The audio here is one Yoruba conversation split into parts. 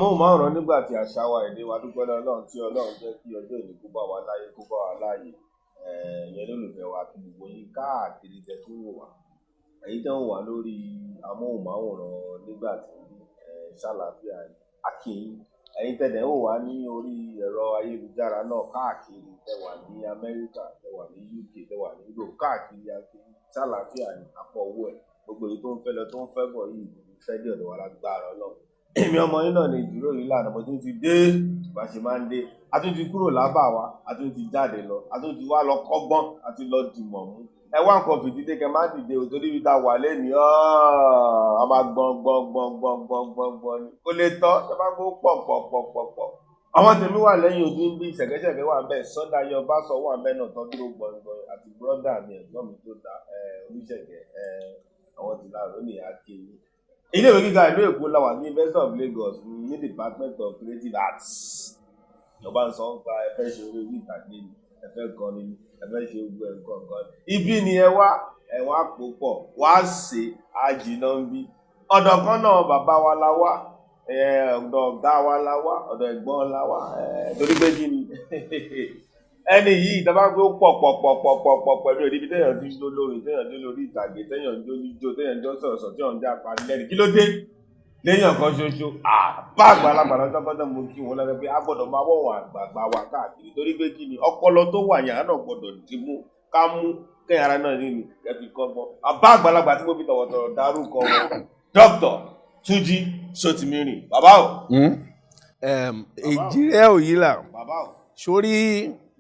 amóhùnmáwòrán nígbà tí àṣà wa èdè wa dúpẹ́ lọ́lọ́run tí ọlọ́run jẹ́ kí ọjọ́ ìní kó bá wa láyé kó bá wa láàyè ìyẹn lólùfẹ́ wa kí gbogbo yín káàkiri tẹ tó wò wá èyí tó ń wà lórí amóhùnmáwòrán nígbà tí ṣàlàáfíà akínyìn ẹ̀yin tẹ̀lẹ̀ wò wá ní orí ẹ̀rọ ayélujára náà káàkiri tẹ wà ní Amẹ́ríkà tẹ wà ní UK tẹ wà ní Europe káàkiri akínyìn ṣàlàáfíà ní àpọ̀ owó ẹ̀ gbogbo èyí tó ń fẹ́ lọ tó ń fẹ́ bọ̀ yìí fẹ́ dé ọ̀dọ̀ wa lágbára Ọlọ́run èmi ọmọ yín náà ní ìdúró yìí lànà mo tún ti dé bá ṣe máa ń dé a tún ti kúrò lábà wa a tún ti jáde lọ a tún ti wá lọ kọ́gbọ́n a ti lọ dìmọ̀ mú ẹ wá nǹkan fìdílé kẹ má dìde ò torí ibi tá a wà lẹ́nìí a máa gbọ̀n ni kò lè tọ́ ṣe máa gbó pọ̀ àwọn tèmi wà lẹ́yìn ojú ń bí ṣẹ̀gẹ́ṣẹ̀gẹ́ wà ń bẹ̀ Sunday Ọbaṣọ wà ń bẹ̀ náà tán dúró gbọ̀ngbọ̀n àti bírọ́dà mi ẹ̀gbọ́n mi tó dá oníṣẹ̀gẹ́ àwọn ti láàrú ní akéwì ilé-ìwé gíga ìlú Èkó la wà ní University of Lagos ní Department of Creative Arts ìjọba ń sọ ń pa ẹfẹ́ ṣe orí orí ìtàgé ni ẹfẹ́ kọrin ni ẹfẹ́ ṣe gbogbo ẹ̀kọ́ nǹkan ibi ni ẹ wá ẹ̀wọ̀n àpòpọ̀ wá ṣe àjìnà ń bí ọ̀dọ̀ kan náà bàbá wa la wá ọ̀dọ̀ ọ̀gá wa la wá ọ̀dọ̀ ẹ̀gbọ́n la wá torí pé kí ni ẹni yìí ìjọba gbé pọ̀ pẹ̀lú ìdíbi téèyàn ti ń jó lórí téèyàn jó lórí ìtàgé téèyàn jó níjó téèyàn jó sọ̀rọ̀sọ̀ tí wọ́n ń já parí lẹ́nu kí ló dé léèyàn kan ṣoṣo bá àgbàlagbà lọ́jọ́ mo kí wọn lọ́dọ̀ pé a gbọ́dọ̀ máa wọ̀wọ̀n àgbààgbà wa káàkiri torí pé kí ni ọpọlọ tó wà yàrá náà gbọ́dọ̀ ti mú ká mú kẹ́yìn ara náà nínú ẹ̀fì kọ́gbọ́n bá àgbàlagbà tí mo fi tọ̀wọ̀tọ̀rọ̀ dárúkọ wọn Dr. Túnjí Sotìmírìn bàbá o. Èjìrẹ́ Òyìnlá sórí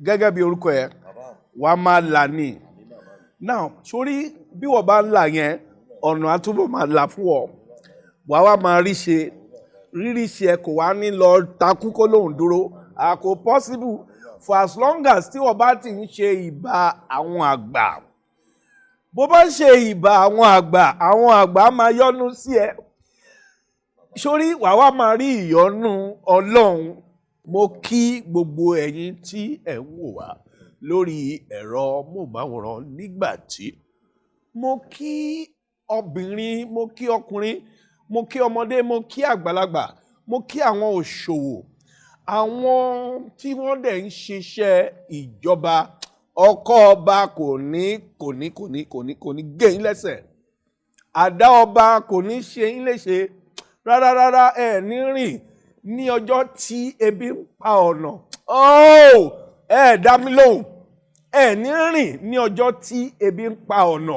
gẹ́gẹ́ bí orúkọ ẹ̀ wà á máa là ní now sórí bí wọ́n bá ń là yẹn ọ̀nà àtúbọ̀ máa là fún ọ wà á wá máa rí ṣe rírí ṣe ẹ kò wá ní lọ takú kó lóun dúró kò possible for as long as tí wọ́n bá ti ń ṣe ìbà àwọn àgbà bó bá ń ṣe ìbà àwọn àgbà máa yọ́nú sí ẹ sórí wà á wá máa rí ìyọ́nú Ọlọ́run. Mo kí gbogbo ẹ̀yin tí ẹ̀ ń wò wá lórí ẹ̀rọ móhùnmáwòrán nígbà tí mo kí obìnrin mo kí ọkùnrin mo kí ọmọdé mo kí àgbàlagbà mo kí àwọn òṣòwò àwọn tí wọ́n dẹ̀ ń ṣiṣẹ́ ìjọba ọkọ ọba kò ní gé yín lẹ́sẹ̀ àdá ọba kò ní ṣe yín léṣe rárá ẹ̀ ní rìn ní ọjọ́ tí ebi ń pa ọ̀nà dá mi lóhùn ní rìn ní ọjọ́ tí ebi ń pa ọ̀nà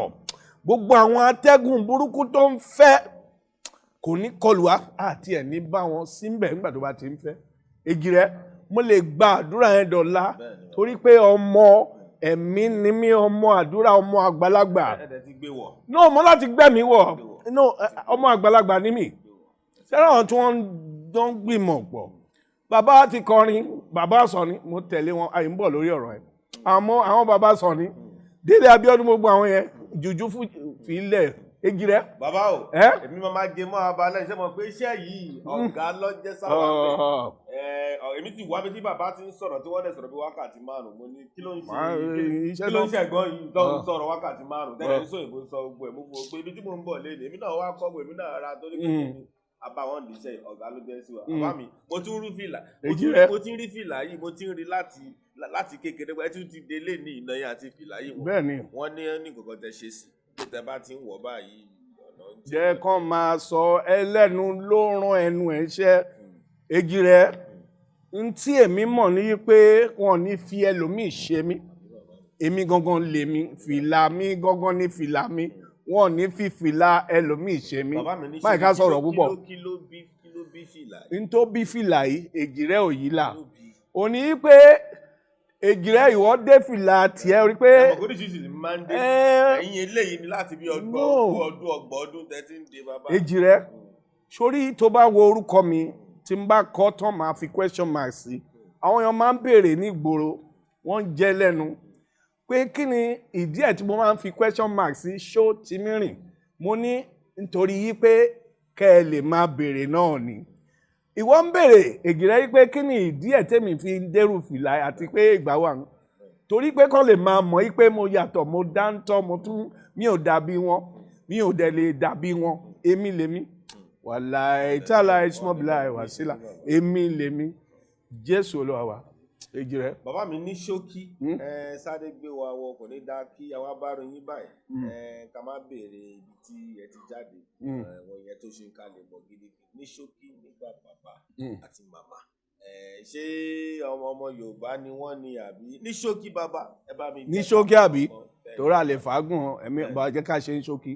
gbogbo àwọn atẹ́gùn burúkú tó ń fẹ́ kò ní kọlù wá àti ẹ̀ ní bá wọn síbẹ̀ nígbà tó bá ti ń fẹ́ Èjìrẹ́ mo lè gba àdúrà yẹn dọ̀la torí pé ọmọ ẹ̀mí ni mí ọmọ àdúrà ọmọ àgbàlagbà náà mo láti gbẹ̀mí wọ̀ ọmọ àgbàlagbà ni mí sẹ́ràn àwọn tí wọ́n ń gbìmọ̀ pọ̀ bàbá ti kọrin bàbá Sọ̀ní mo tẹ̀lé wọn àyè ń bọ̀ lórí ọ̀rọ̀ ẹ̀ àmọ́ àwọn bàbá Sọ̀ní Délé Abíọ́dún gbogbo àwọn yẹn jùjú fìlẹ̀ Èjìrẹ́. Bàbá o èmi máa gé mọ́ abalẹ̀ iṣẹ́ mọ̀ pé iṣẹ́ yìí ọ̀gá lọ́jẹ́ sábà bẹ́ẹ̀ èmi ti wá bí tí bàbá ti ń sọ̀rọ̀ tí wọ́n dẹ̀ sọ̀rọ̀ bí wákàtí márùn-ún mo ní kí ló ń ṣe ẹ̀gbọ́n yìí tó ń sọ̀rọ̀ wákàtí márùn-ún tẹ́lẹ̀ ń sọ èbó sọ gbogbo ẹ̀ mo fò pé ibi tí mo ń bọ̀ lé èmi náà wá kọ́ èmi náà ra torí pé àbáwọn ìdíṣẹ́ ọ̀gá ló jẹ́ sí wa bàbá mi mo tún rí fìlà yìí mo ti ń rí láti kékeré pé tí ó ti délé ní ìnáyà àti fìlà yìí wọ́n ní kòkò tẹ ṣe sí tẹ bá ti ń wọ̀ báyìí ọ̀nà ń jẹ́ kán máa sọ ẹlẹ́nu ló rán ẹnu ẹ̀ ṣẹ́ Èjìrẹ́ n tí èmi mọ̀ ní pé wọn ní fi ẹlòmíì ṣe mí èmi gangan lèmi fìlà mi gangan ní fìlà mi wọn ní fi fìlà ẹlòmíì ṣe mí máì ká sọ̀rọ̀ púpọ̀ kí ló bí fìlà yìí n tó bí fìlà yìí Èjìrẹ́ Òyìnlá òní pé Èjìrẹ́ ìwọ dé fìlà tiẹ̀ rí pé oríṣiríṣi ni máa ń dé ẹ̀yìn eléyìí ni láti bí ọgbọ̀n tẹ́tí ń dé bàbá. Èjìrẹ́ sórí tó bá wo orúkọ mi tí n bá kọ́ tán máa fi question mark sí àwọn èèyàn máa ń béèrè ní ìgboro wọ́n ń jẹ́ lẹ́nu pé kí ni ìdí ẹ̀ tí mo máa ń fi question mark sí Sotìmírìn mo ní nítorí yí pé kẹ́ ẹ lè máa béèrè náà ni ìwọ ń béèrè Èjìrẹ́ yí pé kí ni ìdí ẹ̀ tẹ́mi fi ń dẹ́rù fìlà àti pé ìgbà wà torí pé kán lè máa mọ̀ yí pé mo yàtọ̀ mo dáńtọ́ mo tún mi ò dàbí wọn mi ò dẹ̀ lè dàbí wọn èmi lèmi wàláì tààlà ìsúnmọ́bìlà ìwàsílà èmi lèmi Jésù Olúwa wa èjì rẹ. Bàbá mi ní ṣókí sáré gbé wa wọ kò ní dá kí àwa bá ròyìn báyìí ká má béèrè ibi tí ẹ ti jáde wọn yẹn tó ṣe ń kalẹ̀ bọ̀ gidigidi ní ṣókí nígbà bàbá àti màmá ṣé ọmọ Yorùbá ni wọ́n ní àbí ní ṣókí bàbá ẹ bá mi. ní ṣókí àbí torí àlè fàágùn ẹ̀mí ọba jẹ́ ká ṣe ń ṣókí.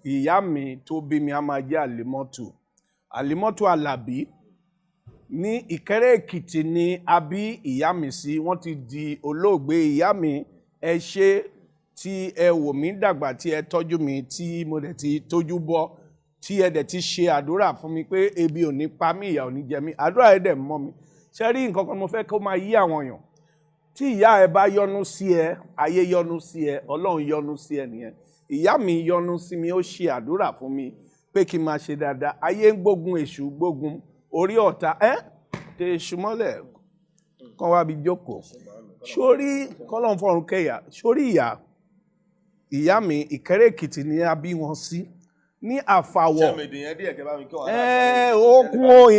Ìyá mi tó bí mi á máa jẹ́ Àlímọ́tù Àlàbí ní Ìkẹ́rẹ́ Èkìtì ni a bí ìyá mi sí. Wọ́n ti di olóògbé. Ìyá mi ẹ ṣé tí ẹ wò mí dàgbà tí ẹ tọ́jú mi tí mo dẹ̀ ti tójú bọ́ tí ẹ dẹ̀ ti ṣe àdúrà fún mi pé ebi ò ní pa mí ìyà ò ní jẹ mí. Àdúrà ẹ dẹ̀ mọ́ mi. Ṣé rí nǹkan kan mo fẹ́ kó máa yí àwọn èèyàn. Tí ìyá ẹ bá yọ́nú sí ẹ, ayé yọ́nú sí ẹ, Ọlọ́run yọ́nú sí ẹ nìyẹn. Ìyá mi yọ́nú sí mi, ó ṣe àdúrà fún mi pé kí n máa ṣe dáadáa. Ayé ń gbógun, èṣù gbógun, orí ọ̀tá tẹ èṣù mọ́lẹ̀ kán wá bí jókòó. Sórí kọ́lọ́n fọ́run kẹ́yà, sórí ìyá mi Ìkẹ́rẹ́ Èkìtì ni a bí wọn sí ní Àfàwọ̀. Okun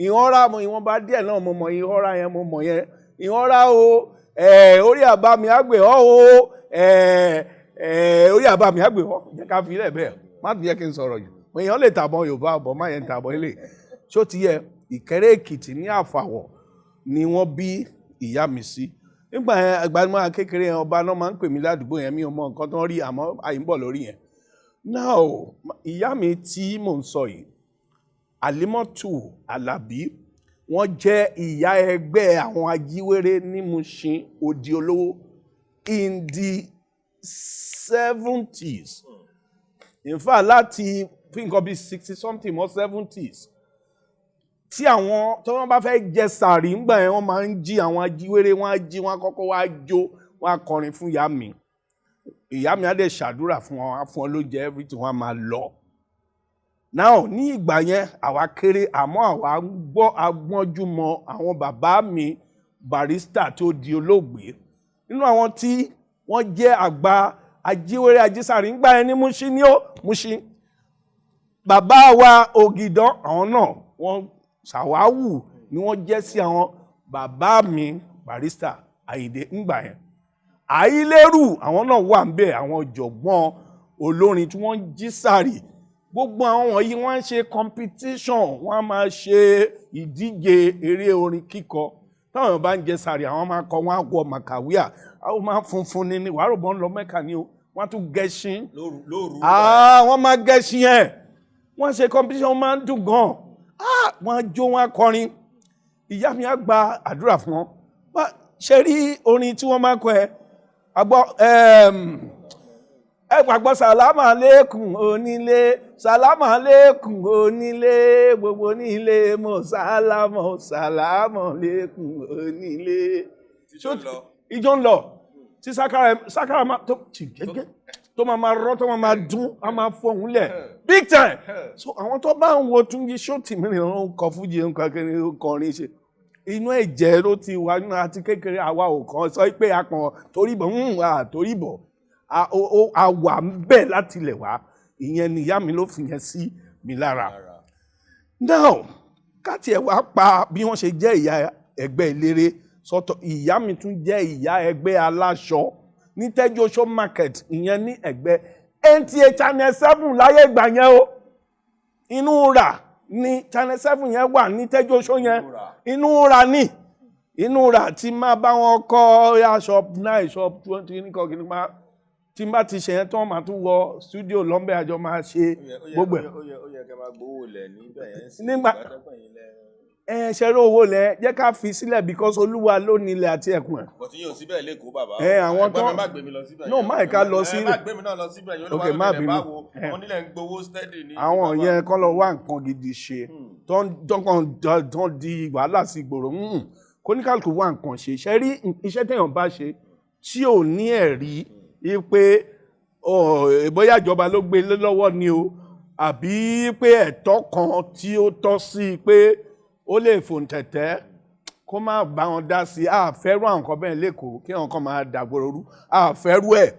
ìhọ́nra ìwọ̀nba díẹ̀ náà mo mọ̀ ìhọ́nra yẹn mo mọ̀ yẹn. Ìhọ́nra orí àbá mi àgbè orí àbá mi àgbè jẹ́ ká fi ilẹ̀ bẹ́ẹ̀ má ti yẹ kí n sọ̀rọ̀ jù èèyàn lè tàbọ̀ Yorùbá ọ̀bọ̀ má yẹn tàbọ̀ ilé ṣó ti yẹ. Ìkẹ́rẹ́ Èkìtì ní Àfàwọ̀ ni wọ́n bí ìyá mi sí. Nígbà yẹn àgbàdo kékeré yẹn ọba náà máa ń pè mí ládùúgbò yẹn mi ò mọ nǹkan tó ń rí àmọ́ àyè ń bọ̀ lórí yẹn. Now ìyá mi tí mò ń sọ yìí Àlímọ́tù Àlàbí wọ́n jẹ́ ìyá ẹgbẹ́ àwọn ajíwèrè ní Mushin Odi Olówó in the 70s. In fact láti nǹkan bíi 60 something or 70s tí àwọn tó wọ́n bá fẹ́ jẹ sàárì ńgbà yẹn wọ́n máa ń jí àwọn ajíwèrè wọ́n á jí wọ́n á kọ́kọ́ wá jó wọ́n á kọrin fún ìyá mi. Ìyá mi á dẹ̀ ṣàdúrà fún wọn á fún wọn lóúnjẹ everything wọ́n á máa lọ. Now ní ìgbà yẹn àwa kéré àmọ́ àwa gbọ́ agbọ́njú mọ àwọn bàbá mi Barrister tó di olóògbé nínú àwọn tí wọ́n jẹ́ àgbà ajíwèrè ajísàrí ńgbà yẹn ní Mushin ní Mushin. Bàbá wa Ògìdán àwọn náà wọ́n Ṣàwáwù ni wọ́n jẹ́ sí àwọn bàbá mi Barrister Àyìndé ńgbà yẹn. Àyílérù àwọn náà wà ń bẹ̀ àwọn ọ̀jọ̀gbọ́n olórin tí wọ́n jí sàrí. Gbogbo àwọn wọ̀nyí wọ́n ń ṣe competition wọ́n á máa ṣe ìdíje eré orin kíkọ. Táwọn bá ń jẹ sàrí àwọn máa kọ wọ́n á wọ màkàwíà àwọn máa funfun ní wàárọ̀bọ̀ ń lọ Mẹ́kà ní o wọ́n á tún gẹṣin. Lóru wọ́n máa gẹṣin ẹ̀ wọ́n ṣe competition máa ń dùn gan. Wọ́n á jó wọ́n á kọrin. Ìyá mi á gba àdúrà fún wọn. Ṣe rí orin tí wọ́n máa kọ gbàgbọ́ sàlámà lẹ́kùn onílé sàlámà lẹ́kùn onílé gbogbo onílé mọ̀ sàlámà lẹ́kùn onílé. Ìjọ ń lọ tí sákàrà máa tó máa rọ́ tó máa dún á máa fọ̀hún lẹ̀ big time. So àwọn tó bá ń wo Túnjí Ṣótì mìíràn ń kọ fújì ń kọrin ṣe inú ẹ̀jẹ̀ ló ti wà nínú àti kékeré àwa ò kàn sọ pé a kàn toríbọ̀ a wà ń bẹ̀ láti ilẹ̀ wá ìyẹn ni ìyá mi ló fi yẹn sí mi lára. Now káti ẹ̀ wá pa bí wọ́n ṣe jẹ́ ìyá ẹgbẹ́ eléré sọ́tọ̀ ìyá mi tún jẹ́ ìyá ẹgbẹ́ aláṣọ ní Tẹ́jú Oṣó market ìyẹn ní ẹgbẹ́ NTA Channel 7 láyé ìgbà yẹn o inú rà ní Channel 7 yẹn wà ní Tẹ́jú Oṣó yẹn inú rà tí máa bá wọn kọ́ ya shop 9 shop 20 nìkan kìíní máa tí n bá ti ṣe yẹn tán máa tún wọ studio lọ́nbẹ́ àjọ máa ṣe gbogbo ẹ̀. Ó yẹ kẹ́ máa gbowó lẹ̀ níbẹ̀ yẹn sí nígbà ṣẹ́rẹ́ owó lẹ̀ jẹ́ ká fi sílẹ̀ because Olúwa ló ní ilẹ̀ àti ẹ̀kún ẹ̀. Bọ̀tí yóò síbẹ̀ lẹ́kọ̀ọ́ bàbá. Àwọn tó má gbé mi lọ síbẹ̀. No má ìka lọ sí. Má gbé mi náà lọ síbẹ̀ yóò lọ́wọ́ àwọn ilẹ̀ báwo wọ́n nílẹ̀ ń gbowó steady ní. Àwọn yẹn kọ́ lọ wá nǹkan gidi ṣe tó ń di wàhálà sí ìgboro kóníkàlùkù wá nǹkan ṣe ṣe rí iṣẹ́ téèyàn bá ṣe tí ò ní ẹ̀rí pé bóyá ìjọba ló gbé lọ́wọ́ ni o àbí pé ẹ̀tọ́ kan tí ó tọ́ sí pé ó lè fòǹtẹ̀tẹ̀ kó má bá wọn dá sí àfẹ́rú àwọn nǹkan bẹ́ẹ̀ lẹ́kọ̀ọ́ kí àwọn kan máa dàgbòrò rú àfẹ́rú ẹ̀.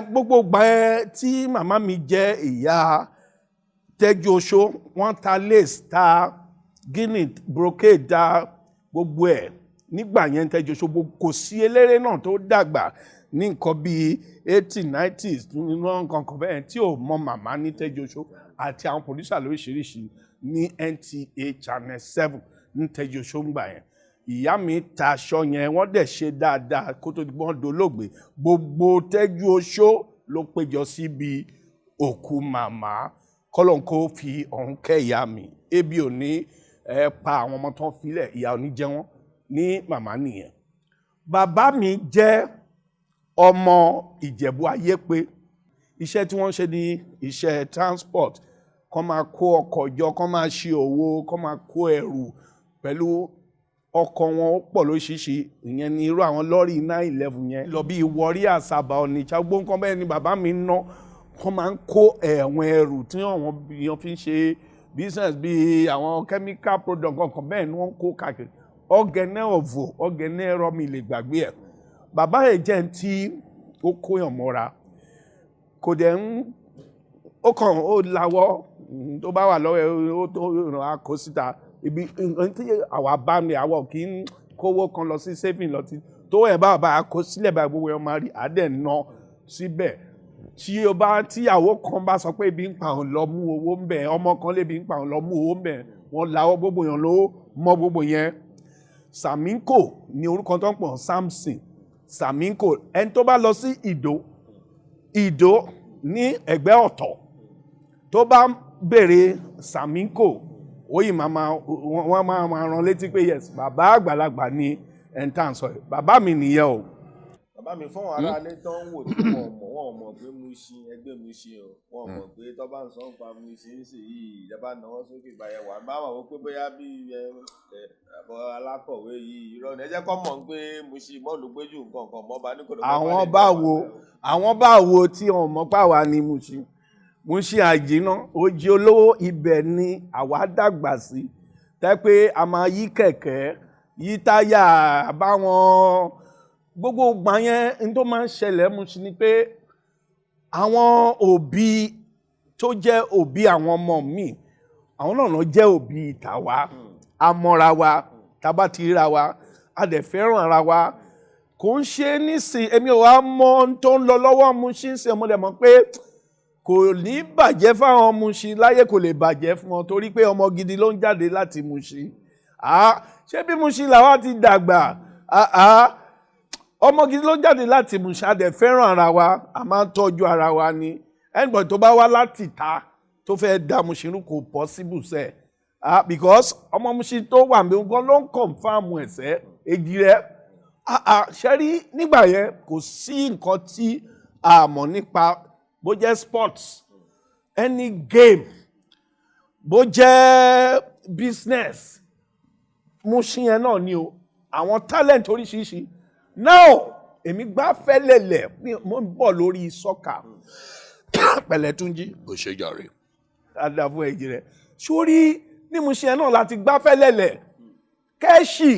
Gbogbo gbà ẹ tí màmá mi jẹ́ ìyá Tẹ́jú Oṣó wọ́n ta lace ta guinea brocade ta gbogbo ẹ̀ nígbà yẹn Tẹ́jú Oṣó kò sí eléré náà tó dàgbà ní nǹkan bíi 80s 90s nínú nǹkan kan bẹ́ẹ̀ tí ò mọ màmá ní Tẹ́jú Oṣó àti àwọn producer lóríṣiríṣi ní NTA Channel 7 ní Tẹ́jú Oṣó ń gbà yẹn. Ìyá mi ta aṣọ yẹn wọ́n dẹ̀ ṣe dáadáa kó tó di wọ́n dolóògbé. Gbogbo Tẹ́jú Oṣó ló péjọ síbi òkú màmá. Kọ́lọ́n kó fi ọ̀run kẹ́ ìyá mi. Ebi ò ní pa àwọn ọmọ tán filẹ̀, ìyà ò ní jẹ wọ́n ní màmá nìyẹn. Bàbá mi jẹ́ ọmọ Ìjẹ̀bú Ayépé. Iṣẹ́ tí wọ́n ṣe ní iṣẹ́ transport. Kọ́ máa kó ọkọ̀ jọ, kọ́ máa ṣe òwò, kọ́ máa kó ẹrù pẹ̀lú ọkọ̀ wọn ó pọ̀ lóṣìṣì. Ìyẹn ni irú àwọn lọ́rì 911 yẹn. Lọ bí Warri, Asaba, Onitsha, gbogbo nǹkan bẹ́ẹ̀ ni bàbá mi ná. Wọ́n máa ń kó ẹ̀wọ̀n ẹrù tí àwọn èèyàn fi ń ṣe business bíi àwọn chemical product kankan bẹ́ẹ̀ ni wọ́n kó káàkiri. Ọ̀gẹ̀nẹ̀ Ọ̀vọ̀, Ọ̀gẹ̀nẹ̀ ẹ̀rọ mi lè gbàgbé ẹ̀. Bàbá ẹ̀ jẹ́ tí ó kóyàn mọ́ra. Kò dẹ̀ ń ó kàn ó lawọ́ tó bá wà lọ́wọ́ ẹ̀ ó tó ràn á kó síta. Ibi tí àwa bá mi àwọ̀ kì í kówó kan lọ sí saving lọ sí tó ẹ̀ bá bá kó sílẹ̀ bá gbogbo ẹ̀ máa rí àdẹ̀ ná síbẹ̀. Tí o bá tíyàwó kan bá sọ pé ebi ń pa òun lọ mú owó ń bẹ̀, ọmọ kan lébi ń pa òun lọ mú owó ń bẹ̀, wọ́n lawọ́ gbogbo yẹn ló mọ gbogbo yẹn. Saminko ni orúkọ tó ń pọ̀ Samson. Saminko ẹni tó bá lọ sí Ìdó ní ẹ̀gbẹ́ Ọ̀tọ̀ tó bá béèrè Saminko oyin wọ́n máa rán létí pé yes bàbá àgbàlagbà ni ẹ̀ńtà sọ bàbá mi nìyẹn o. Bàbá mi fún ara alẹ́ tó ń wò tí wọ́n mọ̀ pé Mushin ẹgbẹ́ Mushin o wọ́n mọ̀ pé tó bá ń sọ ń pa Mushin sí yìí ìjọba náwó sókè báyẹn wà bá wà pé bóyá bí alákọ̀wé yìí irọ́ ni ẹ jẹ́ kọ́ mọ̀ pé Mushin mọ́ọ̀lù péjú nǹkan kan mọ́ bá ní kò lọ́ àwọn bá wo tí wọ́n mọ̀ pàwá ní Mushin àjìná Òjì Olówó ibẹ̀ ni àwa dàgbà sí tẹ́ pé a máa yí kẹ̀kẹ́ yí táyà báwọn gbogbo ìgbà yẹn n tó máa ń ṣẹlẹ̀ Mushin ni pé àwọn òbí tó jẹ́ òbí àwọn ọmọ mi àwọn náà jẹ́ òbí tàwa amọ́ra wa tábà ti ríra wa a dẹ̀ fẹ́ràn ara wa kò ń ṣe nísìn èmi ò wá mọ tó ń lọ lọ́wọ́ Mushin ṣe mo dẹ̀ mọ̀ pé kò ní bàjẹ́ fáwọn Mushin láyé kò lè bàjẹ́ fún wọn torí pé ọmọ gidi ló ń jáde láti Mushin ṣé bí Mushin làwa ti dàgbà ọmọ gidi ló ń jáde láti Mushin a dẹ̀ fẹ́ràn ara wa a máa ń tọ́jú ara wa ni anybody tó bá wá láti ta tó fẹ́ dá Mushin rú kò possible sẹ́ because ọmọ Mushin tó wà mí gan ló ń confam ẹ̀sẹ̀ èjì rẹ̀ ṣẹ́rí nígbà yẹn kò sí nǹkan tí a mọ̀ nípa bó jẹ́ sports any game bó jẹ́ business Mushin yẹn náà ni o àwọn talent oríṣiríṣi now èmi gbá Fẹ́lẹ́lẹ̀ mo ń bọ̀ lórí sọ́kà Pẹ̀lẹ́túnjí òṣèjàre àdàfọ èjì rẹ̀ sórí ní Mushin yẹn náà láti gbá Fẹ́lẹ́lẹ̀ kẹ́ṣì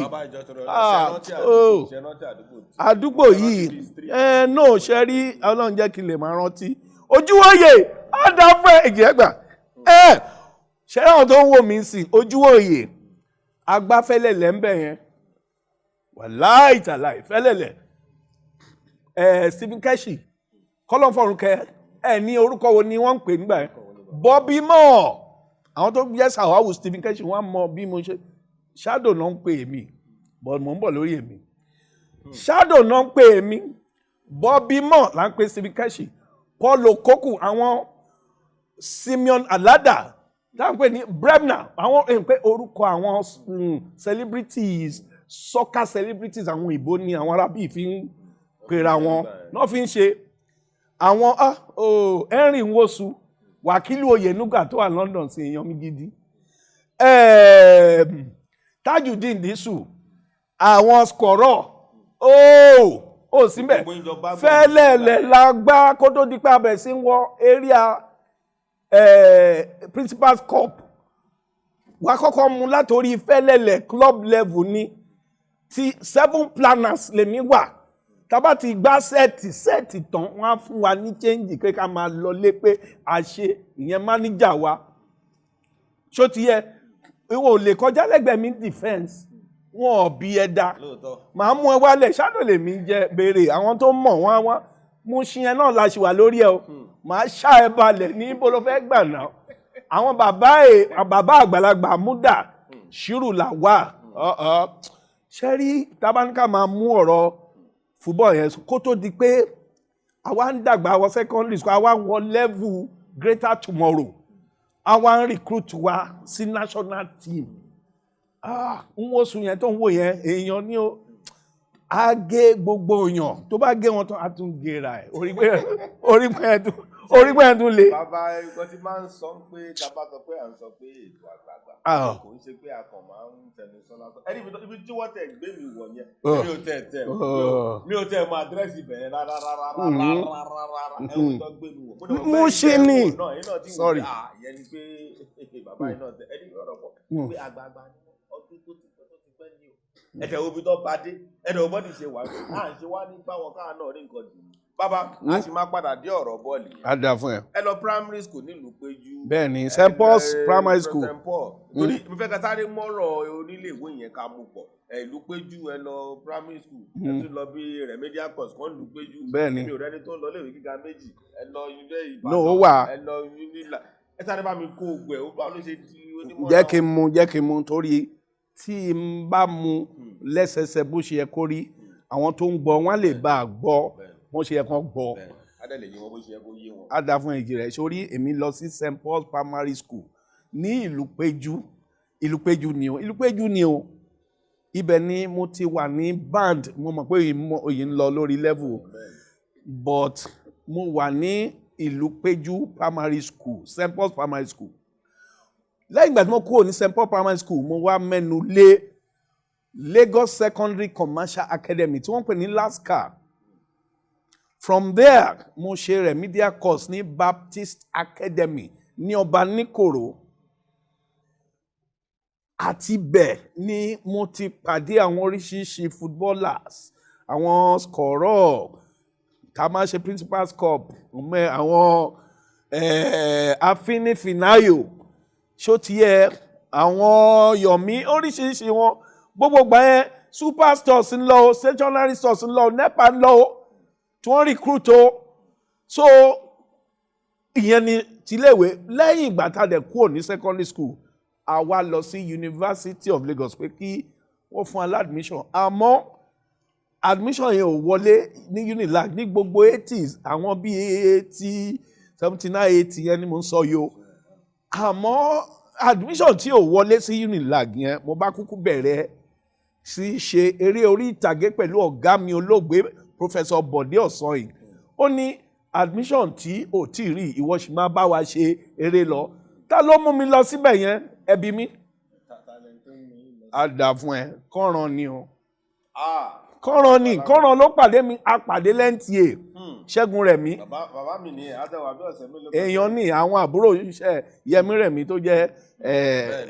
àdúgbò yìí náà ṣe rí Ọlọ́run jẹ́ kí n lè máa rántí Ojúwòye àdàfọ èjì rẹ̀ gbà ṣe ráwọn tó ń wò mí sí Ojúwòye agbá Fẹ́lẹ́lẹ̀ ń bẹ̀ yẹn wàláì tàláì Fẹ́lẹ́lẹ̀ Stephen Keshi kọ́lọ́n fọ̀rùnkẹ́ ní orúkọ wo ni wọ́n ń pè nígbà yẹn Bobby Moore àwọn tó yẹ sàwáwù Stephen Keshi wọ́n mọ bí mo ṣe Shadow náà ń pè mí but mo ń bọ̀ lórí èmi Shadow náà ń pè mí Bobby Moore là ń pè Stephen Keshi Paul Okoku àwọn Simeon Alada là ń pè ní Brebna àwọn pé orúkọ àwọn celebrities soccer celebrities àwọn ìbò ni àwọn arábí fi ń pera wọn náà fi ń ṣe àwọn Henry Nwosu Wàkílù Oyènúgà tó wà London sí èèyàn mi gidi Tajudeen Disu àwọn skọ̀rọ̀ síbẹ̀ Fẹ́lẹ́lẹ̀ la gbá kó tó di pé abẹ̀ sí ń wọ area Principal's Cup wà kọ́kọ́ mú látòrí Fẹ́lẹ́lẹ̀ club level ni ti 7 planners lèmi wà tábà ti gbá sẹ́ẹ̀tì tán wọ́n á fún wa ní change pé ká máa lọ lé pé a ṣe ìyẹn máníjà wa ṣó ti yẹ ìwọ ò lè kọjá lẹ́gbẹ̀ẹ́ mi defence wọn ò bí ẹ dá màá mú ẹ wálẹ̀ ṣáàdọ̀ lèmi jẹ béèrè àwọn tó mọ̀ wọ́n wá mú ṣí ẹ náà la ṣì wà lórí ẹ o màá ṣá ẹ balẹ̀ ní bó ló fẹ́ gbà náà àwọn bàbá àgbàlagbà múdà ṣírù là wà ṣe rí tabaníkà máa mú ọ̀rọ̀ football yẹn kó tó di pé àwa ń dàgbà wọ secondary school àwa wọ level greater tomorrow àwa ń recruit wa sí national team ń wo sùn yẹn tó ń wò yẹn èèyàn ní o á gé gbogbo èèyàn tó bá gé wọn tán á tún gera ẹ orí pẹ́ tún le. bàbá ẹgbẹ́ tí máa ń sọ pé tàbá sọ pé à ń sọ pé ètò àgbààgbà kò ń ṣe pé a kàn máa ń tẹnu sọ́lá sọ ẹni ibi tí wọ́n tẹ̀ gbé mi wọ̀ yẹn mi ò tẹ̀ mọ àdírẹ́sì bẹ̀rẹ̀ rárá ẹ̀wọ̀n tó gbé mi wọ̀. mo ṣe ni sorry. ìyẹn ni pé bàbá yìí náà tẹ ẹni ọ̀rọ̀ pọ̀ pé àgbààgbà ọdún tó ti pẹ́ ní o ẹ̀dẹ̀ omi tó bá dé ẹ̀dẹ̀ òbọ́dì ṣe wà á ṣe wá ní báwọn káà náà rí nǹkan jù bàbá a sì máa padà dé ọ̀rọ̀ bọ́ọ̀lù yẹn. a dà fún ẹ. ẹ lọ primary school nílùú Péjú. bẹ́ẹ̀ni St. Paul's primary school. St. Paul torí mo fẹ́ ka sáré mọ́rọ̀ onílé ìwé yẹn ká mú pọ̀ ìlú Péjú ẹ lọ primary school ẹ tún lọ bí remedial course kan lù Péjú. bẹ́ẹ̀ni mi ò rẹ́ni tó ń lọ léèwé gíga méjì ẹ lọ ilé Ìbàdàn. no ó wà. ẹ lọ unila ẹ sáré bá mi kó ogun ẹ ó bá ló ṣe ti onímọ̀. jẹ́ kí n mú torí tí n bá mu lẹ́sẹsẹ bó ṣe yẹ kó rí àwọn tó ń gbọ́ wọn lè bá a gbọ́ bó ṣe yẹ kán gbọ́. adẹ́lẹ̀ yìí wọn bó ṣe yẹ kó yé wọn. á dá fún èjì rẹ̀ sórí èmi lọ sí St. Paul's primary school ní ìlú Péjú ni o ibẹ̀ ni mo ti wà ní band mo mọ̀ pé òyìn ń lọ lórí level but mo wà ní ìlú Péjú primary school St. Paul's primary school lẹ́yìn ìgbà tí mo kúrò ní St. Paul primary school mo wá mẹ́nu lé Lagos Secondary Commercial Academy tí wọ́n pè ní LASCA. From there mo ṣe remedial course ní Baptist Academy ní Ọbaníkòró àti bẹ́ẹ̀ ni mo ti pàdé àwọn oríṣiríṣi footballers àwọn scorer ká máa ṣe Principal's Cup àwọn Afínnífìnáyò ṣó ti yẹ àwọn Yomi oríṣiríṣi wọn gbogbo gbà yẹn superstores ń lọ stationery stores ń lọ NEPA ń lọ tí wọ́n recruit o so ìyẹn ni tiléèwé lẹ́yìn ìgbà tá a dẹ̀ kúrò ní secondary school a wá lọ sí University of Lagos pé kí wọ́n fún wa admission àmọ́ admission yẹn ò wọlé ní UNILAG ní gbogbo 80s àwọn bíi 80 79 80 yẹn ni mo ń sọ yìí o àmọ́ admission tí ò wọlé sí UNILAG yẹn mo bá kúkú bẹ̀rẹ̀ sí ṣe eré orí ìtàgé pẹ̀lú ọ̀gá mi olóògbé Professor Bọ̀dé Ọ̀sanyìn ó ní admission tí ò tí rí ìwọ sì máa bá wa ṣe eré lọ ta ló mú mi lọ síbẹ̀ yẹn ẹbí mi á dà fún ẹ kọ́ran ni o kọ́ran ló pàdé mi apàdé lẹ́ǹtìẹ̀ Ṣẹ́gun Rẹ̀mí bàbá mi ni àtẹwà bí ọ̀sẹ̀ mélòó. èèyàn ní àwọn àbúrò iṣẹ́ Yẹmí Rẹ̀mí tó jẹ́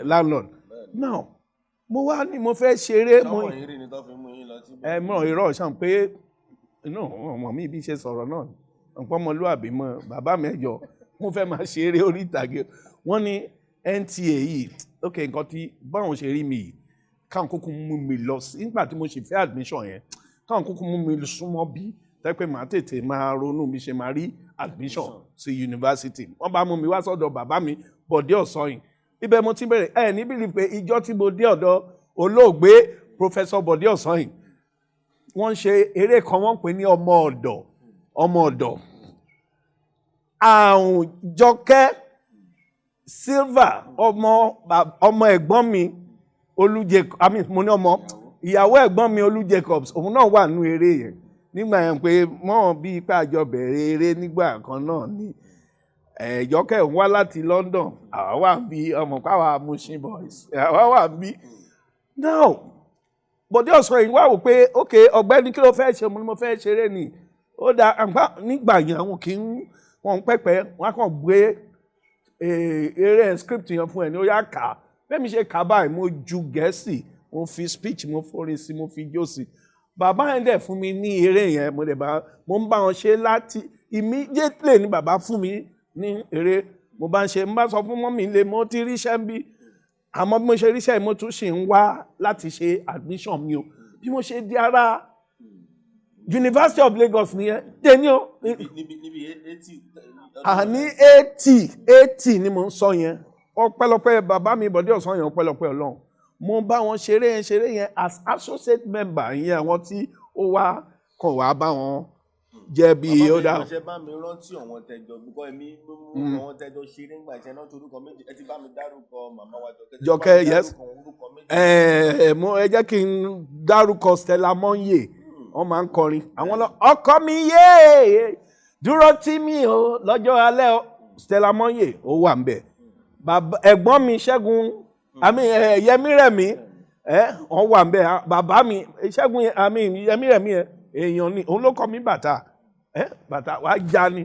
landlord now mo wá ní mo fẹ́ ṣeré mo mọ̀ irọ́ ṣàn pé ọmọ mi bí ṣe sọ̀rọ̀ náà nǹkan ọmọlúwàbí mọ́ bàbá mẹ́jọ mo fẹ́ máa ṣeré orí ìtàgé wọ́n ní NTA yìí ok nǹkan tí báwọn ṣe rí mi yìí káwọn kúkú mú mi lọ sí nígbà tí mo ṣe fẹ́ admission yẹn káwọn kúkú mú mi súnmọ́ bí tẹ́pẹ́ màá tètè máa ronú bí ṣe máa rí admission sí yunifásitì wọ́n bá mú mi wá sọ́dọ̀ bàbá mi Bọ̀dé Ọ̀sanyìn ibẹ̀ mo ti bẹ̀rẹ̀ ní bílí pé ìjọ tí mo dé ọ̀dọ̀ olóògbé Professor Bọ̀dé Ọ̀sanyìn wọ́n ń ṣe eré kan wọ́n pè ní ọmọ ọ̀dọ̀ àrùn Jọkẹ́ Silva ọmọ ẹ̀gbọ́n mi Olú Jacobs mo ní ọmọ ìyàwó ẹ̀gbọ́n mi Olú Jacobs òun náà wà nínú eré yẹn nígbà yẹn pé mọ́ bí ipá àjọ bẹ̀rẹ̀ eré nígbà kan náà ni Jọkẹ́ ń wá láti London àwa wà bí ọmọ pàwọ́ Mushin boys àwa wà bí now Bọ̀dé Ọ̀sanyìn wá wò pé ok ọ̀gbẹ́ni kí ló fẹ́ ṣe mo ní mo fẹ́ ṣeré ni ó dá nígbà yẹn àwọn kì í wọ́n pẹ́pẹ́ wọ́n á kàn gbé eré script yẹn fún ẹ ní ó yá kà á bẹ́ẹ̀ mi ṣe kà á báyìí mo ju Gẹ̀ẹ́sì mo fi speech mo forin sí mo fi jó sí bàbá yẹn dẹ̀ fún mi ní eré yẹn mo ń bá wọn ṣe láti immediately ni bàbá fún mi ní eré mo bá ń ṣe mo bá sọ fún mọ́mí ilé mo ti ríṣẹ́ bí àmọ́ bí mo ṣe ríṣẹ́ mo tún ṣì ń wá láti ṣe admission mi o bí mo ṣe di ara University of Lagos nìyẹn tẹ́ni o. níbi 80. àní 80 ni mo ń sọ yẹn ọpẹ́lọpẹ́ bàbá mi Bọ̀dé Ọ̀sán yẹn ọpẹ́lọpẹ́ Ọlọ́run mo bá wọn ṣeré yẹn as associate member yẹn àwọn tí ó wá kàn wá bá wọn jẹ́ bí ó dá. bàbá mi ṣe bá mi rántí àwọn tẹjọ bíkọ́ èmi àwọn tẹjọ ṣe nígbà ìṣẹ́ náà torúkọ méjì ẹ ti bá mi dárúkọ màmá wa Jọkẹ́ yes ẹ jẹ́ kí n dárúkọ Stella Monye wọ́n máa ń kọrin àwọn ọkọ mi yé dúró tì mí o lọ́jọ́ alẹ́ Stella Monye ó wà ń bẹ̀ ẹ̀gbọ́n mi Ṣẹ́gun Yẹmí Rẹ̀mí wọ́n wà ń bẹ̀ bàbá mi Ṣẹ́gun Yẹmí Rẹ̀mí èèyàn ni òun ló kọ́ mi bàtà wàá já ni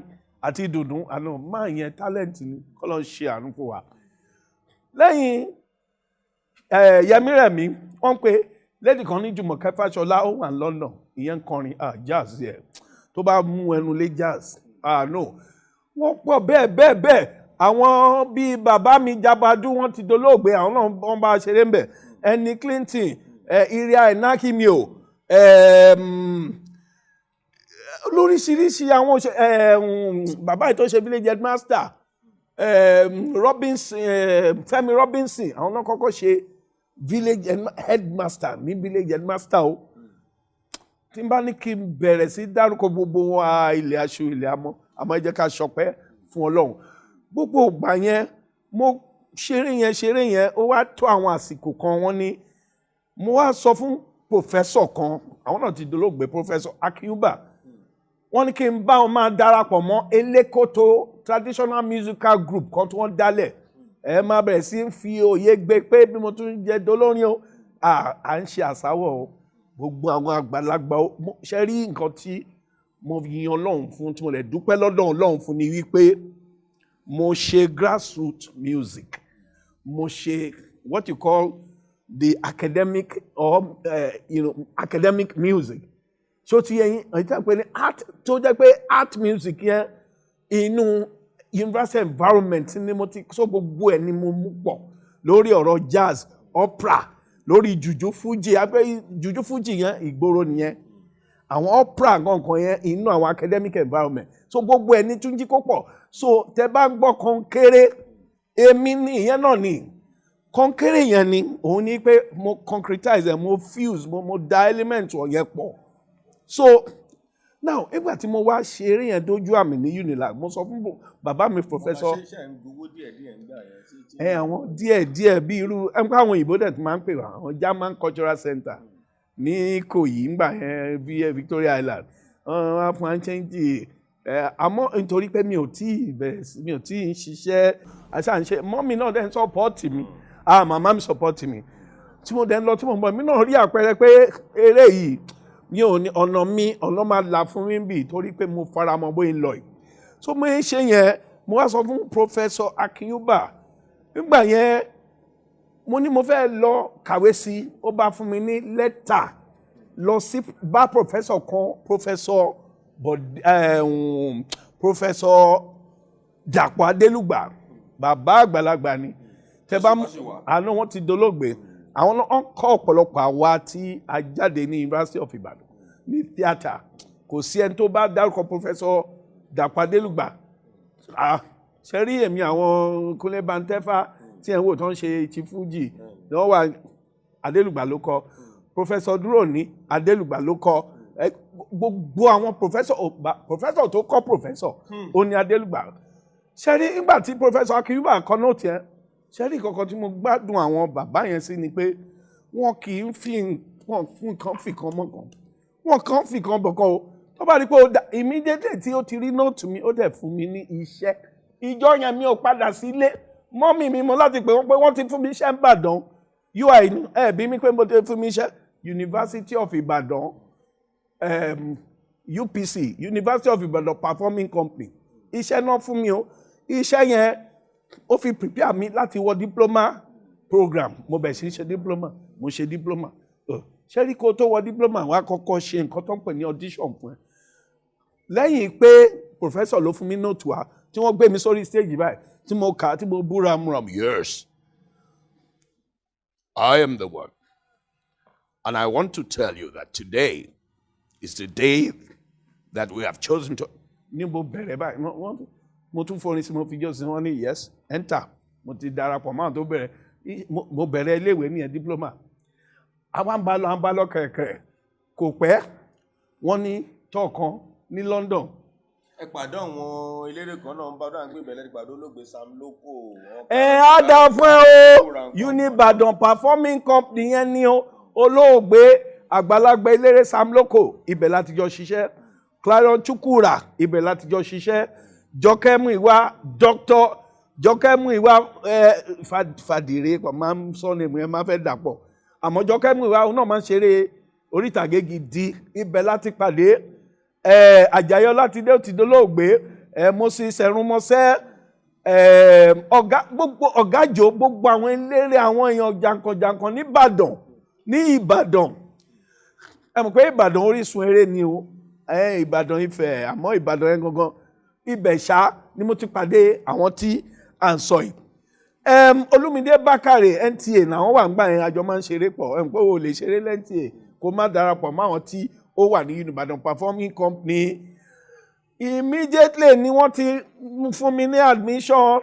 àti dùndún àná máa yẹn talent ni kọ́ ló ń ṣe àánú fún wa. lẹ́yìn Yẹmí Rẹ̀mí wọ́n pe lady kan ní Jùmọ̀kẹ́ Fáṣọlá ó wà ní London ìyẹn ń kọrin jazz yẹ tó bá mú ẹnu lé jazz no wọ́n pọ̀ bẹ́ẹ̀ àwọn bíi bàbá mi Jabadu wọ́n ti dolóògbé àwọn náà wọ́n bá ṣeré ń bẹ̀ Ẹni Clinton Iria Enakimio lóríṣiríṣi àwọn bàbá yìí tó ṣe village headmaster Fẹ́mi Robinson àwọn náà kọ́kọ́ ṣe village headmaster ní village headmaster o tí n bá ní kí n bẹ̀rẹ̀ sí dárúkọ gbogbo wọn ilé aṣọ ilé amọ́ àmọ́ ẹ jẹ́ ká ṣọpẹ́ fún Ọlọ́run gbogbo ìgbà yẹn mo ṣeré yẹn ó wá tó àwọn àsìkò kan wọ́n ní mo wá sọ fún professor kan àwọn náà ti dolóògbé professor Akiuba wọ́n ní kí n bá wọn máa darapọ̀ mọ́ Elekoto traditional musical group kan tí wọ́n dálẹ̀ ẹ máa bẹ̀rẹ̀ sí fi òye gbé pé bí mo tún jẹ́ dolórin o à ń ṣe àsáwọ̀ o gbogbo àwọn àgbàlagbà ṣe rí nǹkan tí mo yin Ọlọ́run fún tí mo lè dúpẹ́ lọ́dọ̀ Ọlọ́run fún ni wípé mo ṣe grassroots music mo ṣe what you call the academic or academic music so ti yẹn ìtàn pé ní art tó jẹ́ pé art music yẹn inú university environment ni mo ti so gbogbo ẹ̀ ni mo mú pọ̀ lórí ọ̀rọ̀ jazz opera lórí jùjú fújì abẹ́ jùjú fújì yẹn ìgboro nìyẹn àwọn opera gangan yẹn inú àwọn academic environment so gbogbo ẹ̀ ní Túnjí kó pọ̀ so tẹ bá ń gbọ́ kọ́ńkéré èmi ní ìyẹn náà ni kọ́ńkéré yẹn ni òun ni pé mo concretize mo fuse mo da element ọ̀yẹ́ pọ̀ so now nígbà tí mo wá ṣe eré yẹn dójú àmì ní Unilag mo sọ fún bàbá mi professor àwọn díẹ̀ bí irú ẹnpẹ àwọn òyìnbó dẹ̀ ti máa ń pè wá àwọn German Cultural Center ní Ìkòyí ńgbà yẹn bí Victoria Island wọ́n á fún wa ń ṣẹ́ńjì àmọ́ nítorí pé mi ò tí ì ṣiṣẹ́ àṣàǹṣe mọ́mí náà dẹ̀ ń sọ́pọ́ọ̀tì mi màmá mi sọ́pọ́ọ̀tì mi tí mo dẹ̀ ń lọ tí mo ń bọ̀ mi náà rí àpẹẹrẹ pé eré yìí mi ò ní ọ̀nà máa là fún mi bì torí pé mo fara mọ́ bóyá ń lọ yìí so mo ń ṣe yẹn mo wá sọ fún Professor Akiuba nígbà yẹn mo ní mo fẹ́ lọ kàwé sí ó bá fún mi ní lẹ́tà lọ sí bá professor kan Professor Dàpọ̀ Adélùgbà bàbá àgbàlagbà ni tẹ bá àná wọn ti dolóògbé àwọn náà kọ́ ọ̀pọ̀lọpọ̀ àwa tí a jáde ní University of Ibadan ní theatre kò sí ẹni tó bá dárúkọ Professor Dàpọ̀ Adélùgbà ṣe rí èmi àwọn Kúnlé Bantẹ́fà tí ẹ̀ ń wò tó ń ṣe ti Fújì ni wọ́n wà Adélùgbà ló kọ Professor Dúróní Adélùgbà ló kọ gbogbo àwọn professor tó kọ́ professor ó ní Adélùgbà ṣe rí nígbà tí Professor Akiuba kọ nóòtì ẹ̀ ṣe rí kankan tí mo gbádùn àwọn bàbá yẹn sí ni pé wọn kì í fún kan fìkan mọ́kàn wọn kàn fìkan bọ̀kan o tó bá rí pé immediately tí ó ti rí nóòtù mi ó dẹ̀ fún mi ní iṣẹ́ ìjọ yẹn mi ò padà sílé mọ́mì mi mo láti pè wọ́n pé wọ́n ti fún mi iṣẹ́ Ìbàdàn UI bí mi pé mo ti fún mi iṣẹ́ University of Ibadan UPC University of Ibadan Performing Company iṣẹ́ náà fún mi o iṣẹ́ yẹn ó fi prepare mi láti wọ diploma program mo bẹ̀ sí ṣe diploma mo ṣe diploma ṣé rí kó tó wọ diploma wá kọ́kọ́ ṣe nǹkan tó ń pè ní audition fún ẹ lẹ́yìn pé professor ló fún mi note wá tí wọ́n gbé mi sórí stage báyìí tí mo kà á tí mo búra múra yes I am the one. And I want to tell you that today is the day that we have chosen to. Níbo bẹ̀rẹ̀ báyìí, mo tún fọrin sí mo fi jọ́sìn wọn ní yes, enter. Mo ti darapọ̀ máa tó bẹ̀rẹ̀, mo bẹ̀rẹ̀ iléèwé ní ẹ̀ diploma. Àwọn ń bá lọ kẹ̀kẹ́, kò pẹ́, wọ́n ní tọ́ọ̀kan ní London. Ẹ pàdé àwọn eléré kan náà ń bá dáhùn gbé ìbẹ̀lẹ̀ ìpàdé olóògbé Sam Loco. Á dá fún ẹ o, Unibadan Performing Company yẹn ní o, olóògbé àgbàlagbà eléré Sam Loco, ibẹ̀ láti jọ ṣiṣẹ́. Clarion Chukwura, ibẹ̀ láti jọ ṣiṣẹ́. Jọkẹ́ Múyìwá, Dr. Jọkẹ́ Múyìwá Fàdìrẹ kò máa ń sọ ní ìmọ̀ ẹ máa fẹ́ dàpọ̀. Àmọ́ Jọkẹ́ Múyìwá òun náà máa ń ṣeré orí ìtàgé gidi, ibẹ̀ láti pàdé. Àjàyí Ọlátidé ti dolóògbé, Moses Ẹ̀rúnmọ́sẹ́, gbogbo ọ̀gájò, gbogbo àwọn eléré àwọn èèyàn jankan-jankan ní Ìbàdàn. Ẹ mọ̀ pé Ìbàdàn orísun eré ni o, Ìbàdàn Ifẹ̀, àmọ́ Ìbàdàn yẹn gangan ibẹ̀ ṣá ni mo ti pàdé àwọn tí à ń sọ yìí. Olúmídé Bákàrè NTA làwọn wà ń gbà yẹn, àjọ máa ń ṣeré pọ̀, pé o lè ṣeré lẹ́NTA kó má darapọ̀ mọ́ àwọn tí ó wà ní Unibadan Performing Company. Immediately ni wọ́n ti fún mi ní admission.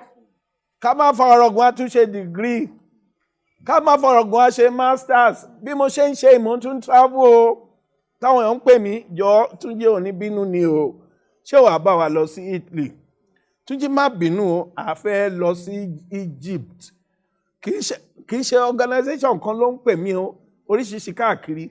Ká má fọ̀rọ̀gùn á tún ṣe degree, ká má fọ̀rọ̀gùn á ṣe masters. Bí mo ṣe ń ṣe ìmọ̀ tún travel o, táwọn èèyàn ń pè mí jọ Túnjí ò ní bínú ni o, ṣé wàá bá wa lọ sí Italy? Túnjí má bínú o, a fẹ́ lọ sí Egypt. Kì í ṣe organization kan ló ń pè mí o, oríṣiríṣi káàkiri.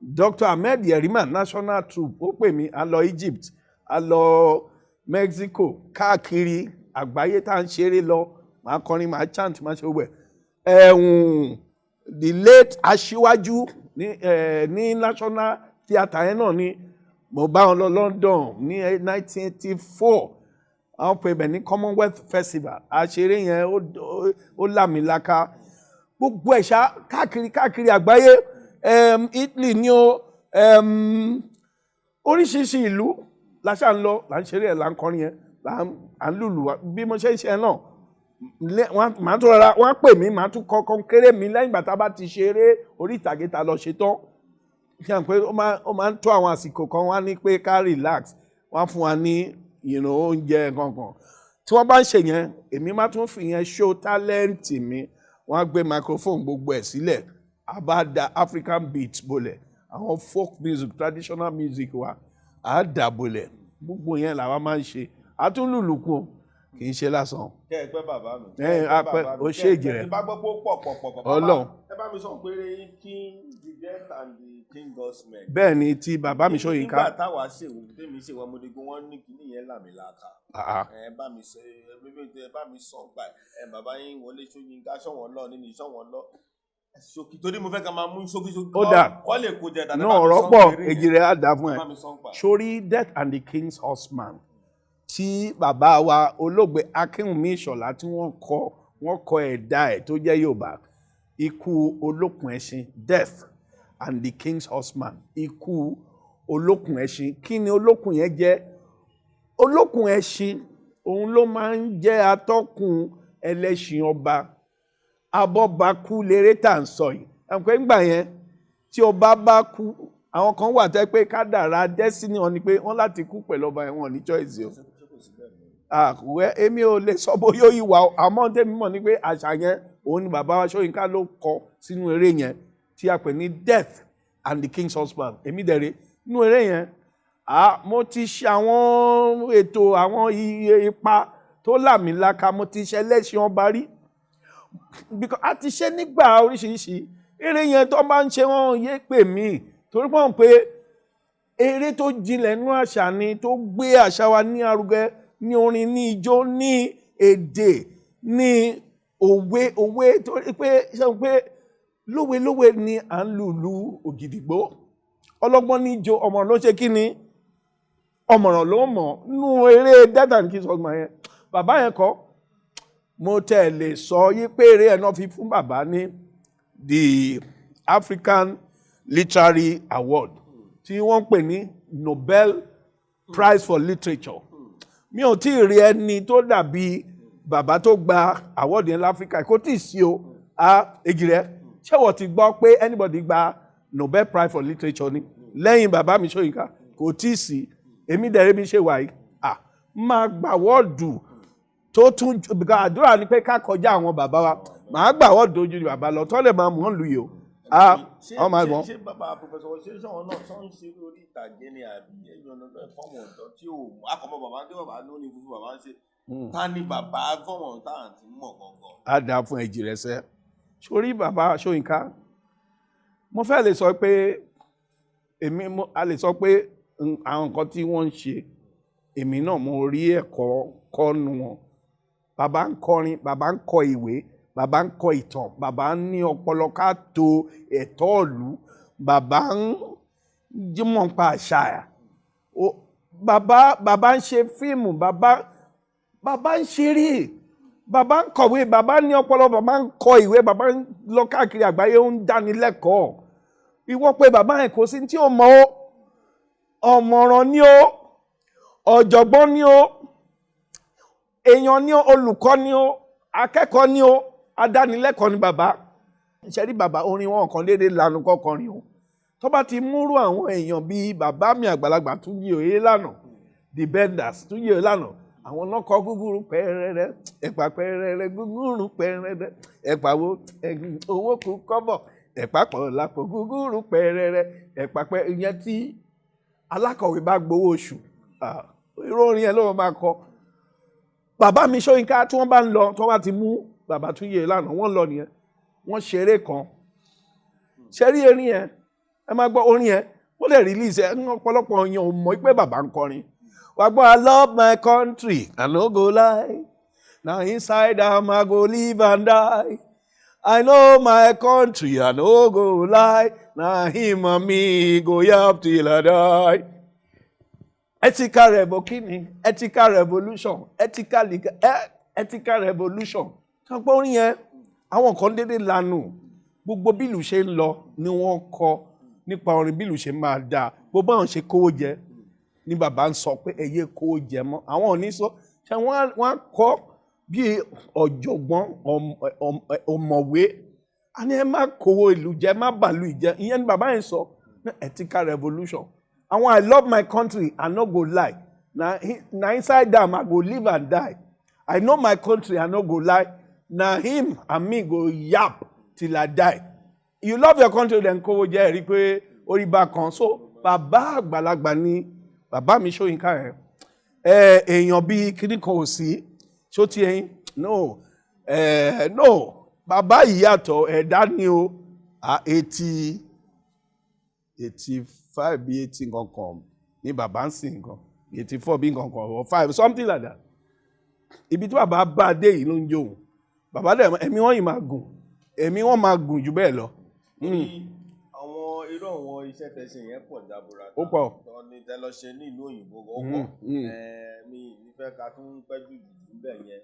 Dr. Ahmed Yerima National Troupe ó pè mí, a lọ Egypt, a lọ Mexico, káàkiri àgbáyé tá à ń ṣeré lọ, màá kọrin, màá chant, màá ṣe gbogbo ẹ̀. The late Aṣíwájú ní National Theatre yẹn náà ni mo bá wọn lọ London ní 1984. Àwọn pè bẹ̀ ní Commonwealth Festival, àṣeré yẹn ó lámìlaka. Gbogbo ẹ̀ṣá káàkiri àgbáyé. Italy ni o, oríṣiríṣi ìlú la ṣá ń lọ, là ń ṣeré ẹ̀, là ń kọrin yẹn, à ń lùlù. Bí mo ṣe ń ṣe náà, màá tún rọra, wọ́n pè mí, màá tún kọ́kọ́ kéré mi lẹ́yìn ìgbà tá a bá ti ṣeré orí ìtàgé ta lọ ṣe tán. Ṣé àwọn pé ó máa ń tó àwọn àsìkò kan, wọ́n á ní pé ká relax, wọ́n á fún wa ní oúnjẹ kankan. Tí wọ́n bá ń ṣe yẹn, èmi máa tún fi yẹn show talent mi. Wọ́n á gbé microphone gbogbo ẹ̀ sílẹ̀, àbá da African beats bolẹ̀, àwọn folk music, traditional music wa, à dà bolẹ̀. Gbogbo yẹn làwa máa ń ṣe. A tún lùlù kù, kì í ṣe lásán. Kẹ́ ẹ pẹ́ bàbá mi. O ṣe èjì rẹ̀. Bá gbọ́ pé ó pọ̀. Ọlọ́run. Ẹ bá mi sọ pé King the Death and the King Godsmen. Bẹ́ẹ̀ ni ti bàbá mi Ṣóyínká. Nígbà táwa ṣèwò, tèmi ṣèwò ọmọdégun, wọ́n ní kíní yẹn làmìlaka. Ẹ bá mi sọ gbà ẹ bàbá yín Wọlé Ṣóyínká ṣọ̀wọ́n lọ nínú ìṣọ̀wọ́n lọ. Ṣókí torí mo fẹ́ ká máa mú ṣókí. Ó dà. Kọ́ lè kó jẹ dáadáa. Náà ọ̀rọ̀ pọ̀, èjì rẹ̀ á dà fún ẹ. Sórí Death and the King's Horseman tí bàbá wa olóògbé Akínwùmí Ìṣọ̀lá tí wọ́n kọ ẹ̀dá ẹ̀ tó jẹ́ Yorùbá, ikú olókùn ẹṣin, Death and the King's Horseman, ikú olókùn ẹṣin. Kí ni olókùn yẹn jẹ́? Olókùn ẹṣin òun ló máa ń jẹ́ atọ́kùn ẹlẹ́ṣin ọba. Abọ́bakú léré tà ń sọ yìí. Ẹ̀pẹ́ ńgbà yẹn tí ọba bá kú, àwọn kan wà tẹ́ pé kádàrá destiny wọn ni pé wọ́n láti kú pẹ̀lú ọba yẹn, wọn ní choice o. Èmi ò lè sọ bóyá ó ìwà àmọ́ tẹ́mi mọ̀ ní pé àṣà yẹn òun ni bàbá wa Ṣóyínká ló kọ sínú eré yẹn tí a pè ní Death and the King's Husband. Èmi dẹ̀rẹ̀ nínú eré yẹn mo ti ṣe àwọn ètò àwọn ipa tó làmìlaka, mo ti ṣe ẹlẹ́ṣin ọba rí, because a ti ṣe nígbà oríṣiríṣi. Eré yẹn tó bá ń ṣe wọ́n yé pè mí torí pọ́n pé eré tó jinlẹ̀ nínú àṣà ni, tó gbé àṣà wa ní arugẹ, ní orin, ní ijó, ní èdè, ní òwe torí pé ṣe pé lówe ni à ń lùlù ògìdìgbò. Ọlọ́gbọ́n ní ijó, ọmọ ló ṣe kí ni? Ọmọràn ló mọ̀. Nínú eré Death and King's Horseman yẹn, bàbá yẹn kọ́, mo tẹ̀lé sọ yí pé eré ẹ̀ náà fi fún bàbá ní the African Literary Award tí wọ́n pè ní Nobel Prize for Literature. Mi ò tí ì rí ẹni tó dàbí bàbá tó gba award yẹn láfíríkà, kò tí ì sí o. Èjìrẹ́ ṣé wọ́n ti gbọ́ pé anybody gba Nobel Prize for Literature ni lẹ́yìn bàbá mi Ṣóyínká kò tí ì sí èmi dẹ̀rẹ́ mi ṣe wà yìí máa gbà wọ́ọ̀dù tó tún àdúrà ni pé ká kọjá àwọn bàbá wa màá gbà wọ́ọ̀dù ojú bàbá lọ tọ́lẹ̀ máa mú ọ́n lu yìí o. ṣé bàbá pòfẹ́sọ̀ ṣé sọ̀rọ̀ náà sọ ń ṣe lórí ìtàgé ni àbí ẹ̀yọ́ ọ̀nà fọ́ọ̀mù ọ̀dọ́ tí ò akọ̀mọ́ bàbá tí bàbá ló ní fúnfún bàbá ń ṣe ta ni bàbá fọ́ọ̀mù ọ̀tá àti mọ̀ gangan. á dáa fún Èjìrẹ́ sẹ́ sórí bàbá Ṣóyínká mo fẹ́ lè sọ pé a lè sọ pé àwọn nǹkan tí wọ́n ń ṣe èmi náà mo rí ẹ̀kọ́ kọ́nu wọn. Bàbá ń kọrin, bàbá ń kọ ìwé, bàbá ń kọ ìtàn, bàbá ń ní ọpọlọ ká to ẹ̀tọ́ ìlú, bàbá ń jímọ̀ pa àṣà. Bàbá ń ṣe fíìmù, bàbá ń ṣeré, bàbá ń kọ̀wé, bàbá ní ọpọlọ, bàbá ń kọ ìwé, bàbá ń lọ káàkiri àgbáyé ó ń dáni lẹ́kọ̀ọ́. Ìwọ pé bàbá ẹ̀ kò sí tí ó mọ̀ ó, ọ̀mọ̀ràn ni ó, ọ̀jọ̀gbọ́n ni ó, èèyàn ni ó, olùkọ́ ni ó, akẹ́kọ̀ọ́ ni ó, adánilẹ́kọ̀ọ́ ni bàbá. Ṣẹ́rí bàbá orin wọn kan déédéé lanu kọkọrin o. Tó bá ti múrú àwọn èèyàn bíi bàbá mi àgbàlagbà Túnjí Oyèlànà, The Benders, Túnjí Oyèlànà, àwọn náà kọ gúgúrú pẹ́rẹ́rẹ́, ẹ̀pà pẹ́rẹ́rẹ́, gúgúrú pẹ́rẹ́rẹ́, ẹ̀pà wo owó kú kọ́bọ̀, ẹ̀pà pọ̀ lápò gúgúrú pẹ́rẹ́rẹ́, ẹ̀pà pẹ́ ìyẹn tí alákọ̀wé bá gbowó oṣù. Irú orin yẹn ló máa kọ. Bàbá mi Ṣóyínká tí wọ́n bá ń lọ tí wọ́n bá ti mú bàbá Túnjí Oyèlànà wọ́n lọ nìyẹn wọ́n ṣeré kan ṣẹ́rí erin yẹn ẹ máa gbọ́ orin yẹn wọ́n lè release ẹ̀ ọ̀pọ̀lọpọ̀ èèyàn ò mọ̀ pé bàbá ń kọrin wà gbọ́ I love my country I no go lie na inside am I go live and die I know my country I no go lie na him and me go yap till I die. Ethical revolution ethical revolution sọpọ́ orin yẹn àwọn kan dédé lanu gbogbo bí ìlú ṣe ń lọ ni wọ́n kọ nípa orin bí ìlú ṣe máa dáa gbogbo àwọn ṣe kówó jẹ ni bàbá ń sọ pé ẹyẹ kówó jẹ mọ́ àwọn ò ní sọ ṣe wọ́n kọ́ bí ọ̀jọ̀gbọ́n ọ̀mọ̀wé a ní ẹ má kówó ìlú jẹ má bàlú ìjẹ ìyẹn ni bàbá yẹn sọ ní ethical revolution. And when I love my country, I no go lie. Now inside them, I go live and die. I know my country, I no go lie. Now him and me go yap till I die. You love your country, then kówó jẹ́ rí pé orí bá kan. So, bàbá àgbàlagbà ni bàbá mi Ṣóyínká yẹn. Èèyàn bíi kíní kan ò sí. Ṣó ti ẹyin? No. No. Bàbá yìí yàtọ̀ ẹ̀dá ni o. 85 bí 80 kankan ní bàbá ń sìn nǹkan 84 bí kankan or 5 something like that. Ibi tí bàbá bá dé yìí ló ń jóun bàbá dẹ̀ ẹ̀mí wọ́n yìí máa gùn ẹ̀mí wọ́n máa gùn jù bẹ́ẹ̀ lọ. Àwọn irú àwọn iṣẹ́ tẹ̀sí yẹn pọ̀ jábúra ó pọ̀ ní tẹ́lọ́ṣe ní ìlú òyìnbó ó pọ̀ mi nífẹ̀ẹ́ ká tún pẹ́jù jù bẹ́ẹ̀ yẹn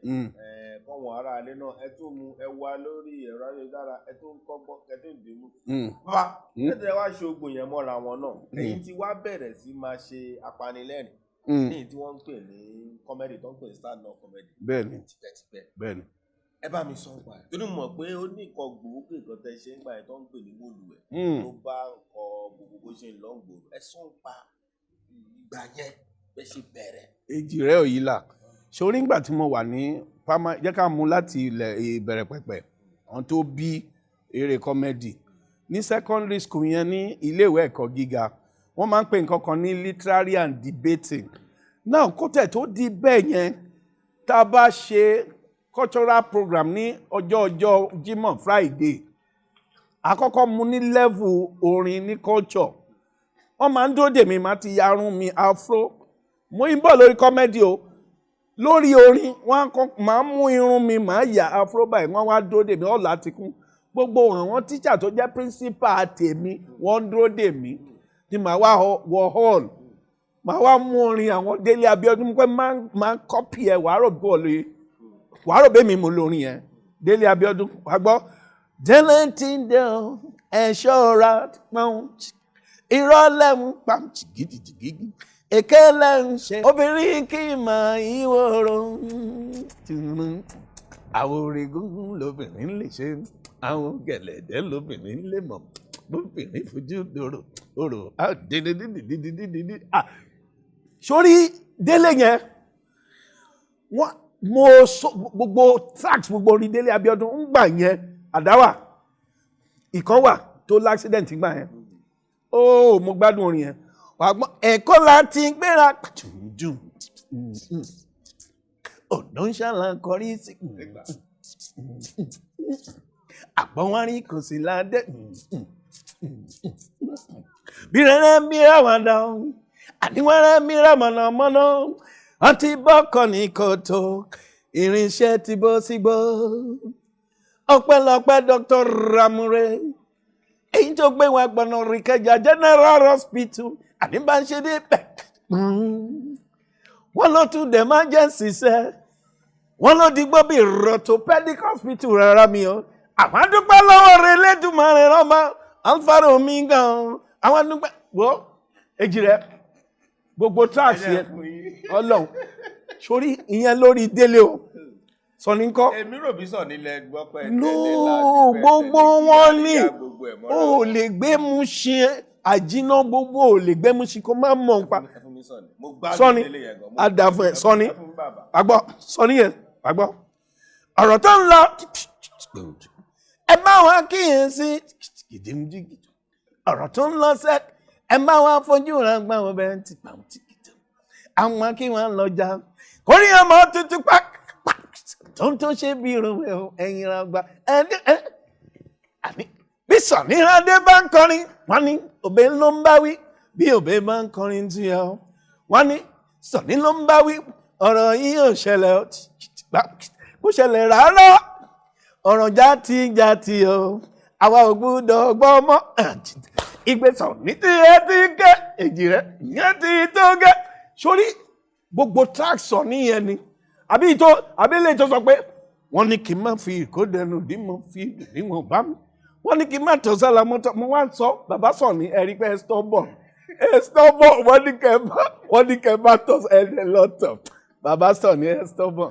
kọ́wọn ará alẹ́ náà ẹ tún mu ẹ wá lórí ẹ̀rọ ayélujára ẹ tún kọ́gbọ́n ẹ tún dìímú. bá tẹ́tẹ́ wá ṣe ogun yẹn mọ́ra wọn náà èyí tí wá bẹ̀rẹ̀ sí máa ṣe apanilẹ́rìn ní tí wọ́n ń pè ní kọ́mẹ́dì tó ń pè ní stand-up comedy. bẹ́ẹ̀ni tipẹ́tipẹ́ bẹ́ẹ̀ni. ẹ bá mi sọ pa ẹ torí mọ̀ pé ó ní nǹkan gbòógì nǹkan tẹ ṣe ń gbà ẹ tó ń pè ní mòlúwẹ̀ tó bá nǹkan gbogbo bó ṣe ń lọ ń gbòòrò ẹ sọ pa ìgbà yẹn bẹ́ẹ̀ ṣe bẹ̀rẹ̀. Èjìrẹ́ Òyìnlá sórí ìgbà tí mo wà ní jẹ́ ká mú láti ilẹ̀ ìbẹ̀rẹ̀ pẹ̀pẹ̀ àwọn tó bí eré kọ́mẹ́dì ní secondary school yẹn ní iléèwé ẹ̀kọ́ gíga wọ́n máa ń pè nǹkan kan ní literary and debating náà kó tẹ̀ tó di bẹ́ẹ̀ yẹn tá a bá ṣe cultural program ní ọjọ́ Jímọ̀ Friday àkọ́kọ́ mú ní level orin ní culture wọ́n máa ń dóde mi máa ti yarun mi afro mo ń bọ̀ lórí kọ́mẹ́dì o lórí orin wọ́n máa mú irun mi máa yà afro báyìí wọ́n wá dóde mi ọ̀la ti kún gbogbo àwọn tíṣà tó jẹ́ principal tèmi wọ́n dúró dè mí tí màá wá wọ hall màá wá mú orin àwọn Délé Abíọ́dún pé máa ń kọ́pì ẹ̀ wàá rò bẹ́ẹ̀ mi mú lórin yẹn Délé Abíọ́dún wàá gbọ́ délé tí ń dẹ̀ ẹ̀ ṣọ́ra pọ́n ìrọ̀lẹ́ ń pa jìgìjìgì èké lẹ́ ń ṣe obìnrin kì í mọ ìwòrò àwọn orígun lóbìnrin lè ṣe àwọn gẹ̀lẹ̀dẹ́ lóbìnrin lè mọ̀ lóbìnrin fojú dòrò òrò dídídídídídídídí. Sórí Délé yẹn mo sọ gbogbo tracks gbogbo orin Délé Abíọ́dún ń gbà yẹn àdáwà ìkan wà tó l'accident gbà yẹn mo gbádùn orin yẹn wà gbọ́n ẹ̀kọ́ láti gbéra dùn ọ̀nà ń ṣàlàkọrí sí àpọ̀wárí kò sí ládẹ́ bí rẹ̀rẹ̀ mìíràn wà dáhùn àníwẹ̀rẹ̀ mìíràn mọ̀nàmọ́ná wọ́n ti bọ́kọ̀ ní kòtò irinṣẹ́ ti bó sígbó ọpẹ́lọpẹ́ Dr. Ramure èyí tó gbé wọn gbọ̀nà Ìkẹjà General Hospital àníbàṣẹ́ dé bẹ̀ wọ́n ló tún the emergency sẹ́ wọ́n ló digbó bí orthopedic hospital rárá mi o àwọn adúpẹ́ lọ́wọ́ rẹ̀ lẹ́dùnmáre rọ́mà alfaro mi gan àwọn adúpẹ́ wọ́ èjì rẹ̀ gbogbo tracks yẹn ọlọ́run sórí ìyẹn lórí Délé o Sọ̀ní ńkọ́. èmi rò bí Sọ̀ní lẹ gbọ́ pẹ́ gbogbo wọn ní o lè gbé mú ṣe àjínà gbogbo ò lè gbé mú ṣe kó má mọ̀ nípa Sọ̀ní àdàfọ̀ ẹ̀ Sọ̀ní àgbọ̀ Sọ̀ní yẹn àgbọ̀ ọ̀rọ̀ tó ń lọ ẹ bá wọn kíyèsí ọ̀rọ̀ tó ń lọ sẹ́ ẹ bá wọn fojú rẹ̀ gbà wọn bẹ́ẹ̀ ti pa àwọn kí wọ́n lọ jà kórìí ọmọ tuntun pa tó ṣe bí irunwé ẹ̀yìn àgbà bí Sọ̀ní Adé bá ń kọrin wọ́n ní òbí ló ń bá wí bí òbí bá ń kọrin tí ọ wọ́n ní Sọ̀ní ló ń bá wí ọ̀rọ̀ yìí ò ṣẹlẹ̀ ó ṣẹlẹ̀ rárá ọ̀rọ̀ játíjátí o àwa ò gbúdọ̀ gbọ́ mọ́ ìgbé Sọ̀ní tí ẹ ti gé èjì rẹ̀ ìyẹn ti tó gé sórí gbogbo track Sọ̀ní yẹn ni àbílẹ̀ tó sọ pé wọ́n ní kí n má fi ìkódẹnu dí mo fi ìdíwọ̀n bá mi wọ́n ní kí n má tọ́ sálà mọ́tò mo wá sọ bàbá Sọ̀ní ẹ̀rí pé ẹ stọ́bọ̀ wọ́n ní kẹ́ bá tọ́ ẹ̀ẹ́dẹ̀ lọ́tọ̀ bàbá Sọ̀ní ẹ stọ́bọ̀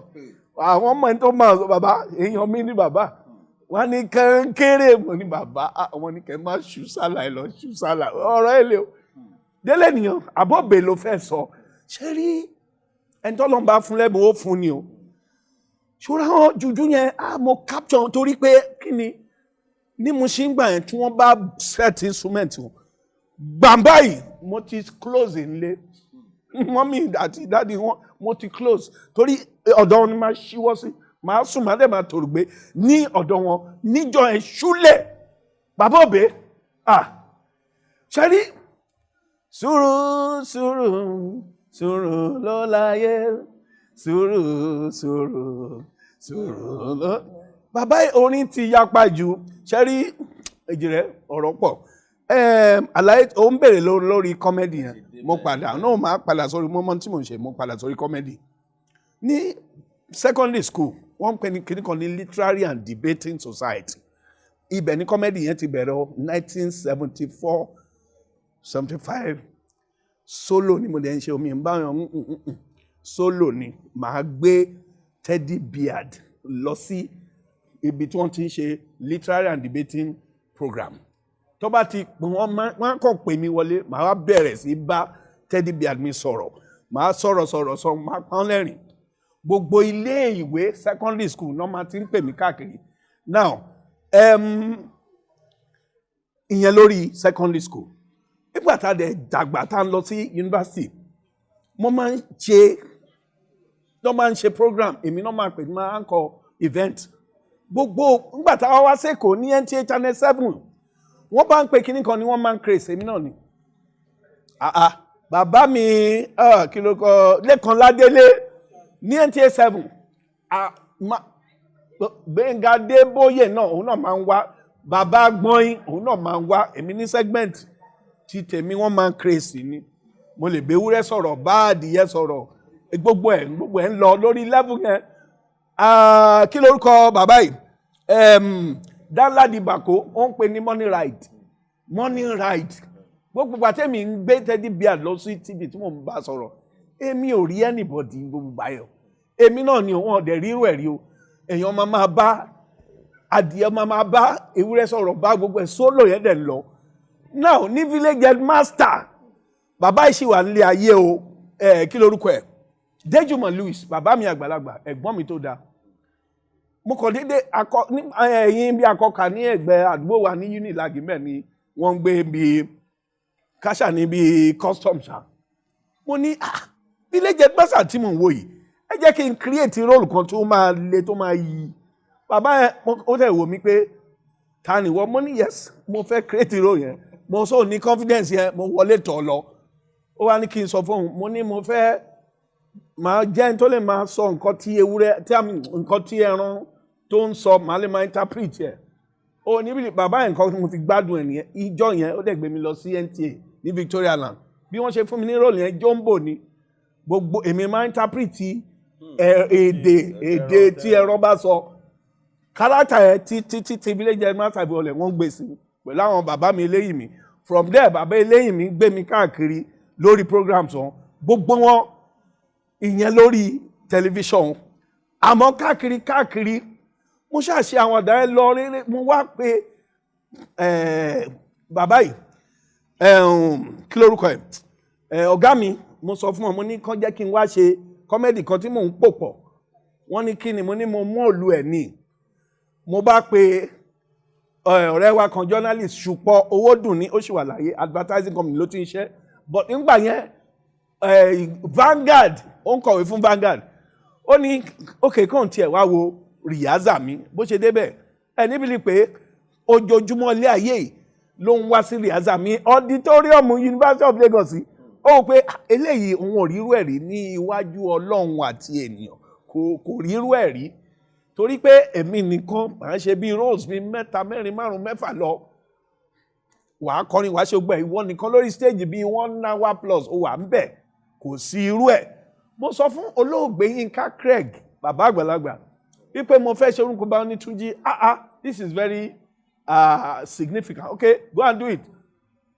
àwọn ọmọ ẹni tó máa sọ bàbá èèyàn mi ní bàbá wọ́n ní kéré mo ní bàbá wọ́n ní kẹ́ má ṣú sálà ẹ lọ ṣú sálà ọ̀rọ̀ ẹ lè o Délé nìyẹn àbọ̀bẹ̀ ló fẹ́ sọ ṣé rí ẹni tó lọ́n bá fún lẹ́bùn ó fún ni o ṣọ́ra wọn jùjú yẹn mo capture torí pé kí ni ní mo ṣe ń gbà yẹn tí wọ́n bá set instrument wọn gbàǹbá yìí mo ti close nílé mọ́mí àti dáàdi wọn mo ti close torí ọ̀dọ̀ wọn ni máa ṣíwọ́ sí máa sùn máa dẹ̀ máa tòrò gbé ní ọ̀dọ̀ wọn níjọ ẹ̀ ṣúlẹ̀ bàbá òbí ṣe rí sùúrù ló láyé sùúrù ló. Bàbá orin ti yapa jù ṣẹ́rí èjì rẹ̀ ọ̀rọ̀ pọ̀ àlàyé ó ń bèrè lórí kọ́mẹ́dì yẹn mo padà náà máa padà sórí mọ́mọ́ tí mo ń ṣe mo padà sórí kọ́mẹ́dì ní secondary school wọ́n ń pè ní kíní kan ní literary and debating society ibẹ̀ ní kọ́mẹ́dì yẹn ti bẹ̀rẹ̀ 1974 75 solo ni mo dẹ̀ ń ṣe omi ìbáyọ̀ solo ni màá gbé Teddy Beard lọ sí ibi tí wọ́n ti ń ṣe literary and debating program tó bá ti wọ́n kàn pè mí wọlé màá wá bẹ̀rẹ̀ sí bá Teddy Beard mi sọ̀rọ̀ màá sọ̀rọ̀ màá pọ́n lẹ́rìn gbogbo ilé ìwé secondary school náà máa ti ń pè mí káàkiri now ìyẹn lórí secondary school nígbà tá a dẹ̀ dàgbà tá a lọ sí yunifásitì mo máa ń ṣe program èmi náà máa pè ní máa ń kọ event gbogbo nígbà tá a wá sẹ́kọ̀ọ́ ní NTA Channel 7 wọ́n bá ń pè kíní kan ni wọ́n máa ń kéré èmi náà ni bàbá mi kí ló kọ Lẹ́kan Ládélé ní NTA 7 Gbẹ́ngà Adébóyè náà òun náà máa ń wá bàbá Gbọ́yìn òun náà máa ń wá èmi ní segment tí tèmi wọ́n máa ń kérésì ni mo lè bẹ́wúrẹ́ sọ̀rọ̀ bá adìyẹ sọ̀rọ̀ gbogbo ẹ̀ ń lọ lórí level yẹn kí lórúkọ bàbá yìí Danladi Bako ó ń pè ní Money Ride gbogbo pàtẹ́mi ń gbé Teddy Beard lọ sí TV tí mo ń bá sọ̀rọ̀ èmi ò rí anybody gbogbo báyọ̀ èmi náà ni òun ọ̀dẹ̀ rírú ẹ̀ rí o èèyàn máa bá adìẹ máa bá ewúrẹ́ sọ̀rọ̀ bá gbogbo ẹ̀ sólò yẹn dẹ̀ lọ. Now ní village headmaster bàbá ìṣì wà nílé ayé o kí lorúkọ ẹ̀ Déjùmọ̀ Louis bàbá mi àgbàlagbà ẹ̀gbọ́n mi tó dáa. Mo kàn déédé ẹ̀yìn bí akọkà ní ẹ̀gbẹ́ àdúgbò wa ní Unilag mẹ́ẹ̀ ni wọ́n ń gbé bí káṣà ní bí custom ṣá. Mo ní village headmaster tí mò ń wò yìí ẹ jẹ́ kí n create role kan tó máa le tó máa yí. Bàbá yẹn ó tẹ̀ wò mí pé ta ni wọ́n. Mo ní yes mo fẹ́ create role yẹn mo so ní confidence yẹn mo wọlé tọ̀ lọ. Ó wá ní kí n sọ fún òun mo ní mo fẹ́ máa jẹ́ ní tó lè máa sọ nǹkan tí ewúrẹ́ nǹkan tí ẹran tó ń sọ màá lè máa interpret yẹ. Ó níbi bàbá yẹn nǹkan tí mo fi gbádùn ẹ̀ nìyẹn ìjọ yẹn ó dẹ̀ gbé mi lọ sí NTA ní Victoria Land bí wọ́n ṣe fún mi ní role yẹn jumbo ni gbogbo èmi máa interpret èdè tí ẹran bá sọ kárátà yẹn tí village headmaster bí ọlẹ̀ wọ́n gbé sí pẹ̀lú àwọn bàbá mi eléyìí mi from there bàbá eléyìí mi gbé mi káàkiri lórí programs wọn gbogbo wọn ìyẹn lórí tẹlifíṣọ̀n àmọ́ káàkiri mo ṣàṣe àwọn ọ̀dà ẹ lọ rere mo wá pé bàbá yìí kí lórúkọ ẹ̀ ọ̀gá mi mo sọ fún ọ mo ní kán jẹ́ kí n wá ṣe kọ́mẹ́dì kan tí mò ń pò pọ̀ wọ́n ní kí ni mo ní mo mú òlu ẹ̀ ní mo bá pe ọ̀rẹ́ wa kan journalist Ṣùpọ̀ Owódùn ní ó sì wà láyé advertising company ló ti ń ṣe but nígbà yẹn Vanguard ó ń kọ̀wé fún Vanguard ó ní òkè kàn tiẹ̀ wá wo rìhásà mi bó ṣe débẹ̀ níbi ni pé ojoojúmọ́ ilé ayé yìí ló ń wá sí rìhásà mi auditorium University of Lagos ó wò pé eléyìí òun ò rírú ẹ̀ rí ní iwájú Ọlọ́run àti ènìyàn kò rírú ẹ̀ rí torí pé èmi nìkan máa ń ṣe bí roles bíi 3, 4, 5, 6 lọ wàá kọrin wàá ṣe gbọ́ ìwọ nìkan lórí stage bíi 1 hour plus ó wà ń bẹ̀ kò sí irú ẹ̀. Mo sọ fún olóògbé Yínká Craig bàbá àgbàlagbà wípé mo fẹ́ ṣe orúkọ bá ní Túnjí this is very significant okay go and do it.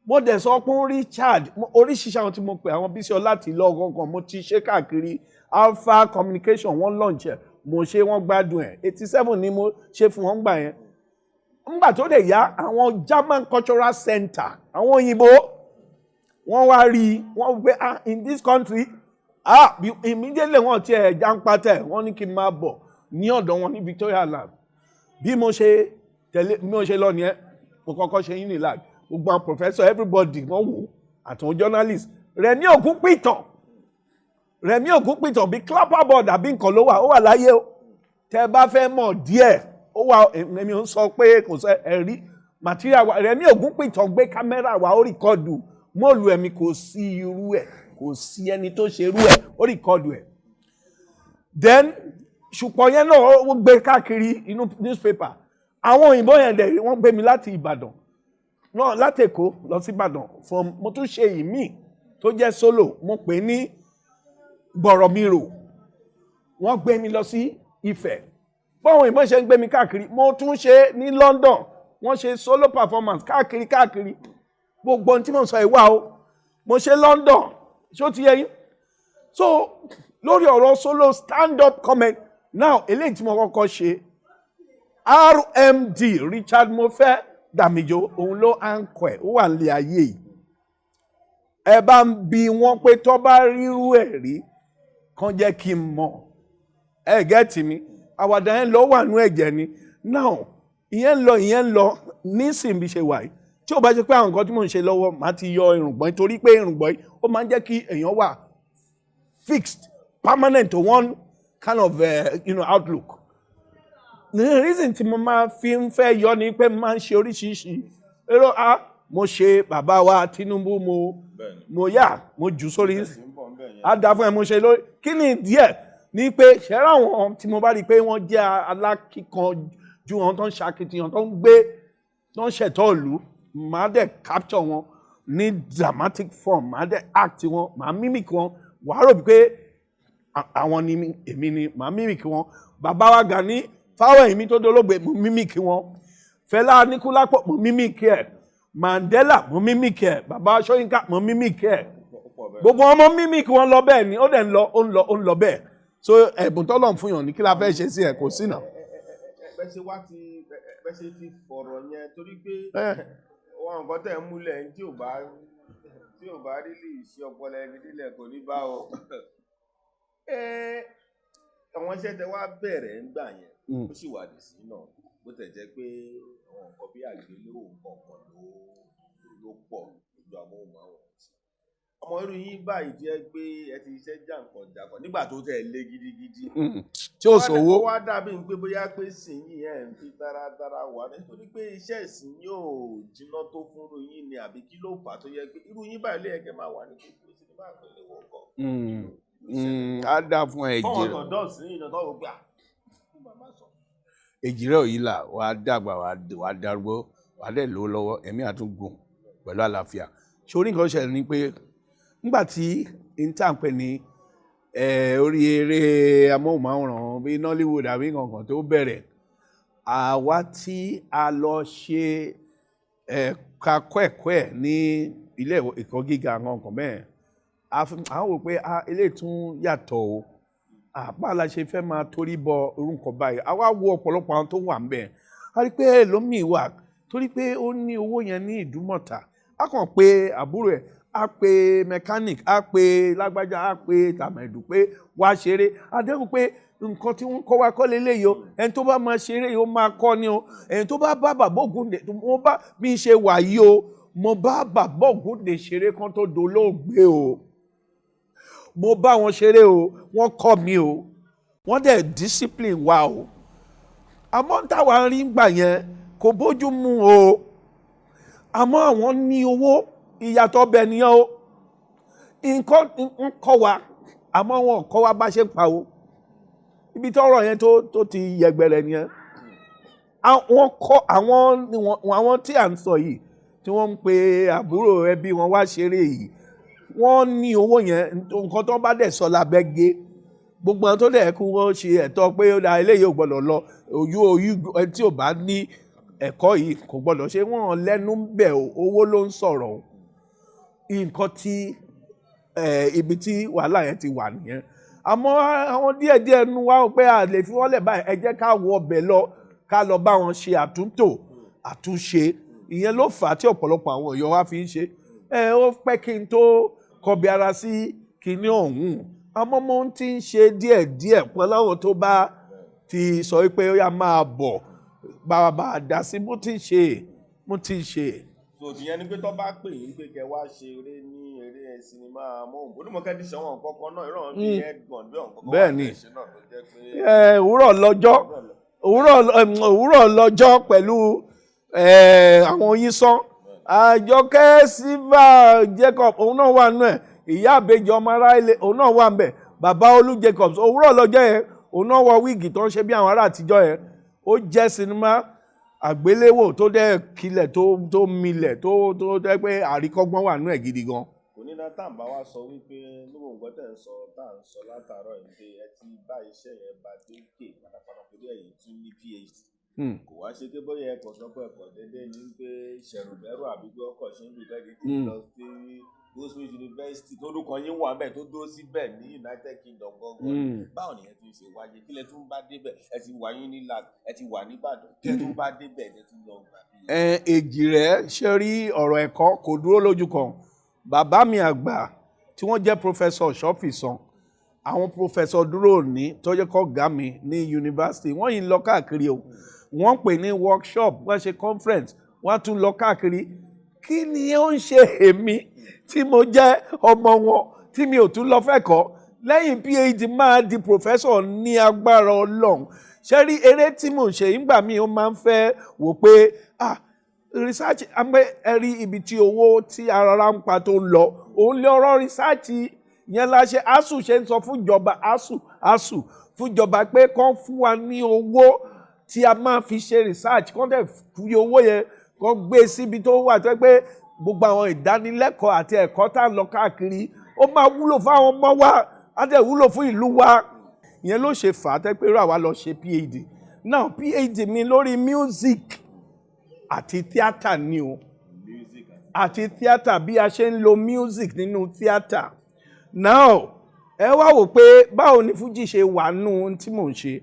Mo dẹ̀ sọ pé Richard oríṣiríṣi àwọn tí mo pè àwọn Bísí Ọlátìlọ́ gangan mo ti ṣe káàkiri Alpha Communication wọ́n launch ẹ̀ mo ṣe wọ́n gbádùn ẹ̀ 87 ni mo ṣe fún wọn gbà yẹn. Nígbà tó dẹ̀ yá àwọn German Cultural Center àwọn òyìnbó wọ́n wá rí wọ́n gbé in this country immediately wọ́n ti ẹ̀ jàǹpátẹ̀ wọ́n ní kí n máa bọ̀ ní ọ̀dọ̀ wọn ní Victoria Land bí mo ṣe lọ nìyẹn mo kọ́kọ́ ṣe Unilag gbogbo àwọn professor everybody wọ́n wò àtàwọn journalist Rẹ̀mí Ògúnpìtàn bí clapperboard àbí nǹkan ló wà ó wà láyé o tẹ́ bá fẹ́ mọ̀ díẹ̀ ó wà èmi ò ń sọ pé kò sọ ẹ̀rí material wa Rẹ̀mí Ògúnpìtàn gbé kámẹ́rà wa ó rìkọ́dù mọ́ọ̀lù ẹ̀mí kò sí irú ẹ̀ kò sí ẹni tó ṣe irú ẹ̀ ó rìkọ́dù ẹ̀. Then Ṣùpọ̀ yẹn náà ó gbé káàkiri inú newspaper àwọn òyìnbó yẹn dẹ̀ wọ́n gbé mi láti Ìbàdàn náà láti Èkó lọ sí Ìbàdàn mo tún ṣe ìmí tó jẹ́ solo mo pè ní Gbọ̀rọ̀mìrò wọ́n gbé mi lọ sí Ifẹ̀ báwọn òyìnbó ṣe ń gbé mi káàkiri mo tún ṣe ní London wọ́n ṣe solo performance káàkiri gbogbo ohun tí mo sọ ìwà o mo ṣe London ṣó ti yẹ yín so lórí ọ̀rọ̀ solo stand up comment now eléyìí tí mo kọ́kọ́ ṣe RMD Richard Mofe Damijo òun ló ànkọ ẹ̀ ó wà nílé ayé yìí ẹ bá ń bi wọ́n pé tó bá rírú ẹ̀ rí kan jẹ́ kí n mọ̀ ẹ gẹ́tì mi àwàdà yẹn lọ wà nú ẹ̀jẹ̀ ni now ìyẹn ń lọ nísìnyí bí ṣe wà yìí tí ó bá jẹ́ pé àwọn nǹkan tí mò ń ṣe lọ́wọ́ máa ti yọ irùngbọ̀n torí pé irùngbọ̀n yìí ó máa ń jẹ́ kí èèyàn wà fixed permanent to one kind of outlook. The reason tí mo máa fi ń fẹ́ yọ ni pé mo máa ń ṣe oríṣiríṣi èrò mo ṣe bàbá wa Tinubu mo jù sórí àdá fún ẹ mo ṣe lórí kí ni díẹ̀ ni pé ṣẹ́rẹ́ àwọn tí mo bá rí i pé wọ́n jẹ́ alákíkanjú wọn tó ń ṣàkitiyan tó ń gbé tó ń ṣẹ̀tọ́ ìlú màá dẹ̀ capture wọn ní dramatic form màá dẹ̀ act wọn màá mimic wọn wàá rò pé àwọn ni èmi ni màá mimic wọn bàbá wa Gani Fáwẹ̀hìnmí tó dolóògbé mo mimic wọn Fẹlá Aníkúlápó mo mimic ẹ Mandela mo mimic ẹ bàbá Ṣóyínká mo mimic ẹ gbogbo wọn mo mimic wọn lọ bẹ́ẹ̀ ni ó dẹ̀ ń lọ bẹ́ẹ̀ so ẹ̀bùn tọ́lọ̀ fún yàn ní kí la fẹ́ ṣe sí ẹ̀ kò sí náà. bẹ́ ṣe ti fọ̀rọ̀ yẹn torí pé wọn nǹkan tẹ̀ ń múlẹ̀ tí ò bá rí lè ṣe ọpọlọ ẹni nílẹ̀ kò ní bá o àwọn iṣẹ́ tẹ wá bẹ̀rẹ̀ ń gbà yẹn ó sì wà dì sí náà bó tẹ̀ jẹ́ pé àwọn nǹkan bí àgbéléwò kọ̀ọ̀kan ló pọ̀ lójú amóhùnmáwòrán ọmọ irú yín báyìí jẹ́ pé ẹ ti iṣẹ́ jàǹkànjàǹkàn nígbà tó tẹ̀ lé gidigidi tí ó sòwò wá dàbí pé bóyá pé sìn yìí ẹ̀ ń fi taratara wà nítorí pé iṣẹ́ ìsìn yóò jiná tó fún irú yín ni àbí kí ló fà tó yẹ pé irú yín báyìí lè yẹ máa wà ní gbogbo sinimá àpẹẹrẹ wọ̀ọ̀kan. á dà fún Èjìrẹ́ fọwọ́n tọ̀dọ̀ sí iná tó gbà. Èjìrẹ́ Òyìnlá wàá dàgbà wàá darúgbó wàá dẹ̀ lówó lọ́wọ́ ẹ̀mí àtúngùn pẹ̀lú àlàáfíà ṣorí nǹkan ṣẹlẹ̀ ni pé nígbà tí intanpe ní orí eré amóhùnmáwòrán bíi Nollywood àbí nǹkan tó bẹ̀rẹ̀ àwa tí a lọ ṣe kakọ́ ẹ̀kọ́ ẹ̀ ní ilé ẹ̀kọ́ gíga nǹkan bẹ́ẹ̀ àwọn wò pé eléyìí tún yàtọ̀ o àpá la ṣe fẹ́ máa torí bọ orúkọ báyìí àwa wo ọ̀pọ̀lọpọ̀ àwọn tó wà ń bẹ̀ a rí pé lómi wà torí pé ó ní owó yẹn ní Ìdúmọ̀tà a kàn pé àbúrò ẹ̀ a pe mechanic a pe lágbájá a pe tàmẹ̀dù pé wá ṣeré adẹ́kùn pé nǹkan tí wọ́n kọ́ wa kọ́ lélẹ́yìí o ẹni tó bá máa ṣeré yìí ó máa kọ́ ni o ẹni tó bá bá bàbá Ògúndé mo bá bí ṣe wà yìí o mo bá bàbá Ògúndé ṣeré kan tó dolóògbé o mo bá wọn ṣeré o wọ́n kọ́ mi o wọ́n dẹ̀ discipline wa o àmọ́ táwa rí gbà yẹn kò bójú mu o àmọ́ àwọn ní owó ìyàtọ̀ bẹ̀ nìyẹn o nǹkan ń kọ́ wa àmọ́ wọn kọ́ wa bá ṣe pa o ibi tọ́rọ̀ yẹn tó ti yẹgbẹrẹ nìyẹn àwọn kọ́ àwọn tí à ń sọ yìí tí wọ́n ń pe àbúrò ẹbí wọn wá ṣeré yìí wọ́n ní owó yẹn nǹkan tó bá dẹ̀ sọ lábẹ́ gé gbogbo àwọn tó dẹ̀ kú wọ́n ṣe ẹ̀tọ́ pé eléyìí ò gbọ́dọ̀ lọ ojú tí ò bá ní ẹ̀kọ́ yìí kò gbọ́dọ̀ ṣe wọ́n lẹ́nu bẹ̀ owó ló ń sọ̀rọ̀ nǹkan tí ibi tí wàhálà yẹn ti wà nìyẹn àmọ́ àwọn díẹ̀díẹ̀ nu wa pé a lè fi wọ́n lẹ̀ báyìí ẹ jẹ́ ká wọ ọbẹ̀ lọ ká lọ bá wọn ṣe àtúnṣe ìyẹn ló fà á tí ọ̀pọ̀lọpọ̀ àwọn èèyàn wa fi ń ṣe ó pẹ́ kí n tó kọbi ara sí kinní ọ̀hún àmọ́ mo ti ń ṣe díẹ̀díẹ̀ pẹ̀lú àwọn tó bá ti sọ pé ó yá máa bọ̀ bàbá dá sí mo ti ṣe. Ìyẹn ni pé tó bá pè yín pé kẹ wá ṣe eré ní eré sinimá amóhùn onímọ̀kẹ́ ti ṣe àwọn kọ̀ọ̀kan náà ìrọ̀rùn bí ẹ̀gbọ́n bí ọ̀nkọ̀ọ̀kan wà ní ìṣe náà tó jẹ́ pé. òwúrọ̀ lọ́jọ́ pẹ̀lú àwọn Oyinsan Àjọkẹ́ Silva Jacob òun náà wà nù ẹ̀ ìyá àbẹjọ ọmọ aráàlẹ òun náà wà ń bẹ̀ bàbá Olú Jacobs òwúrọ̀ lọ́jọ́ yẹn òun náà wọ wíìgì tó ń ṣe bí àwọn ará àtijọ́ yẹn ó jẹ́ sinimá àgbéléwò tó dẹ̀ kilẹ̀ tó milẹ̀ tó dẹ́ pé àríkọ́gbọ́n wà nù ẹ̀ gidi gan. kò ní náà tàǹbà wá sọ wípé níbo nǹkan tẹ̀ ń sọ tá à ń sọ látàárọ̀ yìí pé ẹ ti bá iṣẹ́ yẹn bá dé òkè pátápátá torí ẹ̀yìn tún ní PhD. kò wá ṣe pé bóyá ẹ̀kọ́ sọ́kọ̀ ẹ̀kọ́ déédéé ní pé ṣẹ̀rùbẹ́rù àbí bí ọkọ̀ ṣe ń lù bẹ́ẹ̀ kí lọ sí Goldsmith University tó lóko yín wà bẹ́ẹ̀ tó dúró síbẹ̀ ní United Kingdom gangan báwo nìyẹn tún ṣe wáyé kílẹ̀ tún bá débẹ̀ ẹ ti wà yín ní lab ẹ ti wà nìbàdàn kílẹ̀ tún bá débẹ̀ ẹ tún lọ gbà bí. Èjìrẹ́ ṣe rí ọ̀rọ̀ ẹ̀kọ́ kò dúró lójú kan bàbá mi àgbà tí wọ́n jẹ́ Professor Ṣọ́fìsàn àwọn professor dúró òní tó jẹ́ kọ́ gá mi ní yunifásitì wọ́n yìí ń lọ káàkiri o wọ́n pè ní workshop wọ́n ṣe conference wọ́n tún lọ káàkiri kí ni ó ń ṣe èmi tí mo jẹ́ ọmọ wọn tí mi ò tún lọ fẹ́kọ̀ọ́ lẹ́yìn PhD máa di professor ní agbára Ọlọ́run ṣe rí eré tí mò ń ṣe nígbà míì ó máa ń fẹ́ wò pé research ẹ̀rí ibi tí owó tí ara ń pa tó ń lọ òun lé ọ̀rọ̀ research yẹn la ṣe ASUU ṣe ń sọ fún ìjọba ASUU fún ìjọba pé kán fún wa ní owó tí a máa fi ṣe research kán dẹ̀ fi owó yẹn kán gbé síbi tó wà tó pé gbogbo àwọn ìdánilẹ́kọ̀ọ́ àti ẹ̀kọ́ tá à ń lọ káàkiri ó máa wúlò fáwọn ọmọ wa á dẹ̀ wúlò fún ìlú wa ìyẹn ló ṣe fà á tẹ́ pé rà wá lọ ṣe PhD now PhD mi lórí music àti theatre ni o àti theatre bí a ṣe ń lo music nínú theatre now ẹ wá wò pé báwo ni Fuji ṣe wà nù tí mò ń ṣe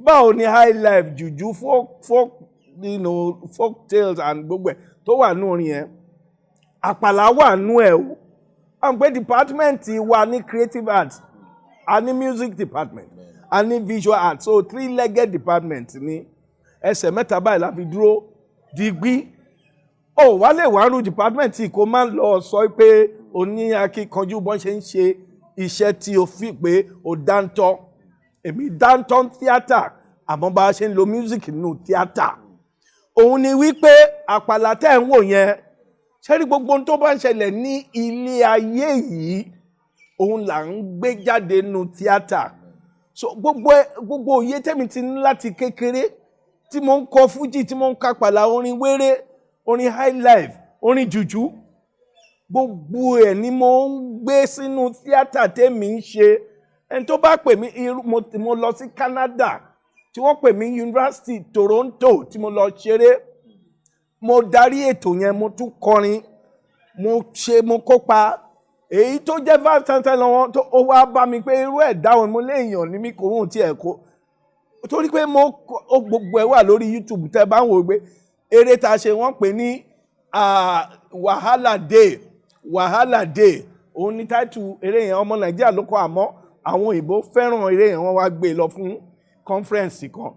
báwo ni high life jùjú folk tales and gbogbo ẹ̀ tó wà nú orin yẹn àpàlà wà nú ẹ̀ o àwọn pé department wa ní creative arts a ní music department a ní visual arts so 3-legged department ní ẹsẹ̀ mẹ́ta báyìí la fi dúró digbí ó wá lè wá rú department kó má lọ sọ pé o ní akíkanjú bọ́n ṣe ń ṣe iṣẹ́ tí o fi pé o dáńtọ́ èmi dáńtọ́ tíátà àmọ́ bá a ṣe ń lo music nínú tíátà òun ni wípé àpàlà tẹ́ ń wò yẹn ṣẹ́rí gbogbo ohun tó bá ń ṣẹlẹ̀ ní ilé ayé yìí òun là ń gbé jáde nínú tíátà so gbogbo òye tẹ́mi ti ní láti kékeré tí mo ń kọ fújì tí mo ń ka pàlà orin wéré orin high life orin jùjú gbogbo ẹ̀ ni mo ń gbé sínú tíátà tẹ́mi ń ṣe ẹni tó bá pè mí mo lọ sí Canada tí wọ́n pè mí University Toronto tí mo lọ ṣeré mo darí ètò yẹn mo tún kọrin mo kópa èyí tó jẹ́ vice lọ́wọ́ tó ó wá bá mi pé irú ẹ̀ dáhùn mo léèyàn ní mi kò wọ́n ti ẹ̀ kó torí pé gbogbo ẹ̀ wà lórí YouTube tẹ́ bá ń wò pé eré tá a ṣe wọ́n pè ní Wàhálà Day òun ní táìtù eré yẹn ọmọ Nàìjíríà ló kọ àmọ́ àwọn òyìnbó fẹ́ràn eré yẹn wọ́n wá gbé lọ fún conference kan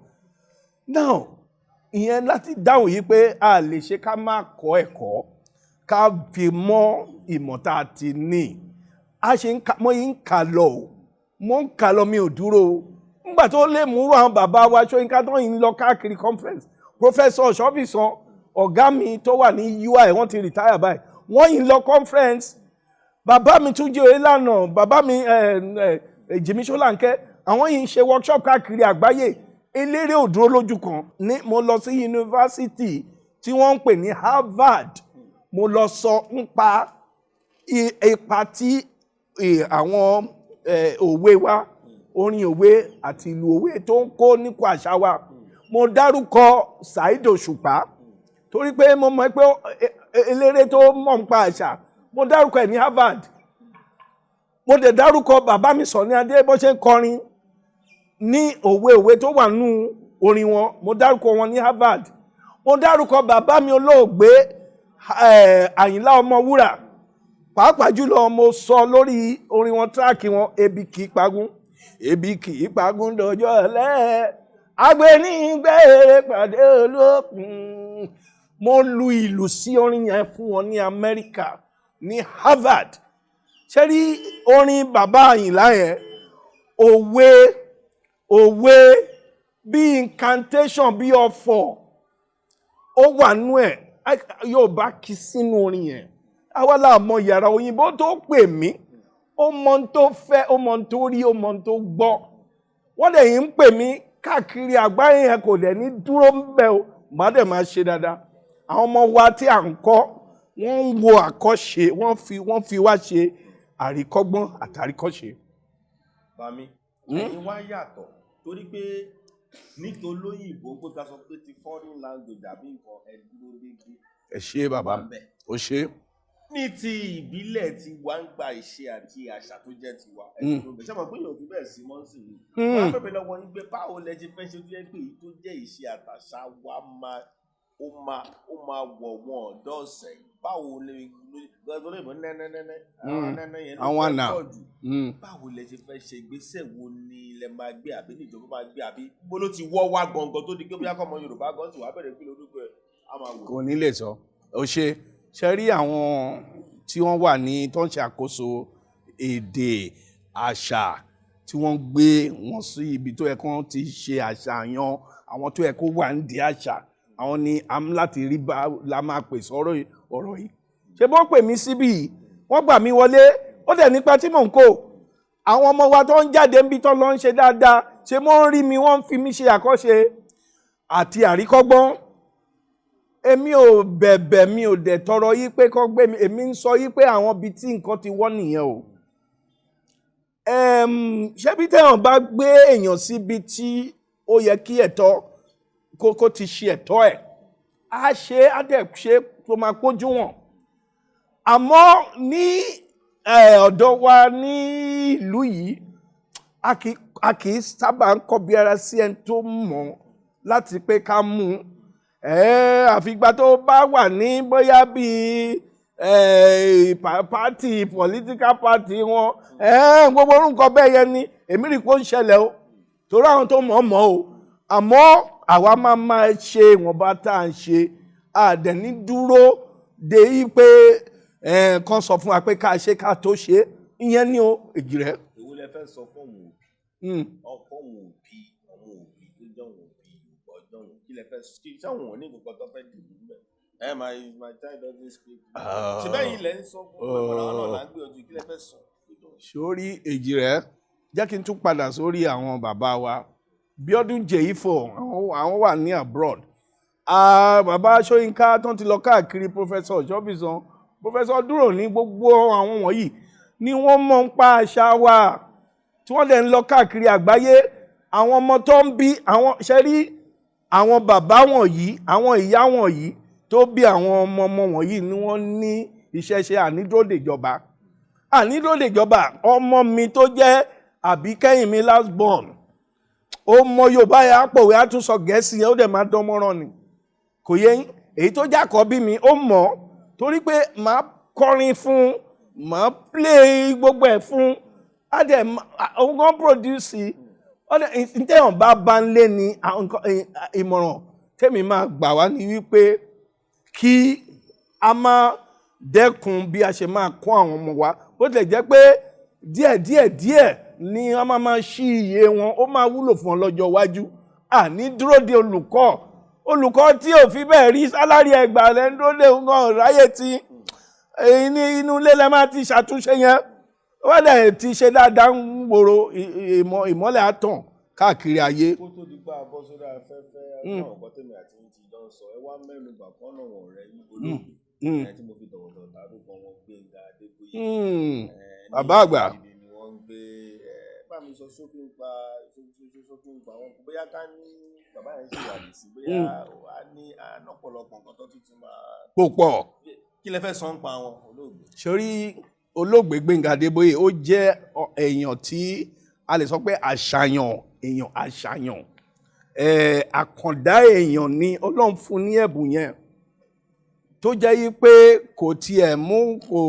now ìyẹn láti dáhùn yìí pé a lè ṣe ká má kọ́ ẹ̀kọ́ ká fi mọ́ ìmọ̀ tá a ti ní a ṣe mo yìí ń kà lọ o mo ń kà lọ mi ò dúró o nígbà tó lè múrò àwọn bàbá wa Ṣóyínká tó yìí ń lọ káàkiri conference Professor Ṣọ́fìsàn ọ̀gá mi tó wà ní UI wọ́n ti retire báyìí wọ́n yìí ń lọ conference bàbá mi Túnjí Oyèlànà bàbá mi Jìmí Ṣólánkẹ́ àwọn yìí ń ṣe workshop káàkiri àgbáyé eléré ò dúró lójú kan ní mo lọ sí yunifásitì tí wọ́n ń pè ní Harvard mo lọ sọ nípa ipa tí àwọn òwe wa orin òwe àti ìlú òwe tó ń kó nípa àṣà wa mo dárúkọ Saheed Òṣùpá torí pé mo mọ̀ pé eléré tó mọ̀ nípa àṣà mo dárúkọ ẹ̀ ní Harvard mo dẹ̀ dárúkọ bàbá mi Sunny Adé bó ṣe ń kọrin ní òwe tó wà nínú orin wọn mo dárúkọ wọn ní Harvard mo dárúkọ bàbá mi olóògbé Àyìnlá Ọmọwúrà pàápàá jùlọ mo sọ lórí orin wọn tíráàkì wọn ebi kì í pagún dọjọ́ ọ̀lẹ agbẹnigbẹrẹ pàdé olókun mo lu ìlù sí orin yẹn fún wọn ní Amẹ́ríkà ní Harvard ṣe rí orin bàbá Àyìnlá yẹn òwe bí incantation bí ọ̀fọ̀ ó wà nú ẹ̀ yóò bá kí sínú orin yẹn àwa là mọ yàrá òyìnbó tó pè mí ó mọ ohun tó fẹ́ ó mọ ohun tó rí ó mọ ohun tó gbọ́ wọ́n dẹ̀ yìí ń pè mí káàkiri àgbáyé yẹn kò dẹ̀ ní dúró ń bẹ̀ o má dẹ̀ máa ṣe dáadáa àwọn ọmọ wa tí à ń kọ́ wọ́n ń wo àkọ́ṣe wọ́n fi wá ṣe àríkọ́gbọ́n àtàríkọ́ṣe. Bàmí ẹ̀yin wá yàtọ̀ torí pé nítorí lóyìnbó pé ká sọ pé ti foreign language àbí nǹkan ẹ̀dúró déédéé. ẹ ṣé bàbá ó ṣe. ní ti ìbílẹ̀ tí wà ń gba ìṣe àti àṣà tó jẹ́ tiwa ẹ̀dúró bẹ̀ ṣé mo pé yóò fi bẹ́ẹ̀ sí mọ́sí yìí wọ́n á fẹ́ lọ́wọ́ yín pé báwo lẹ ṣe fẹ́ ṣe tó yẹ pé èyí tó jẹ́ ìṣe àtàṣà wa ó máa wọ̀ wọ́n ọ̀dọ́ ọ̀sẹ̀ báwo lè gbọ́dọ̀ ìbọn nẹ́nẹ́nẹ́nẹ́ yẹn ló fẹ́ pọ̀ jù báwo lẹ ṣe fẹ́ ṣe ìgbésẹ̀ wo ni ilẹ̀ máa gbé àbí ní ìjọba máa gbé àbí bó ló ti wọ́ wá gangan tó di pé bóyá kọ́mọ Yorùbá gan ti wà bẹ̀rẹ̀ pé lórúkọ ẹ̀ á máa wò. kò ní lè sọ ó ṣe rí àwọn tí wọ́n wà ní tó ń ṣàkóso èdè àṣà tí wọ́n gbé wọn sí ibi tó yẹ kí wọ́n ti ṣe àṣàyàn àwọn tó yẹ kó wà nídìí àṣà àwọn ni láti rí bá la máa pè sọ̀rọ̀ ọ̀rọ̀ yìí ṣe bó pè mí síbí yìí wọ́n gbà mí wọlé ó dẹ̀ nípa tí mò ń kó àwọn ọmọ wa tó ń jáde níbi tó lọ ń ṣe dáadáa ṣe mọ́ ń rí mi wọ́n ń fi mí ṣe àkọ́ṣe àti àríkọ́gbọ́n èmi ò bẹ̀bẹ̀ mi ò dẹ̀ tọrọ yí pé kọ́ gbé mi èmi ń sọ yí pé àwọn ibi tí nǹkan ti wọ́ nìyẹn o ṣebí tẹ̀wọ̀n bá gbé èèyàn síbi tí ó yẹ kí ẹ̀tọ́ kó ti ṣe ẹ̀tọ́ ẹ̀ á ṣe á dẹ̀ ṣe tó máa kójú wọn àmọ́ ní ọ̀dọ̀ wa ní ìlú yìí a kì í sábà ń kọbi ara sí ẹni tó mọ̀ láti pé ká mú un. Àfìgbà tó bá wà ní bóyá bíi party political party wọn gbogbo orúkọ bẹ́ẹ̀ yẹn ni èmi rí pé ó ń ṣẹlẹ̀ o torí àwọn tó mọ̀ o àmọ́ àwa máa ṣe ìwọ̀nba tá à ń ṣe àdẹ̀ní dúró de yí pé kan sọ fún wa pé ká ṣe ká tó ṣe ìyẹn ni o èjì rẹ. èwo lẹ fẹ́ sọ fún òun ọkọ òun òbí àwọn òbí tó jẹ́ òun òbí ọjọ́ òun kí lẹ fẹ́ kí sáwọn òun ní gbogbo tó fẹ́ dìbò bẹ́ẹ̀. My child doesn't speak. Ṣé bẹ́ẹ̀ yìí lẹ́ ń sọ fún ọ̀pọ̀lọpọ̀ àwọn náà là ń gbé ojú kí lẹ fẹ́ sọ. Sórí èjì rẹ̀ jẹ́ kí n tún padà sórí àwọn bàbá wa Bíọ́dún Jèyífò àwọn wà ní abroad. Bàbá Ṣóyínká tó ti lọ káàkiri Professor Ṣọ́bìsàn Professor Dúró ní gbogbo àwọn wọ̀nyí ni wọ́n mọ̀ ń pa àṣà wa tí wọ́n dẹ̀ ń lọ káàkiri àgbáyé. Àwọn ọmọ tó ń bí àwọn ṣẹ́rí àwọn bàbá wọ̀nyí àwọn ìyá wọ̀nyí tó bí àwọn ọmọ wọ̀nyí ni wọ́n ní ìṣẹ̀ṣe ànídòdèjọba ọmọ mi tó jẹ́ àbíkẹ́yìn mi last born ó mọ Yorùbá yẹn àpòwé á tún sọ Gẹ̀ẹ́sì yẹn ó dẹ̀ máa dán mọ́rán ni kò yẹ yín èyí tó jákọ́ bí mi ó mọ̀ torí pé màá kọrin fún màá play gbogbo ẹ̀ fún á dẹ̀ òun kan produce ntẹ̀yàn bá ń lé ní ìmọ̀ràn tẹ́mi máa gbà wá ní wípé kí a máa dẹ́kun bí a ṣe máa kọ́ àwọn ọmọ wa bó tilẹ̀ jẹ́ pé díẹ̀ ni wọ́n máa ṣí iye wọn ó máa wúlò fún ọ lọ́jọ́ iwájú àní dúró de olùkọ́ tí ò fi bẹ́ẹ̀ rí sálárì ẹgbàá rẹ̀ ń dúró de nǹkan ráyè tí inú ilé lẹ́ máa ti ṣàtúnṣe yẹn wọ́n dẹ̀ ti ṣe dáadáa ń gbòòrò ìmọ́lẹ̀ àtàn káàkiri ayé. kó tó di pa àbọ̀ sórí afẹ́fẹ́ àwọn ọ̀pọ̀ tèmi àti ní ti jọ ń sọ ẹ wá mẹ́nu bà kán náà wọ̀n rẹ̀ yín olóògbé ẹ̀ tí mo fi tọ̀wọ̀tọ̀ dárúkọ wọn Gbénga Adébóyè. Bàbá àgbà. ni wọ́n ń gbé bá mi sọ sókè ń pa wọn bóyá ká ní bàbá yẹn ṣì wà ní sí bóyá a ní ọ̀pọ̀lọpọ̀ nǹkan tó tuntun máa. púpọ̀. kí lẹ fẹ́ sọ ń pa wọn olóògbé. sórí olóògbé Gbénga Adébóyè ó jẹ́ èèyàn tí a lè sọ pé àṣàyàn àkàndá èèyàn ni Ọlọ́run fún ní ẹ̀bùn yẹn tó jẹ́ yí pé kò tiẹ̀ mú kò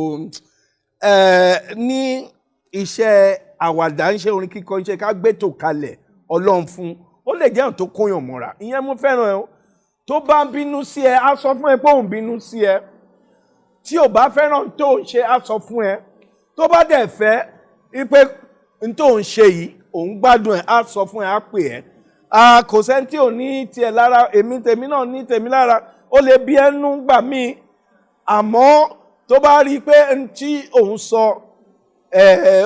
ní iṣẹ́ àwàdà ń ṣe orin kíkọ iṣẹ́ ká gbétò kalẹ̀ Ọlọ́run fún ó lè jẹ́ ohun tó kóyàn mọ́ra ìyẹn mo fẹ́ràn ẹ tó bá ń bínú sí ẹ á sọ fún ẹ pé òun bínú sí ẹ tí ò bá fẹ́ràn tó ń ṣe á sọ fún ẹ tó bá dẹ̀ fẹ́ wípé n tó ń ṣe yìí òun gbádùn ẹ á sọ fún ẹ á pè ẹ kò sẹ́ni tí ò ní tiẹ̀ lára tèmi náà ní tèmi lára ó lè bí ẹnu gbà mí àmọ́ tó bá rí i pé n tí òun sọ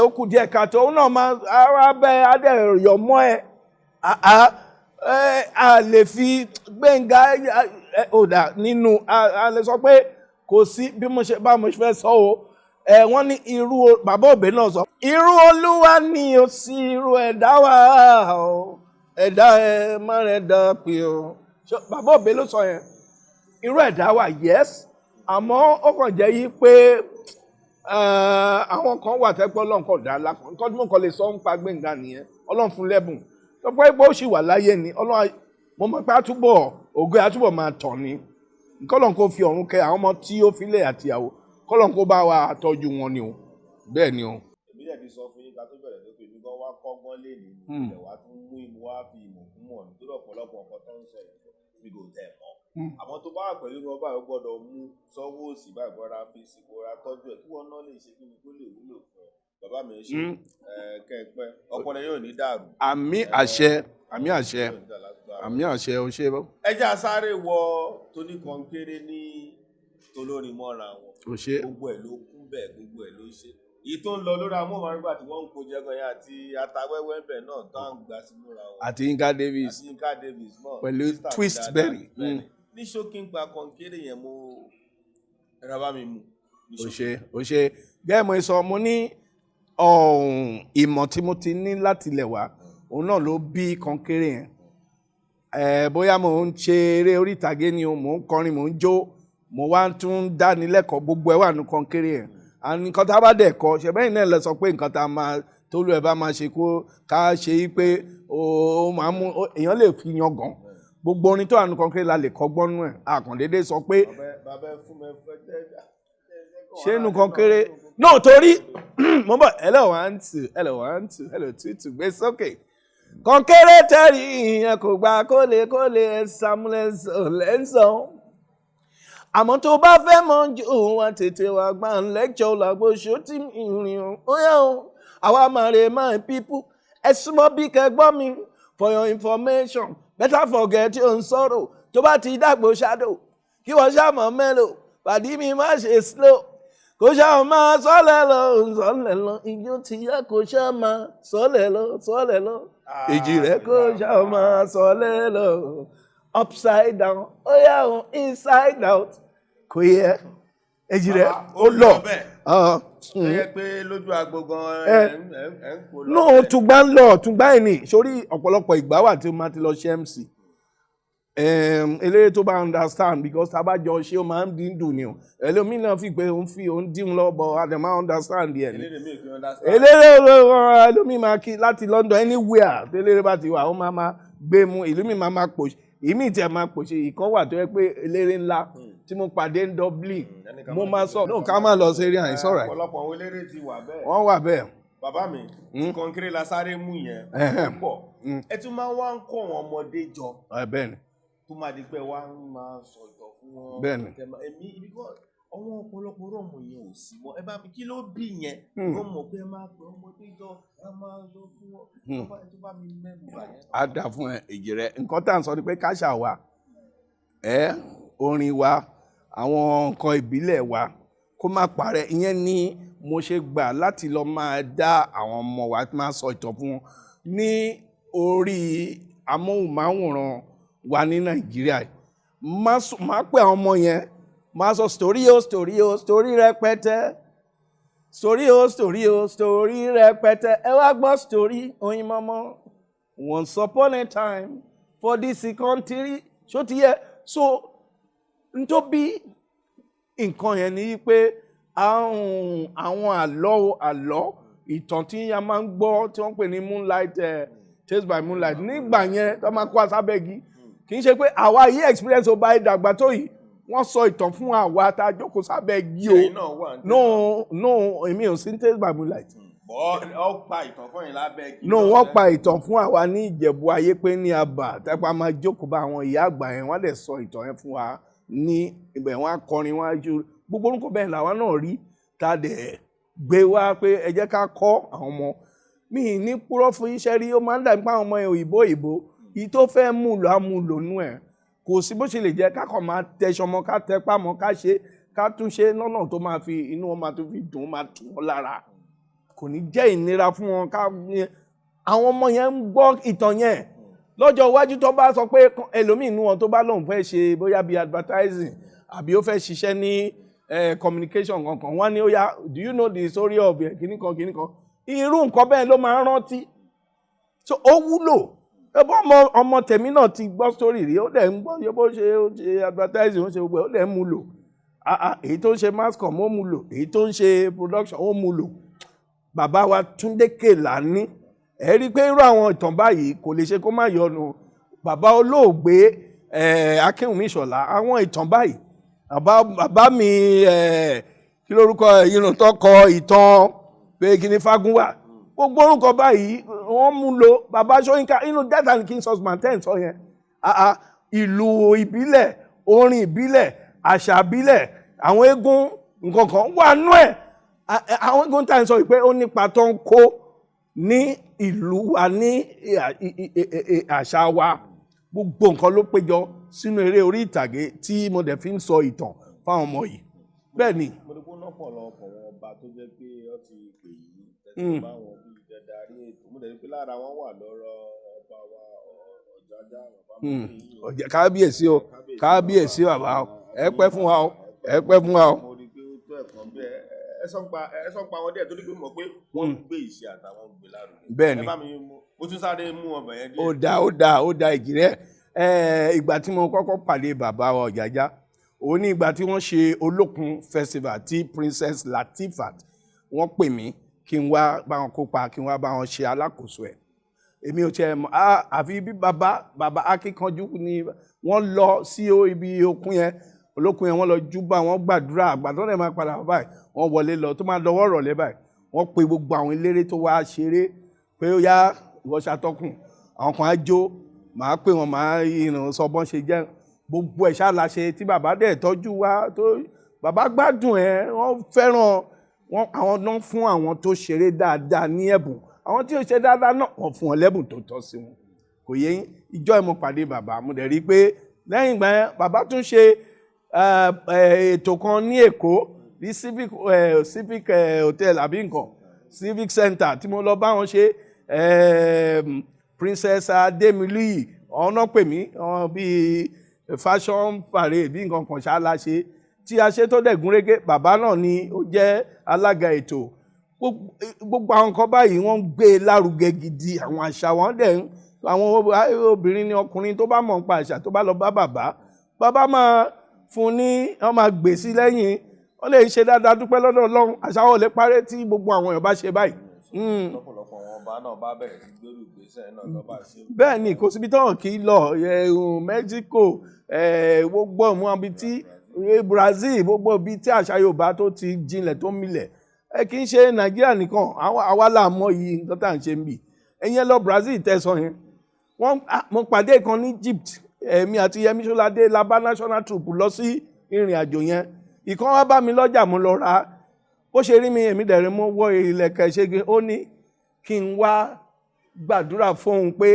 ó kù díẹ̀ káàtó òun náà máa ara bẹ́ adẹ́rẹ̀yọ̀ mọ́ ẹ a lè fi Gbénga ọ̀dà nínú a lè sọ pé kò sí bí mo ṣe fẹ́ sọ o wọ́n ní irú bàbá òbí náà sọ irú Olúwa ni ó sí irú ẹ̀dá wa o ẹ̀dá ẹ má rẹ̀ dá pé o bàbá òbí ló sọ yẹn irú ẹ̀dá wa yes àmọ́ ó kàn jẹ́ yí pé àwọn kan wà tẹ́pẹ́ Ọlọ́run kò dá lápá nǹkan tí mo kàn lè sọ ń pa Gbénga nìyẹn Ọlọ́run fún lẹ́bùn tọ́pọ̀ ẹgbẹ́ ó sì wà láyé ni Ọlọ́run mo mọ̀ pé ògo àtúbọ̀ máa tàn ní kọ́lọ́n kó fi ọ̀run kẹ́ àwọn ọmọ tí ó filẹ̀ àtìyàwó kọ́lọ́n kó bá wa tọ́jú wọn ni o bẹ́ẹ̀ ni o. èmi dẹ̀ ti sọ fún yín ká tó bẹ̀rẹ̀ lókè mi gan wá kọ́gbọ́n lé ní ilẹ̀ wa tún mú ìmú wá fi ìmọ̀ fún mọ̀ nítorí ọ̀pọ̀lọpọ̀ nǹkan tó ń sọ mi kò tẹ̀ mọ́. àmọ́ tó bá wà pẹ̀lú ní ọba yóò gbọ́dọ̀ mú sọ́wọ́ òsì báyìí gbọ́dọ̀ fi ìsìnkú ra tọ́jú ẹ̀ kí wọ́n náà lè ṣe kí ni kó lè wúlò fún ẹ bàbá mi ṣe kẹ́ẹ̀pẹ́ ọpọlọ yóò ní dàrú. àmì àṣẹ àmì àṣẹ o ṣe. ẹ jẹ́ àsáré wọ tóní kọnkéré ní tolórin mọ́ra wọn gbogbo ẹ̀ ló kún bẹ́ẹ̀ gbogbo ẹ̀ ló ṣe èyí tó ń lọ lórí amóhùnmáwòrán tí wọ́n ń kó jẹ́gàn yẹn àti atawẹ́wẹ́ bẹ̀ náà tó ń gbà sí múra wọn. àti Yinka Davis náà pẹ̀lú Twistberry. ní ṣókí ń pa kọnkéré yẹn mo ẹ̀rọ bá mi mú. o ṣe gẹ́gẹ́ mo sọ mo ní ìmọ̀ tí mo ti ní láti ilẹ̀ wá òun náà ló bí kọnkéré yẹn bóyá mo ń ṣe eré orí ìtàgé ni mo ń kọrin mo ń jó mo wá tún dánilẹ́kọ̀ọ́ gbogbo ẹ̀ wà ní kọnkéré yẹn nǹkan tá a bá dẹ̀ kọ́ ṣe bẹ́ẹ̀ náà lọ sọ pé nǹkan tá a máa tó lù ẹ̀ bá máa ṣe kó ká ṣe yí pé ó máa mú èèyàn lè fi yan gan gbogbo orin tó wà ní Kọ́ńkéré la lè kọ́gbọ́n nú ẹ̀ àkàndéédé sọ pé ṣé inú Kọ́ńkéré náà torí mo bọ̀ hello 1 2 hello 1 2 hello 2 2 gbé sókè Kọ́ńkéré tẹ̀rí ìyẹn kò gbà kólé lẹ́sàn. Àmọ́ tó bá fẹ́ mọ̀ jù wá tètè wá gbà ń lẹ́kṣọ̀ làgbo ṣó tí ìrìn ó yá o àwa máa rè my people ẹ súnmọ́ bí kẹgbọ́n mi for your information better forget your sorrow tó bá ti dàgbò shadow kí wọ́n ṣàmọ̀ mélòó pàdí mi má ṣe slow kò ṣáà máa sọ́lẹ̀ lọ ijó ti yá kò ṣáà máa sọ́lẹ̀ lọ èjì rẹ̀ kò ṣáà máa sọ́lẹ̀ lọ upside down ó yá o inside out kò yẹ èjì rẹ̀ ó lọ. ṣe yẹ pé lójú agbo gan ẹ ń kó lọ. no tùgbà ń lọ tùgbà ẹ̀ ní sórí ọ̀pọ̀lọpọ̀ ìgbà wà tí ó máa ti lọ ṣe MC eléré tó bá understand because tabajọ ṣé ó máa ń dín dùn ni o ẹlòmíì náà fi pé òun dín lọ́bọ̀ àdèmá understand yẹn ni eléré ẹlòmíì máa kí láti London anywhere téléré bá ti wà ó máa gbé mu ìlú mi máa pòṣe ìmí tí a máa pòṣe ìkan wà tó yẹ pé eléré ńlá tí mo pàdé ń Dublin mo máa sọ no ká má lọ sí eré àìsàn rẹ ọ̀pọ̀lọpọ̀ àwọn eléré ti wà bẹ́ẹ̀ wọ́n wà bẹ́ẹ̀. bàbá mi Kọ́ńkéré la sáré mú yẹn púpọ̀ ẹ tún máa wá ń kọ́ àwọn ọmọdé jọ bẹ́ẹ̀ ni tó máa di pé wá ń máa sọ ìtàn fún wọn. Bẹ́ẹ̀ni. Èmi ibi kan àwọn ọ̀pọ̀lọpọ̀ rọ̀mù yẹn ò sí mọ́ ẹ bá mi kí ló bí yẹn wọ́n mọ̀ pé ẹ máa pè ọmọdé jọ ẹ máa lọ fún wọn tó bá mi mẹ́nu bà yẹn. á dà fún èjì rẹ nǹkan tá à ń sọ ni pé káṣà wa orin wa àwọn nǹkan ìbílẹ̀ wa kó má parẹ́ ìyẹn ni mo ṣe gbà láti lọ máa dá àwọn ọmọ wa máa sọ ìtàn fún wọn ní orí amóhùnmáwòrán wà ní Nàìjíríà máa pè àwọn ọmọ yẹn máa sọ story rẹpẹtẹ story rẹpẹtẹ ẹ wá gbọ́ story Oyinmomo once upon a time for this country ṣó ti yẹ so n tó bí nǹkan yẹn ni pé àwọn àlọ́ ìtàn tí a máa ń gbọ́ tí wọ́n pè ní moonlight Tales by Moonlight nígbà yẹn tó máa kó asábẹ́gi kì í ṣe pé àwa yí experience ọba ìdàgbà tó yìí wọ́n sọ ìtàn fún àwa tá a jókòó sábẹ́ igi o no èmi ò sí Tales by Moonlight. wọ́n pa ìtàn fún yín lábẹ́ igi. no wọ́n pa ìtàn fún àwa ní Ìjẹ̀bú Ayé pé ní Abà tẹ́pá máa jókòó bá àwọn ìyá àgbà yẹn wọ́n dẹ̀ sọ ìtàn yẹn fún wa ní ibẹ̀ wọ́n á kọrin wọ́n á jó gbogbo orúkọ bẹ́ẹ̀ làwa náà rí tá a dẹ̀ gbé wá pé ẹ jẹ́ ká kọ́ àwọn ọmọ mi ní púrọ́ fún iṣẹ́ rí ó máa ń dàbí pé àwọn ọmọ yẹn òyìnbó yìí tó fẹ́ múlò amúlò nú ẹ̀ kò sí bó ṣe lè jẹ́ kákọ̀ máa tẹṣọ mọ́ ká tẹpá mọ́ ká ṣe ká tún ṣe lọ́nà tó máa fi inú wọn máa tún fi dùn máa tù wọ́n lára kò ní jẹ́ ìnira fún wọn ká àwọn ọmọ yẹn ń gbọ́ ìtàn yẹn lọ́jọ́ iwájú tó bá sọ pé ẹlòmíì inú wọn tó bá lóun fẹ́ ṣe bóyá bíi advertising àbí ó fẹ́ ṣiṣẹ́ ní communication kankan wọ́n ní ó yá do you know the story of kìnnìkan irú nǹkan bẹ́ẹ̀ ló máa ń rántí so ó wúlò ẹbọ ọmọ tèmi náà ti gbọ́ story rí ó dẹ̀ ń gbọ́ yẹ bó ṣe advertising ó ṣe gbogbo ó dẹ̀ ń mú lò èyí tó ń ṣe mass com ó mú lò èyí tó ń ṣe production ó mú lò bàbá wa Túndé Kèlání ẹ rí i pé irú àwọn ìtàn báyìí kò lè ṣe kó má yọnu bàbá olóògbé Akínwùmí Ìṣọ̀lá àwọn ìtàn báyìí bàbá mi kí lórúkọ ìrìn tó kọ ìtàn pé kí ni Fágúnwà gbogbo orúkọ báyìí wọ́n mú lò bàbá Ṣóyínká inú Death and King's Husband ten sọ yẹn ìlú ìbílẹ̀ orin ìbílẹ̀ àṣà ìbílẹ̀ àwọn eégún nǹkan kan wà nú ẹ̀ àwọn eégún tá à ń sọ pé ó nípa tó ń kó ní ìlú wa ní àṣà wa gbogbo nǹkan ló péjọ sínú eré orí ìtàgé tí mo dẹ̀ fi ń sọ ìtàn fáwọn ọmọ yìí bẹ́ẹ̀ ni. mo ní kó lọ́pọ̀lọpọ̀ wọn ọba tó jẹ́ pé ó ti pè yí tẹ́tí bá wọn bí ìjẹdarí ètò mo dẹ̀ ní pé lára wọn wà lọ́rọ̀ ọba wa Ọ̀jájá ọ̀já kábíyèsí o kábíyèsí bàbá o ẹ pẹ́ fún wa o ẹ pẹ́ fún wa o. mo rí i pé ó tó ẹ̀kan bí ẹ sọ pa wọn díẹ̀ torí pé mo mọ̀ pé wọ́n ń gbé ìṣe àtàwọn gbé lárugẹ. bẹ́ẹ̀ni ẹ bá mi mo tún sáré mú ọbẹ̀ yẹn ó díẹ̀. da ìjìrẹ́ ìgbà tí mo kọ́kọ́ pàdé bàbá wa Ọ̀jájá òun ní ìgbà tí wọ́n ṣe Olókun festival tí Princess Latifat wọ́n pè mí kí n wá bá wọn kópa kí n wá bá wọn ṣe alákòóso ẹ̀ èmi ò tiẹ̀ mọ̀ àfi bí bàbá akíkanjú ni wọ́n lọ sí ibi okun yẹn olókun yẹn wọ́n lọ júbà wọ́n gbàdúrà àgbàdo rẹ̀ máa padà báyìí wọ́n wọlé lọ tó máa dọwọ́ rọ̀lẹ́ báyìí wọ́n pe gbogbo àwọn eléré tó wá ṣeré pé ó yá ìwọ ṣàtọ́kùn àwọn kan á jó màá pè wọ́n máa sọ bọ́n ṣe jẹ́ gbogbo ẹ̀ ṣáà la ṣe tí bàbá dẹ̀ tọ́jú wa tó bàbá gbádùn ẹ̀ wọ́n fẹ́ràn àwọn náà fún àwọn tó ṣeré dáadáa ní ẹ̀bùn àwọn tí ó ṣe dáadáa náà wọ́n fún wọn lẹ́bùn tó tọ́ sí wọn kò yẹ ìjọ ẹ̀ mo pàdé bàbá mo dẹ̀ rí i pé lẹ́yìn ìgbà yẹn bàbá tún ṣe ètò kan ní Èkó ní civic hotel àbí nǹkan civic center tí mo lọ bá wọn ṣe Princess Adémilúyì ọ̀nà pè mí bíi fashion parade bí nǹkan kan ṣáá la ṣe tí a ṣe tó dẹ̀ gúnrégé bàbá náà ni ó jẹ́ alága ètò gbogbo àwọn nǹkan báyìí wọ́n ń gbé lárugẹ gidi àwọn àṣà wọn dẹ̀ àwọn obìnrin ni ọkùnrin tó bá mọ̀ nípa àṣà tó bá lọ bá bàbá máa fún ní wọ́n máa gbè sí lẹ́yìn wọ́n lè ṣe dáadáa dúpẹ́ lọ́dọ̀ Ọlọ́run àṣà wọn ò lè parẹ́ tí gbogbo àwọn èèyàn bá ṣe báyìí. lọ́pọ̀lọpọ̀ wọn bá náà bá bẹ̀rẹ̀ sí gbèrú ìgbésẹ̀ náà lọ́ bá ṣe. bẹ́ẹ̀ ni kò síbi tọ́wọ̀n kì í lọ Mexico gbogbo ìmú ibi tí Brazil gbogbo ibi tí àṣà Yorùbá tó ti jinlẹ̀ tó milẹ̀ kì í ṣe Nàìjíríà nìkan àwa là mọ̀ yìí nǹkan tá à ń ṣe ń bì ẹ̀yin lọ Brazil tẹ̀sán yẹn mo pàdé kan ní Egypt èmi àti Yẹmí Ṣọ́ládé la bá national troop lọ sí ìrìn àjò yẹn ìkan wá bá mi lọ́jà mo lọ ra bó ṣe rí mi èmi dẹ̀rẹ̀ mo wọ ìlẹ̀kẹ̀ ṣégi ó ní kí n wá gbàdúrà fóun pé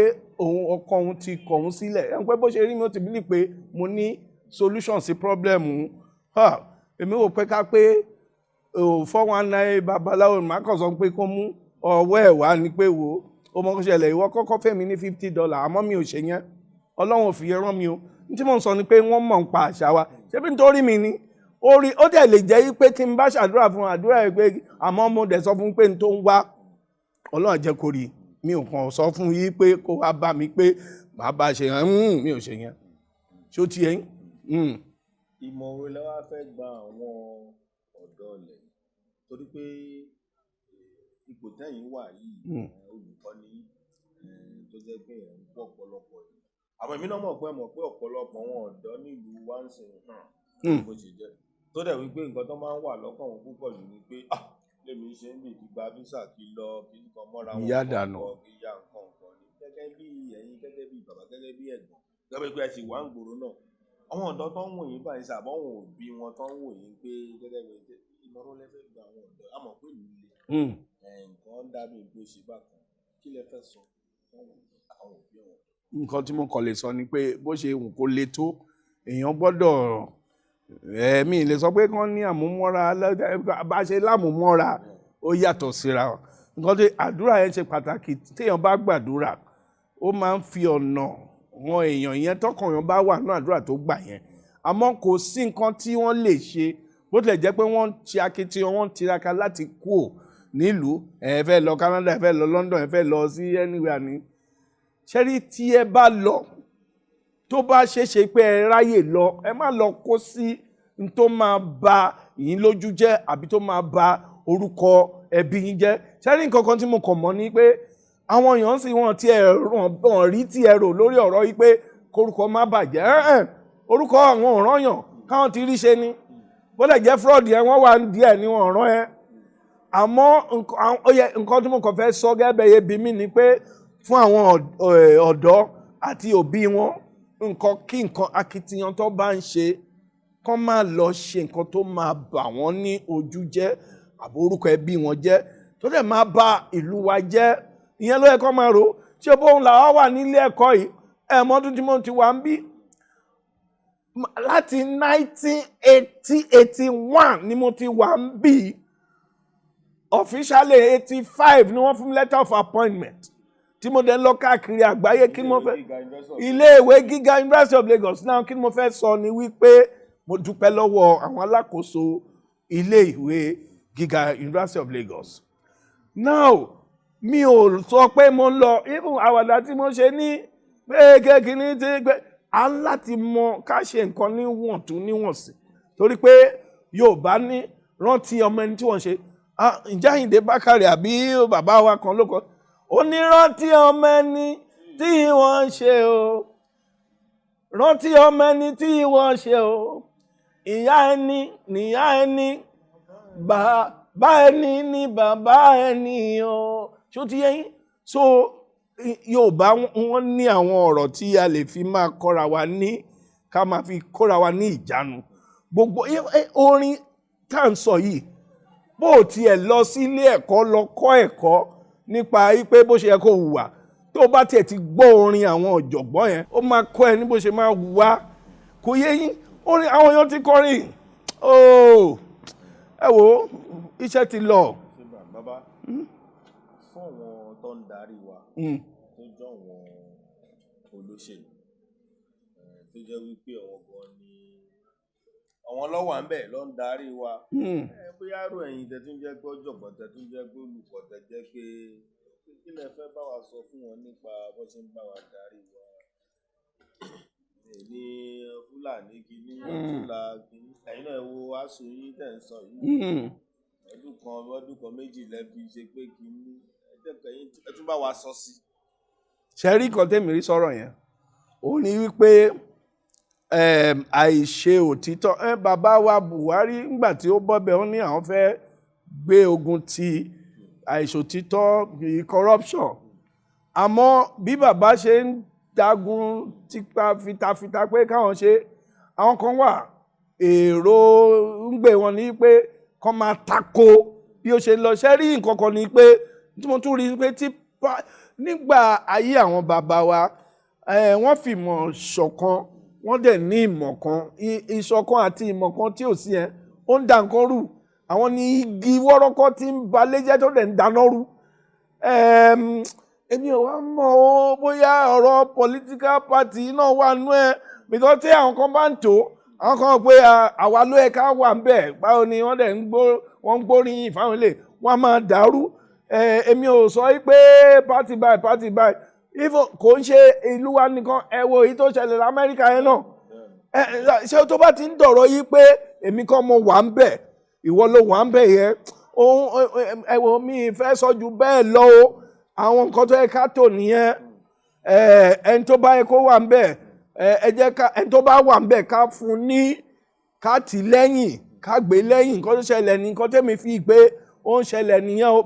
ọkọ òun ti kọ̀ òun sílẹ̀ ẹ̀ ń pẹ́ bó ṣe rí mi ó ti bílí pé mo ní solution sí problem èmi wò pé ká pé 419 babaláwo má kàn sọ pé kó mú ọwọ́ ẹ̀ wá ní pé wò ó mọ̀ kó ṣẹlẹ̀ ìwọ kọ́kọ́ fẹ́ mi ní $50 àmọ́ mi ò ṣe yẹn Ọlọ́run ò fi yẹn rán mi o tí mo ń sọ ni pé wọ́n mọ̀ ń pa àṣà wa ṣé bí nítorí mi ni ó dẹ̀ lè jẹ́ pé tí n bá ṣàdúrà fún àdúrà ẹ̀ pé àmọ́ mo dẹ̀ sọ fún pé n tó ń wá Ọlọ́run jẹ́ kó rí mi ò kàn sọ fún yí pé kó wá bá mi pé màá bá ṣe yẹn mi ò ṣe yẹn ṣó ti yẹn. ìmọ̀ wo lẹ wá fẹ́ gba àwọn ọ̀dọ́ ilẹ̀ torí pé ipò tẹ́yìn wà yìí olùkọ́ ni tó jẹ́ pé ẹ̀ ń pọ̀ ọ̀pọ̀lọpọ̀ yìí àwọn èmi náà mọ̀ pé ọ̀pọ̀lọpọ̀ wọn ọ̀dọ́ nílùú wá ń sìn bó ṣe jẹ́ tó dẹ̀ wípé nǹkan tó máa ń wà lọ́kàn wọn púpọ̀ jù ni pé lèmi ṣe ń bì gba visa kí lọ kí nǹkan mọ́ra wọn kọ́ kí ya nǹkan kan ní gẹ́gẹ́ bí ẹ̀yin gẹ́gẹ́ bí bàbá gẹ́gẹ́ bí ẹ̀gbọ́n gẹ́gẹ́ bí ẹ sì wá ń gbòòrò náà àwọn ọ̀dọ́ tó ń wò yín báyìí sàbọ̀ wọn ò bí wọn tó ń wò yín pé gẹ́gẹ́ bí ìmọ̀ràn lẹ́fẹ̀ẹ́ gba àwọn ọ̀dọ́ àmọ́ pé nílé nǹkan dàbí ìgbó ṣe bákan kí lẹ fẹ́ sọ fún àwọn òbí wọn. nǹkan tí mo kàn lè sọ ni pé bó ṣe wù kó le tó èèyàn gbọ́dọ̀ mi lè sọ pé kán ní àmúmọ́ra bá ṣe lámúmọ́ra ó yàtọ̀ síra nǹkan tí àdúrà yẹn ṣe pàtàkì téèyàn bá gbàdúrà ó máa ń fi ọ̀nà wọn èèyàn yẹn tọkàn yẹn bá wà ní àdúrà tó gbà yẹn àmọ́ kò sí nǹkan tí wọ́n lè ṣe bó tilẹ̀ jẹ́ pé wọ́n ṣe akitiyan wọ́n tiraka láti kú nílùú ẹ fẹ́ lọ Canada ẹ fẹ́ lọ London ẹ fẹ́ lọ sí anywhere ní ṣẹ́rí tí ẹ bá lọ tó bá ṣeéṣe pé ẹ ráyè lọ ẹ má lọ kó sí n tó máa ba yín lójú jẹ́ àbí tó máa ba orúkọ ẹbí yín jẹ́ ṣẹ́rí nǹkan kan tí mo kàn mọ́ ni pé àwọn èèyàn sì wọ́n ti ẹ̀rọ rí tí ẹ rò lórí ọ̀rọ̀ yìí pé kórúkọ má bàjẹ́ orúkọ àwọn òrànyàn káwọn ti rí ṣe ni bó lè jẹ́ fraud yẹn wọ́n wà díẹ̀ ní wọ́n rán ẹ àmọ́ nǹkan tí mo kàn fẹ́ sọ gẹ́gẹ́ yẹ bí mi ni pé fún àwọn ọ̀dọ́ àti òbí wọn nǹkan kí nǹkan akitiyan tó bá ń ṣe kán má lọ ṣe nǹkan tó máa bà wọ́n ní ojú jẹ́ àbò orúkọ ẹbí wọn jẹ́ tó dẹ̀ máa bà ìlú wa jẹ́ ìyẹn ló yẹ kán máa rò ṣé bóun làwọn wà nílé ẹ̀kọ́ yìí ẹ̀mọ́dún tí mo ti wà ń bí láti 1981 ni mo ti wà ń bí officially 85 ni wọ́n fún mi letter of appointment tí mo dẹ̀ lọ káàkiri àgbáyé kí mo fẹ́ iléèwé gíga University of Lagos náà kí mo fẹ́ sọ ni wípé mo dúpẹ́ lọ́wọ́ àwọn alákòóso iléèwé gíga University of Lagos now mi ò sọ pé mo ń lọ even àwàdà tí mo ṣe ní pé kékeré tí gbé a ń láti mọ ká ṣe nǹkan níwọ̀ntúnníwọ̀nsì torí pé Yorùbá ní rántí ọmọ ẹni tí wọ́n ṣe ǹjẹ́ Àyìndé Bákàrè àbí bàbá wa kan ló kọ ó ní rántí ọmọ ẹni tí wọ́n ṣe o rántí ọmọ ẹni tí wọ́n ṣe o ìyá ẹni níyá ẹni bàbá ẹni ní bàbá ẹni o ṣó ti yé yín so Yorùbá wọ́n ní àwọn ọ̀rọ̀ tí a lè fi máa kọ́ra wa ní ká máa fi kóra wa ní ìjánu gbogbo orin tá à ń sọ yìí bó tiẹ̀ lọ sílé ẹ̀kọ́ lọ kọ́ ẹ̀kọ́ nípa pé bó ṣe yẹ kó hùwà tó bá tiẹ̀ ti gbọ́ orin àwọn ọ̀jọ̀gbọ́n yẹn ó máa kọ́ ẹ ní bó ṣe máa hùwà kò yé yín orin àwọn èèyàn ti kọrin ẹ wo iṣẹ́ ti lọ. bàbá fún àwọn tó ń darí wa tó jọ àwọn olóṣèlú tó jẹ́ wípé àwọn gan ni àwọn lọ́wọ́ à ń bẹ̀ ló ń darí wa bóyá rò ẹ̀yin tẹ̀tún jẹ́ pé ọ̀jọ̀gbọ́n tẹ̀tún jẹ́ pé olùkọ́ tẹ̀ jẹ́ pé kí lẹ fẹ́ bá wa sọ fún wọn nípa bó ṣe ń bá wa darí wa ní Fúlàní kìíní Fúlà kìíní ẹ̀yin náà wo aṣọ yín tẹ̀ ń sọ yìí ọdún kan méjì lẹ́bi ṣe pé kìíní ẹ tún bá wa sọ sí. ṣe rí kan tẹ́mi rí sọ̀rọ̀ yẹn ó ní wípé àìṣe òtítọ́ bàbá wa Buhari ńgbà tí ó bọ́bẹ̀ ó ní àwọn fẹ́ gbé ogun ti àìṣòtítọ́ corruption àmọ́ bí bàbá ṣe ń jagun tipa fitafita pé káwọn ṣe àwọn kan wà èrò ń gbé wọn ní pé kán máa tako bí ó ṣe lọ ṣe rí nǹkan kan ní pé tí mo tún rí pé nígbà ayé àwọn bàbá wa wọ́n fìmọ̀ ṣọ̀kan wọ́n dẹ̀ ní ìmọ̀ kan ìṣọ̀kan àti ìmọ̀ kan tí ò sí yẹn ó ń da nǹkan rú àwọn ní igi wọ́rọ́kọ́ tí ń balẹ̀ jẹ́ tó dẹ̀ ń dáná rú èmi ò wá mọ̀ ó bóyá ọ̀rọ̀ political party náà wà nú ẹ̀ because tí àwọn kan bá ń tò àwọn kan pé àwa ló yẹ ká wà ń bẹ̀ báwo ni wọ́n dẹ̀ ń gbóríyìn fáwọn ilé wọ́n máa dàrú èmi ò sọ pé party by even kò ń ṣe ìlú wa nìkan ẹ wo èyí tó ṣẹlẹ̀ l'Amẹ́ríkà yẹn náà ṣé tó bá ti ń dọ̀rọ̀ yìí pé èmi kan mo wà ń bẹ̀ ìwọ ló wà ń bẹ̀ yẹn ẹ wo mi fẹ́ sọ ju bẹ́ẹ̀ lọ o àwọn nǹkan tó yẹ ká tò nìyẹn ẹni tó bá yẹ kó wà ń bẹ̀ ẹ jẹ́ ká ẹni tó bá wà ń bẹ̀ ká fún ní ká tì lẹ́yìn ká gbé lẹ́yìn nǹkan tó ṣẹlẹ̀ ní nǹkan tẹ́mi fi gbé ó ń ṣẹlẹ̀ nìyẹn o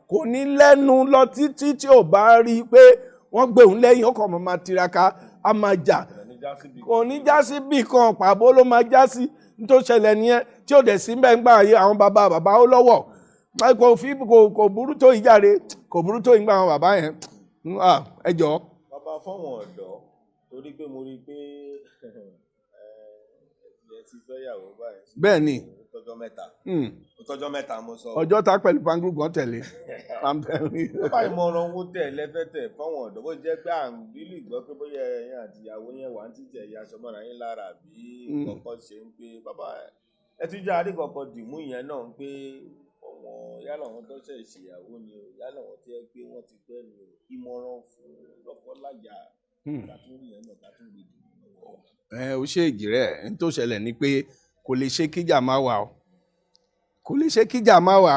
kò ní lẹ́nu lọ títí tí ò bá rí i pé wọ́n gbé òun lẹ́yìn ọkọ̀ ọmọ máa tiraka á máa jà kò ní já sí bì kan pàbó ló máa já sí nítorí ṣẹlẹ̀ nìyẹn tí ò dẹ̀ sí bẹ́ẹ̀ ń gbà yé àwọn bàbá ó lọ́wọ́ kò burú tó ìjáde kò burú tó ìgbà àwọn bàbá yẹn ẹ jọ. bàbá fọwọ́n ọ̀dọ́ torí pé mo rí i pé ẹ ti fẹ́ yàwó báyìí. bẹ́ẹ̀ ni tọjọ́ mẹ́ta mo sọ. ọjọ́ ta pẹ̀lú pangú gan tẹ̀lé. bàbá ìmọ̀ràn owó tẹ̀ lẹ́fẹ̀tẹ̀ fọ́wọ́n ọ̀dọ́ bó jẹ́ pé à ń bílì gbọ́ pé bóyá ẹ̀yin àti ìyàwó yẹn wà ń títẹ̀ ìyá aṣọ́mọ́ra yín lára bí kọ̀ọ̀kan ṣe ń pé bàbá ẹ tún jẹ́ àríkọ̀kọ̀ dìmú ìyẹn náà ń pé ọ̀wọ́n yálà wọn tó ṣẹ̀ ṣèyàwó ni o yálà wọn tí ẹ pé wọ́n ti pẹ́ ni o ìmọ̀ràn fún lọ́kọláya kàtúrì yẹn náà kàtúrì dìmú. ó ṣe èjì rẹ̀ ní tó ṣẹlẹ̀ ni pé kò lè ṣe kíjà máa wà o kò lè ṣe kíjà máa wà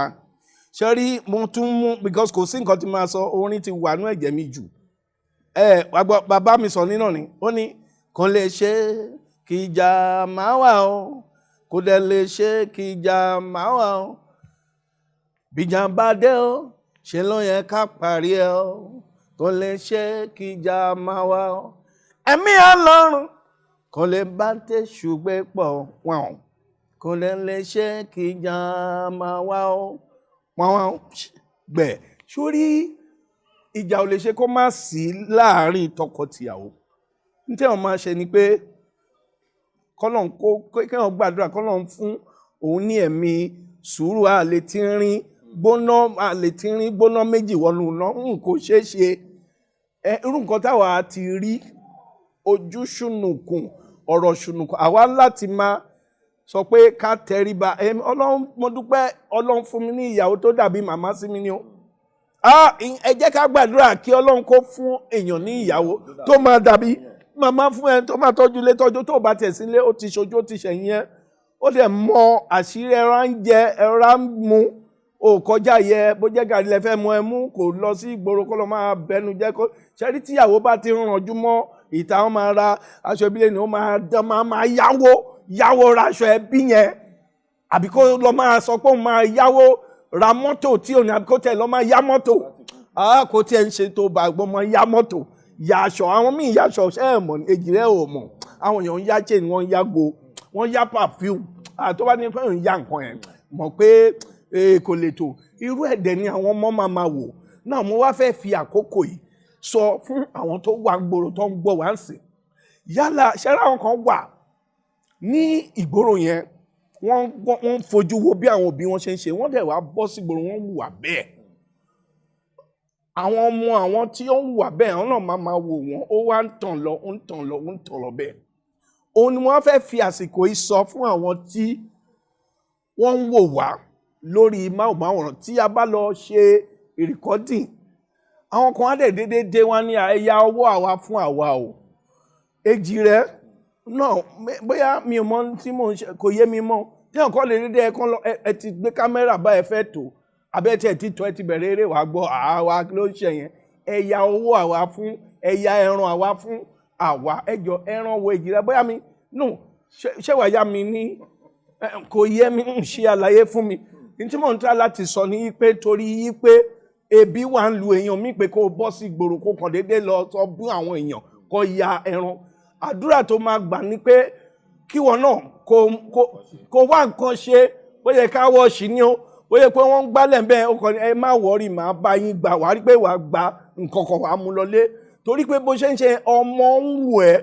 ṣẹ́rí mo tún mú because kò sí nǹkan tí máa sọ orin ti wà ní ẹ̀jẹ̀ mi jù bàbá mi sọ nínà ni ó ní kò lè ṣe kíjà máa wà o kò dẹ̀ lè ṣe kíjà máa wà o bíjà bá dé o ṣe ló yẹ ká parí ẹ o kò lè ṣe kíjà máa wà o ẹ̀mí Ọlọ́run kò lè bá tẹ̀sù gbé pọ̀ wọ́n kò lè ṣe kíjà máa wá ó wọ́n gbẹ̀ sórí ìjà ò lè ṣe kó má sí láàárín tọkọ-tìyàwó ní tí wọ́n máa ṣe ni pé kọ́lọ́n kéèyàn gbàdúrà kọ́lọ́n fún òun ní ẹ̀mí sùúrù àlè tí ń rín gbóná méjì wọnú náà kò ṣeé ṣe irú nǹkan táwa ti rí ojú ṣùnùkùn ọ̀rọ̀ ṣùnùkùn àwa láti máa sọ pé ká tẹríba ọlọ́run mo dúpẹ́ ọlọ́run fún mi ní ìyàwó tó dàbí màmá sí mi ni ó ẹ jẹ́ ká gbàdúrà kí ọlọ́run kó fún èèyàn ní ìyàwó tó máa dàbí màmá fún ẹ tó máa tọ́jú ilé tọ́jú tó bá tẹ̀ sílé ó ti ṣojú ó ti ṣẹ̀yìn ẹ ó dẹ̀ mọ àṣírí ẹran ń jẹ ẹran ń mu o kọjá yẹ bó jẹ́ gàrí lẹ fẹ́ mọ ẹ mú kò lọ sí ìgboro kó lọ máa bẹnu jẹ́ kó ṣẹ́rí tíyàwó bá ti rànjú mọ́ ìta wọn máa ra aṣọ ìbílẹ̀ ni ó máa dán máa yáwó ra aṣọ ẹbí yẹn àbí kó lọ máa sọ pé òun máa yáwó ra mọ́tò tí òun àbí kó tẹ̀ lọ máa yá mọ́tò kó tiẹ̀ ń ṣe tó bá gbọ́ mọ́ yá mọ́tò yá aṣọ àwọn míì yá aṣọ ṣẹ́ ẹ̀ mọ̀ èjì rẹ̀ ò mọ̀ àwọn èèyàn ń yá chain wọ́n ń yá go wọ́n yá perfume tó bá ní fẹ́ràn yá nǹkan yẹn mọ̀ pé kò lè tó irú ẹ̀dẹ̀ ni àwọn ọmọ máa wò náà mo wá fẹ́ fi àkókò yìí sọ fún àwọn tó wà gbòòrò tó ń gbọ́ wá ń sìn yálà ṣẹ́ra àwọn kan wà ní ìgboro yẹn wọ́n fojú wo bí àwọn òbí wọn ṣe ń ṣe wọ́n dẹ̀ wá bọ́ sí ìgboro wọ́n hùwà bẹ́ẹ̀ àwọn ọmọ àwọn tí ó ń hùwà bẹ́ẹ̀ àwọn náà máa wò wọ́n ó wá ń tàn lọ bẹ́ẹ̀ òun ni wọ́n fẹ́ fi àsìkò yìí sọ fún àwọn tí wọ́n ń wò wá lórí máwòmáwòrán tí a bá lọ ṣe ìrìkọ́dìn àwọn kan á dẹ̀ déédéé dé wá ní ẹ̀yà owó àwa fún àwa o èjì rẹ̀ náà bóyá mi ò mọ tí mò ń ṣe kò yé mi mọ́ tí ọ̀kan lè déédéé ẹ̀kan lọ ẹ ti gbé kámẹ́rà bá ẹ fẹ́ tó abẹ́ tí ẹ ti tọ́ ẹ ti bẹ̀rẹ̀ eré wàá gbọ́ àwa ló ń ṣe yẹn ẹ̀yà owó àwa fún ẹ̀yà ẹran àwa fún àwa ẹjọ ẹran wo èjì rẹ̀ bóyá mi nù ṣé wàá yá mi ní kò yé mi ń ṣe àlàyé fún mi tí mò ń tà láti sọ ní pé torí yí pé ebi wà ń lu èèyàn mí pé kó o bọ́ sí ìgboro kó kàn déédéé lọ sọ bí àwọn èèyàn kó ya ẹran àdúrà tó máa gbà ní pé kíwọ náà kó wá nǹkan ṣe bóyá ká wọ́ọ̀ṣì ni ó bóyá pé wọ́n ń gbálẹ̀ bẹ́ẹ̀ ó kàn ní ẹ má wọ́ọ̀rì máa bá yín gbà wá rí pé wàá gba nǹkan kan wàá mú lọlé torí pé bó ṣe ń ṣe ọmọ ń wù ẹ́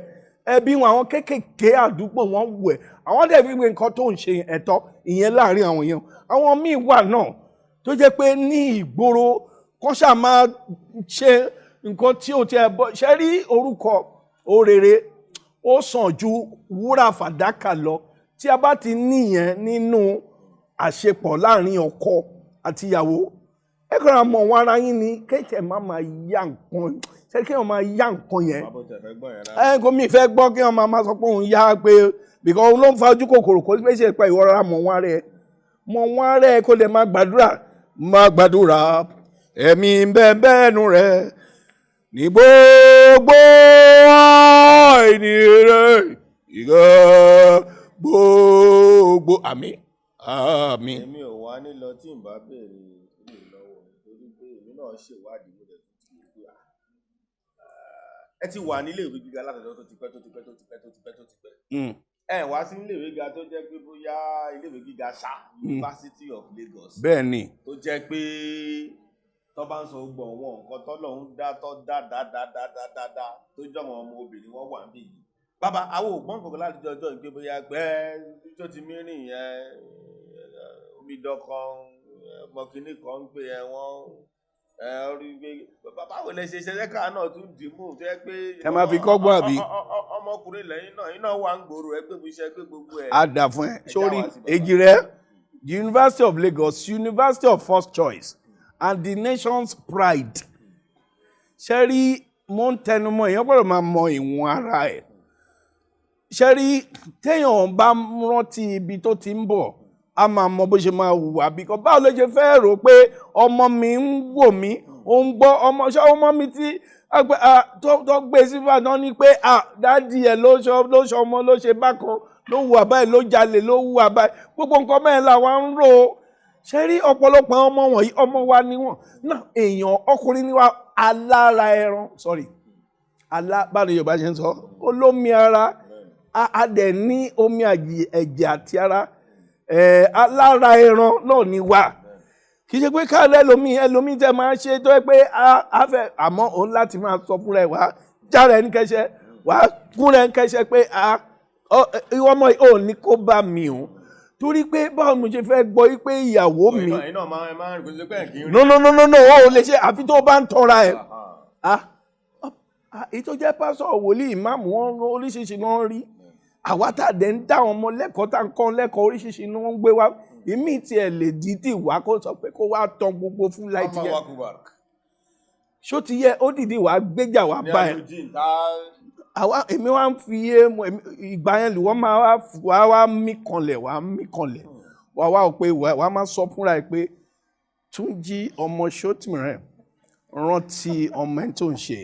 ẹbí wọn àwọn kéékèèké àdúgbò wọn wù ẹ́ àwọn dẹ̀ fi gbé nǹkan tó ń ṣe ẹ̀tọ́ ìyẹn láàrin àwọn èèyàn àwọn míì wà náà tó jẹ́ pé ní ìgboro kọ́ ṣáà máa ṣe nǹkan tí ó ti ẹ̀ bọ́ ṣe rí orúkọ orere ó sàn ju wúrà fàdákà lọ tí a bá ti níyẹn nínú àṣepọ̀ láàrin ọkọ àti ìyàwó ẹ kọ́ra mọ̀ wọn ara yín ni kéèké má máa yá nǹkan ṣé kí wọ́n máa yá nǹkan yẹn kò mí fẹ́ gbọ́ kí wọ́n máa sọ pé òun yá pé because òun ló ń fa ojú kòkòrò kó pé ṣe pé ìwọ́ra mọ̀ wọn rẹ̀ kó lè máa gbàdúrà ẹ̀mí bẹ́ẹ̀ nù rẹ̀ ní gbogbo àìní rẹ̀ ìgbà gbogbo àmín. èmi ò wá nílọ tí n bá béèrè ilé lọ́wọ́ nítorí pé èmi náà ṣèwádìí mo dẹ̀ tó ti pé ẹ ti wà nílé ìwé gíga látọ̀dọ̀ tó ti pẹ́. Ẹ wá sí ilé ìwé gíga tó jẹ́ pé bóyá ilé ìwé gíga ṣá University of Lagos. Bẹ́ẹ̀ ni. Tó jẹ́ pé tó bá ń sọ gbogbo àwọn nǹkan tọ́lọ́run dá tó jọmọ ọmọ obìnrin wọn wà níbí yìí. Bàbá àwọn ògbọ́n kankan láti jọjọ́ ìgbé bóyá gbẹ́ tó ti mírìn yẹn omidan kan mọ̀kìnní kan ń pè ẹ wọ́n orí gbé báwo lẹ ṣe ṣẹṣẹ káà náà tún dìímù tó yẹ pé ẹ máa fi kọ́gbọ́n àbí. ọmọkùnrin lẹ́yìn náà iná wà ń gbòòrò ẹ pé mo ṣe pé gbogbo ẹ. a dà fún ẹ sórí èjì rẹ the University of Lagos University of first choice and the nation's pride ṣe rí mo ń tẹnumọ́ èèyàn gbọ́dọ̀ máa mọ ìwọ̀n ara ẹ̀ ṣe rí téèyàn bá rántí ibi tó ti ń bọ̀ a máa mọ bó ṣe máa hùwà bí kan báwo ló ṣe fẹ́ rò pé ọmọ mi ń wò mí ó ń gbọ́ ọmọ mi tí tó gbé sífà náà ni pé dáàdì ẹ̀ ló ṣọmọ ló ṣe bákan ló hùwà báyìí ló jalè ló hùwà báyìí gbogbo nǹkan mẹ́rin làwa ń rò ó ṣe rí ọ̀pọ̀lọpọ̀ ọmọ wọ̀nyí ọmọ wa ni wọ́n náà èèyàn ọkùnrin ni wa alára ẹran báwo ni Yorùbá ṣe ń sọ olómi ara a dẹ̀ ní omi ẹ̀jẹ̀ àti ara alára ẹran náà ni wà kì í ṣe pé káàlẹ́ ẹlòmíì tẹ máa ṣe tó yẹ pé a fẹ́ àmọ́ òun láti máa sọ fúnra ẹ̀ wá jára ẹni kẹsẹ̀ wá fúnra ẹni kẹsẹ̀ pé ìwọ ọmọ yìí ò ní kó bá mi o torí pé báwo mo ṣe fẹ́ gbọ́ pé ìyàwó mi no ó lè ṣe àfi tó bá ń tọ́ra ẹ̀ èyí tó jẹ́ pásọ̀ wòlíì ìmáàmù wọn oríṣiríṣi náà rí àwa tá a dẹ̀ ń dá àwọn ọmọ lẹ́kọ̀ọ́ tá a ń kọ́ lẹ́kọ̀ọ́ oríṣiríṣi ni wọ́n ń gbé wá ìmí tiẹ̀ lè dídì wá kó sọ pé kó wá tan gbogbo fún láìtì yẹn ṣó ti yẹ ó dìdí wá gbéjà wá bá ẹ èmi wá ń fi ìgbà yẹn lù wọ́n máa wá mí kanlẹ̀ wá ò pé wá máa sọ fúnra ẹ pé Túnjí ọmọ Ṣótìmíràn rántí ọmọ ẹ̀ tó ń ṣe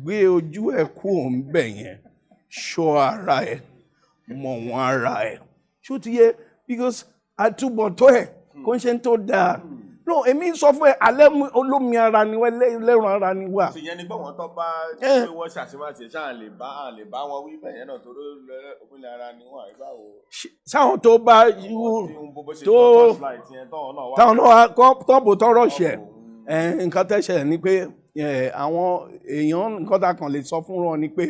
gbé ojú ẹ̀ kú òun bẹ̀ yẹn ṣọ́ ara ẹ̀ mọ̀ wọ́n ara ẹ̀ ṣó ti yẹ because àtúbọ̀tọ́ ẹ̀ kò ń ṣe tó dáa no èmi sọ fún ẹ alẹ́ olómi ara ni wá lẹ́rùn ara ni wá. ṣèyẹn ni gbọ́wọ́n tó bá pé wọ́n ṣàṣìmáṣe ṣáà lè bá wọn wí bẹ̀yẹn náà torí omi ara ni wọ́n àìbáwo. sáwọn tó bá táwọn náà kọ́ọ̀bù tọrọ ṣẹ̀ nǹkan tẹ́ṣẹ̀ ni pé àwọn èèyàn nǹkan tá a kàn lè sọ fún wọn ni pé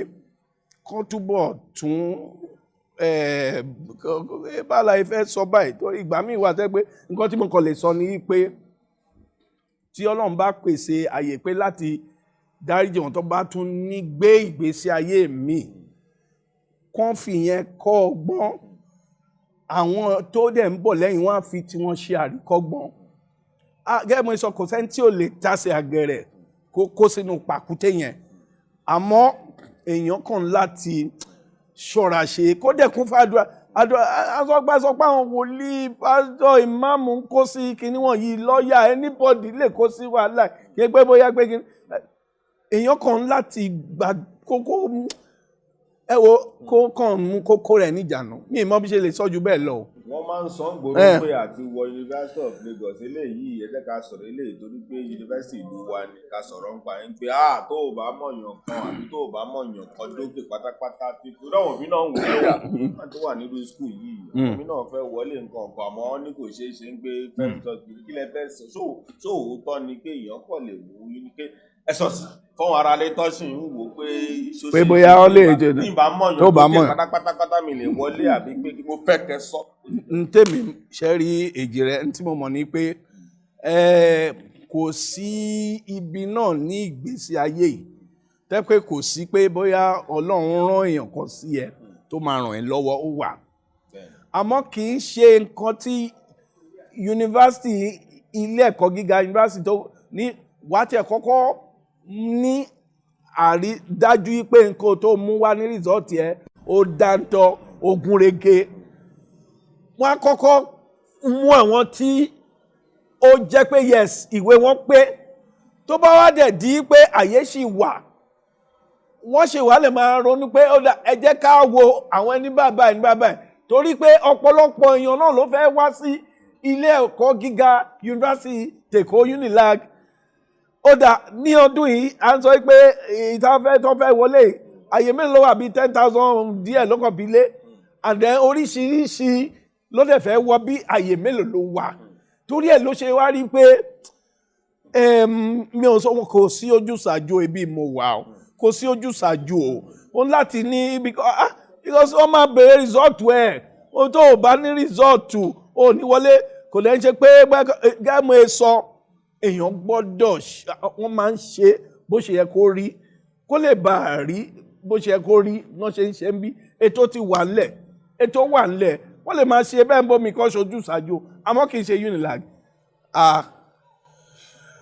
kó túbọ̀ tún bàálà ìfẹ́ sọ báyìí torí ìgbà míì wà tẹ́ pé nǹkan tí mo kàn lè sọ ni pé tí Ọlọ́run bá pèsè àyè pé láti dáríjì wọn tó bá tún ní gbé ìgbésí ayé mi kán fi yẹn kọ́ ọgbọ́n àwọn tó dẹ̀ ń bọ̀ lẹ́yìn wọn á fi tí wọ́n ṣe àríkọ́gbọ́n gẹ́gẹ́ mo sọ kò sẹ́ni tí ò lè tàsé àgẹ̀rẹ̀ kó sínú pàkúté yẹn àmọ́ èèyàn kàn láti ṣọ́ra ṣe kó dẹ̀ kún fàdúrà asọ́gbàsọpá àwọn wòlíì pásítọ̀ ìmáàmù ń kó sí kinní wọ̀nyí lọ́ọ̀yà anybody lè kó sí wàhálà yẹ pé bóyá pé kinní èèyàn kan láti gbà kókó ẹ wo kó kàn mú kókó rẹ̀ níjànú mi ì mọ̀ bí ṣe lè sọ ju bẹ́ẹ̀ lọ. wọ́n máa ń sọ gbòòrò pé àti wọ University of Lagos eléyìí ẹ jẹ́ ká sọ̀rọ̀ eléyìí torí pé yunifásitì ìlú wa ni ká sọ̀rọ̀ ń pa ẹ̀ ń pé tó o bá mọ̀yàn kan àbí tó o bá mọ̀yàn kan dókè pátápátá tí kò dáwọn òbí náà ń wò ó tó wà nínú skul yìí òbí náà fẹ́ wọlé nǹkan kan àmọ́ ní kò ṣeé ṣe ń gbé fẹ́ẹ́ sọ kí lẹ fẹ́ sọ sóòótọ́ ni pé èèyàn kọ̀ lè wò ó ní pé ẹ sọ sí fún ara lè tọ́sí ń wò pé bóyá ọ lè jẹ tó bá mọ̀yàn pátápátá mi lè wọlé àbí pé kí mo fẹ́ kẹ́ sọ. n tèmi ṣe rí èjì rẹ tí mo mọ̀ ní pé kò sí ibi náà ní ìgbésí ayé yìí tẹ́ pé kò sí pé bóyá Ọlọ́run rán èèyàn kan sí ẹ tó máa ràn ẹ́ lọ́wọ́ ó wà àmọ́ kì í ṣe nǹkan tí yunifásitì ilé ẹ̀kọ́ gíga yunifásitì tó ní wá tiẹ̀ kọ́kọ́ ní àrídájú pé nǹkan tó mú wá ní rìsọ́ọ̀tì ẹ ó dáńtọ́ ogun rege wọ́n á kọ́kọ́ mú àwọn tí ó jẹ́ pé yes ìwé wọn pé tó bá wá dẹ̀ di pé àyè ṣì wà wọ́n ṣe wà lè máa ronú pé ẹ jẹ́ ká wo àwọn ẹni bàbá torí pé ọ̀pọ̀lọpọ̀ èèyàn náà ló fẹ́ wá sí ilé ẹ̀kọ́ gíga yunifásitì tèkó UNILAG ó dà ní ọdún yìí à ń sọ pé ìtafẹ́ tó fẹ́ wọlé àyè mélòó wà bíi 10,000 díẹ̀ lọ́kàn bí lé and then oríṣiríṣi ló dẹ̀ fẹ́ wọ bí àyè mélòó ló wà torí ẹ̀ ló ṣe wá rí pé mi ò sọ kò sí ojúsàájú ibi mo wà o kò sí ojúsàájú o láti ní because wọ́n máa bèrè rìsọ́ọ̀tù ẹ̀ ohun tó o bá ní rìsọ́ọ̀tù ò ní wọlé kò lè ń ṣe pé gẹ́gẹ́ ẹ sọ èèyàn gbọ́dọ̀ wọ́n máa ń ṣe bó ṣe yẹ kó rí kó lè bá a rí bó ṣe yẹ kó rí náà ṣe ń ṣe ń bí ètò ti wà ńlẹ̀ ètò wà ńlẹ̀ wọ́n lè máa ṣe bẹ́ẹ̀ ń bómi kan ṣojú ṣáájú àmọ́ kì í ṣe UNILAG.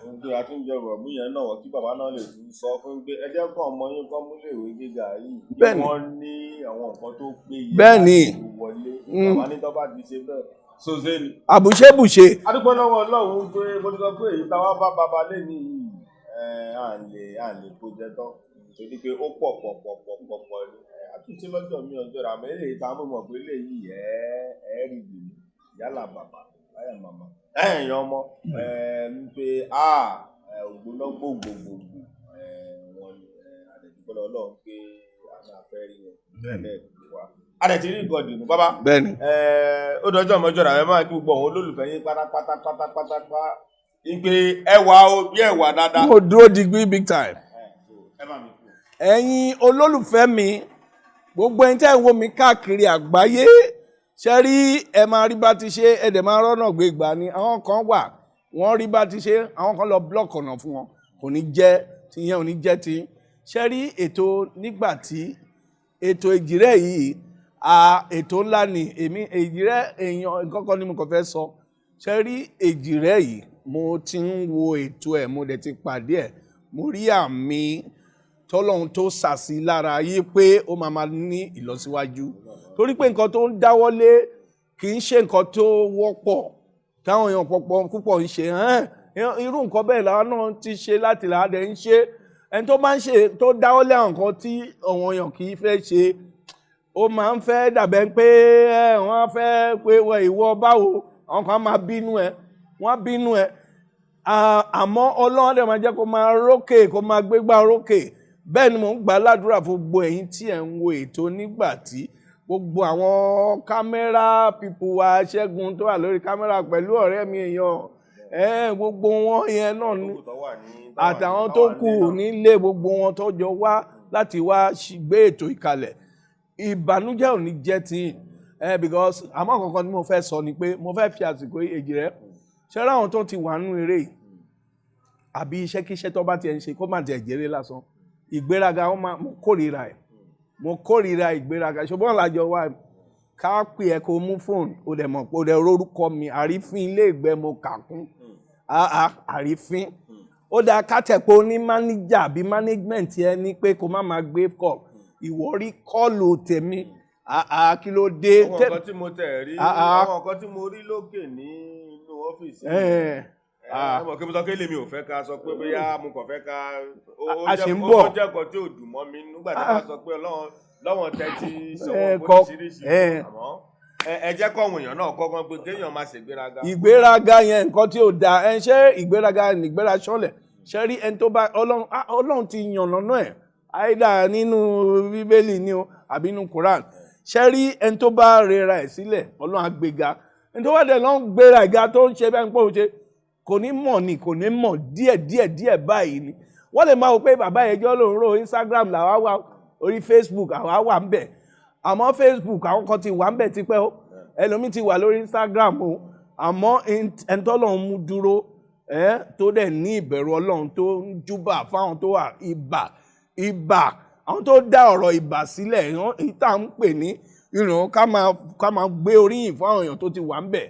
ohun tó a tún jẹ bọ̀ yẹn náà wọ́n kí bàbá náà lè tún sọ fún pé ẹ jẹ́ kọ́ ọmọ yín kọ́ múlẹ̀ ìwé gíga yìí kí wọ́n ní àwọn nǹkan tó péye láti wọlé bàbá ní tó bá ti ṣe bẹ́ẹ̀ sozeni. àbùṣebùṣe. adúgbò lọ́wọ́ Ọlọ́run pé mo ti sọ pé èyí táwa bá bàbá lé ní yìí à lè kó jẹ tán torí pé ó pọ̀ ni àtúntí lọ́jọ́ mi ọjọ́ rà mí eléyìí tá a mọ̀ pé eléyìí rí gbìmí yálà bàbá láyà màmá ẹ̀yìn ọmọ ń pe ògbóná gbogbogbò wọn àdẹ̀dúgbò Ọlọ́run pé àwọn afẹ́ rí wọn àdẹ̀tí rí nǹkan dìbò bàbá bẹ́ẹ̀ni ó dọjọ́ ọmọjọ́ rà mí máa kí gbogbo àwọn olólùfẹ́ yín pátápátá ń pe ẹwà bí ẹwà dáadáa. mo dúró digbí big time. ẹ̀yin olólùfẹ́ mi gbogbo ẹni tẹ́ ń wo mi káàkiri àgbáyé ṣe rí ẹ máa rí bá ti ṣe ẹ dẹ̀ máa rọ́nà gbé gbà ni àwọn kan wà wọ́n rí bá ti ṣe àwọn kan lọ blọọkì ọ̀nà fún wọn kò ní jẹ́ ti yẹn ò ní jẹ́ ti ṣe rí ètò nígbà tí ètò Èjìrẹ́ yìí ètò ńlá ni èmi Èjìrẹ́ èèyàn kọ́kọ́ ni mo kàn fẹ́ sọ ṣe rí Èjìrẹ́ yìí mo ti ń wo ètò ẹ̀ mo dẹ̀ ti pàdé ẹ̀ mo rí àmì tọ́lọ́run tó sàsí lára yí pé ó máa ní ìlọsíwájú torí pé nǹkan tó ń dáwọ́lé kì í ṣe nǹkan tó wọ́pọ̀ káwọn èèyàn púpọ̀ ń ṣe irú nǹkan bẹ́ẹ̀ làwọn náà ti ṣe láti làádẹ́ ń ṣe ẹni tó máa ń ṣe tó dáwọ́ lé àwọn nǹkan tí àwọn èèyàn kì í fẹ́ ṣe ó máa ń fẹ́ dàbẹ́ pé wọ́n fẹ́ pé ìwọ báwo àwọn kan máa bínú ẹ wọ́n bínú ẹ àmọ́ Ọlọ́run dẹ̀ máa jẹ́ kó máa rókè kó máa gbégbá rókè bẹ́ẹ̀ ni mò ń gbà ládùúrà fún gbogbo ẹ̀yin tí ẹ̀ ń wo ètò nígbà tí gbogbo àwọn kámẹ́rà pípù wa Ṣẹ́gun tó wà lórí kámẹ́rà pẹ̀lú ọ̀rẹ́ mi èèyàn gbogbo wọn yẹn náà ní àtàwọn tó kù nílé gbogbo wọn tó jọ wá láti wá gbé ètò ìkalẹ̀ ìbànújẹ́ ò ní jẹ́ tí because àmọ́ kankan tí mo fẹ́ sọ ni pé mo fẹ́ fi àsìkò èjì rẹ ṣẹ́rá àwọn tó ti wà nínú eré àbí iṣẹ́kíṣẹ́ tó bá tiẹ̀ ń ṣe kó má tiẹ̀ jèrè lásán ìgbéraga mo kórìíra ẹ̀ mo kórìíra ìgbéraga ṣùgbọ́n làjọ wa ká pè ẹ́ kó mú fóònù ó dẹ̀ mọ̀ pé ó dẹ̀ rórúkọ mi àrífín ilé ìgbẹ́ mo kà kún àrífín ó dáa kátẹ̀pọ̀ ní mánéjà àbí mánéjmẹ̀ntì ẹ ní pé kó má máa gbé kọ̀ ìwọ rí kọ́ọ̀lù tèmi kí ló dé. àwọn nǹkan tí mo tẹ̀ rí àwọn nǹkan tí mo rí lókè ní inú ọ́fíìsì ọmọ kí mo sọ pé lèmi ò fẹ́ ká sọ pé bóyá mo kàn fẹ́ ká ó jẹ́ nǹkan tí ò dùn mọ́ mi nígbà tí wọ́n sọ pé lọ́wọ́n tẹ́tí sọ̀wọ́n oríṣiríṣi àmọ́ ẹ jẹ́ kọ́wọ̀n èèyàn náà kọ́kọ́ pé kéèyàn máa ṣègbéraga. ìgbéraga yẹn nǹkan tí ò dáa ṣé ìgbéraga nìgbéra ṣọlẹ̀ ṣe rí ẹni tó bá Ọlọ́run ti yàn lọ́nà ẹ̀ àìdá nínú Bíbélì ni o àbí nínú Quran ṣe rí ẹni tó bá rera ẹ̀ sílẹ̀ Ọlọ́run á gbéga ẹni tó bá dẹ̀ lọ́n gbéraga tó ń ṣe bẹ́ẹ̀ ń pọ̀ ṣe kò ní mọ̀ díẹ̀ báyìí ni wọ́n lè máa wò pé bàbá ẹjọ́ lòun rò Instagram làwa wà orí Facebook àwa wà ń bẹ̀ àmọ́ Facebook àwọn kan ti wà ń bẹ̀ tipẹ́ o ẹlòmíì ti wà lórí Instagram o àmọ́ ẹni tọ́lọ́run mú dúró tó dẹ̀ ní ìbẹ̀rù Ọlọ́run tó ń júbà fáwọn tó wà ìbà àwọn tó dá ọ̀rọ̀ ìbà sílẹ̀ èyí tá à ń pè ní ká máa gbé oríyìn fún àwọn èèyàn tó ti wà ń bẹ̀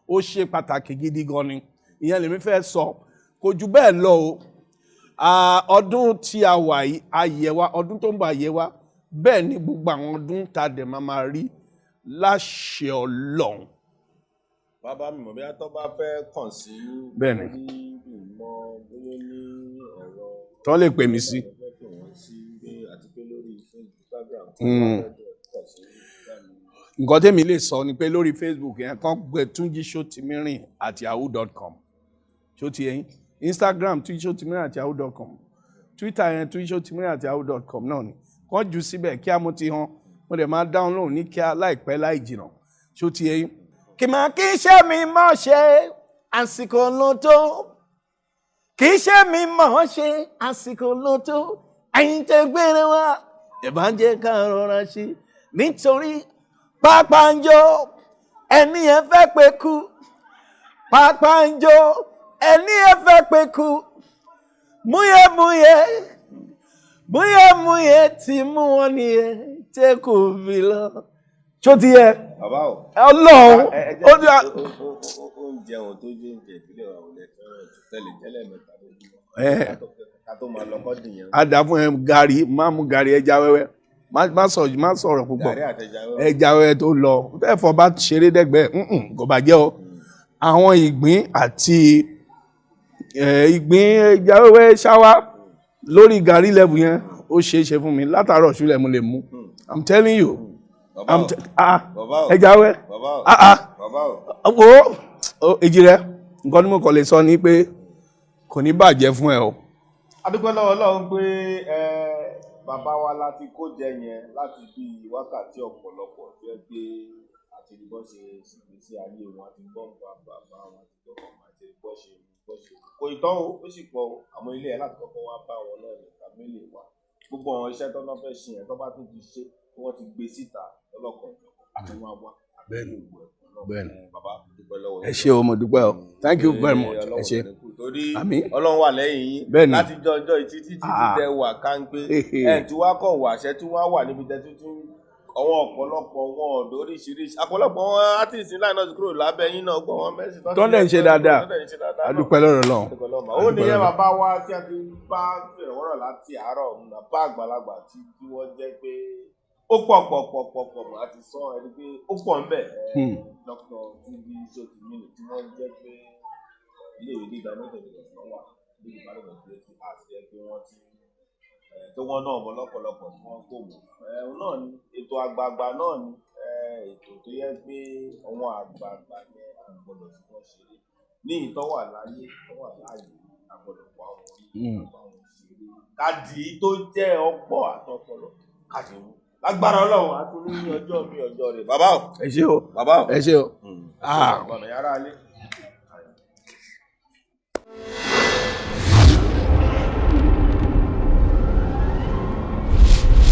ó ṣe pàtàkì gidi gan ni ìyẹn lèmi fẹ́ sọ kò jù bẹ́ẹ̀ lọ o ọdún tí a wà yìí àyẹ̀wá ọdún tó ń bọ̀ àyẹ̀wá bẹ́ẹ̀ ni gbogbo àwọn ọdún tá a dẹ̀ máa rí láṣẹ Ọlọ́run. bàbá mi mọ̀ bí atọ́ bá fẹ́ kàn sí bẹ́ẹ̀ ni ìmọ̀ bóyá ní ẹ̀rọ tó lè pè mí sí. àti pé lórí Instagram nǹkan tẹ́mi lè sọ ni pé lórí Facebook yẹn kàn gbé Túnjí Ṣótìmírìn @yahoo.com ṣó ti yẹn Instagram Túnjí Ṣótìmírìn @yahoo.com Twitter yẹn Túnjí Ṣótìmírìn @yahoo.com náà ni kàn jù síbẹ̀ kí a mo ti hàn mo dẹ̀ máa dáhùn lóhùn ní kí a láìpẹ́ láì jìnnà ṣó ti yẹn. kì máa kí iṣẹ́ mi mọ̀ ṣe àsìkò ló tó kì í ṣe mi mọ̀ ṣe àsìkò ló tó ẹ̀yin tẹ́ gbére wá ìbànújẹ́ ká rọra ṣe nítorí pápánjó ẹni ẹ fẹ́ pé kú pápánjó ẹni ẹ fẹ́ pé kú múyẹ́múyẹ́ tí mú wọn nìyẹn tẹ́ kò fi lọ. tó ti yẹ Ọlọ́run oúnjẹ ohun tó jẹ́ oúnjẹ ìbílẹ̀ wa ò lè fẹ́ràn jù tẹ́lẹ̀ jẹ́lẹ̀ mẹ́ta lójúmọ́ ká tó máa lọ kọ́ dìyẹn. àdá fún ẹ gàrí má mú gàrí ẹja wẹ́wẹ́ má sọ̀rọ̀ púpọ̀ ẹja wẹ́wẹ́ tó lọ tẹ́fọ̀ bá ṣeré dẹ́gbẹ́ kò bàjẹ́ o àwọn ìgbín àti ìgbín ẹja wẹ́wẹ́ ṣáwá lórí gàrí lẹ́bù yẹn ó ṣe é ṣe fún mi látàárọ̀ ṣúlẹ̀ mo lè mú I'm telling you ẹja wẹ́ wo èjì rẹ nǹkan tí mo kàn lè sọ ni pé kò ní bàjẹ́ fún ẹ o. a dúpẹ́ lọ́wọ́ Ọlọ́run pé bàbá wa láti kó jẹ yẹn láti bí wákàtí ọ̀pọ̀lọpọ̀ tí ẹ gbé àti ìbọn ṣe ìgbésí ayé wọn àti gbọ́n bàbá wọn àti gbọ́n màmá àti ìbọn ṣe kò ìtàn o ó sì pọ̀ àwọn ilé ẹ̀ láti kọ́kọ́ wá bá wọn náà ní kàmílì wa gbogbo àwọn iṣẹ́ tó náà fẹ́ ṣe yẹn tó bá tún ti ṣe tí wọ́n ti gbé síta lọ́lọ́kọ̀ọ́jọ́ àti wọn wá. bẹ́ẹ̀ni bàbá dúpẹ́ lọ́wọ́ ẹ ṣé o mo dúpẹ́ o thank you very much ẹ ṣé torí Ọlọ́run wà lẹ́yìn yín láti jọjọ́ títí tẹ wà kánpé ẹ̀ tí wàá kọ̀ wà ṣẹ́ tí wàá wà níbi tẹ́ tuntun àwọn ọ̀pọ̀lọpọ̀ wọn ọ̀dọ́ oríṣiríṣi ọ̀pọ̀lọpọ̀ wọn artist ńlá náà ti kúrò lábẹ́ yín náà gbọ́n wọn mẹ́sì tọ́lẹ̀ ń ṣe dáadáa a dúpẹ́ lọ́rọ̀ Ọlọ́run. ó ní yẹn bàbá wa tí a ti bá fèrèwọ́rọ̀ láti àárọ̀ bàbá àgbàlagbà tí wọ́n jẹ́ pé ó pọ̀ mọ́ àti sọ ẹni pé ó pọ̀ ń bẹ̀. Dr. TB Sotìmínú tí wọ́n jẹ́ pé iléèwé gíga mẹ́tẹ̀ẹ̀dẹ̀ kan wà ní ìbálòpọ̀ pé àti ẹ pé wọ́n ti tó wọ́n náà mọ lọ́pọ̀lọpọ̀ tí wọ́n kò mọ̀. Òun náà ni ètò àgbààgbà náà ni ètò tó yẹ pé àwọn àgbààgbà yẹn àgbọ̀dọ̀ tí wọ́n ṣeré ní ìtọ́wà láyé ìtọ́wà láàyè àgbọ̀dọ̀ pa àwọn orí ṣeré káàdì tó jẹ́ ọ̀pọ̀ àtọpọlọ káàdì mú lágbára Ọlọ́run á tún ní ọjọ́ mi ọjọ́ rẹ̀. Bàbá o ẹ ṣé o bàbá o ẹ ṣé o. ọ̀nà yàrá alẹ́.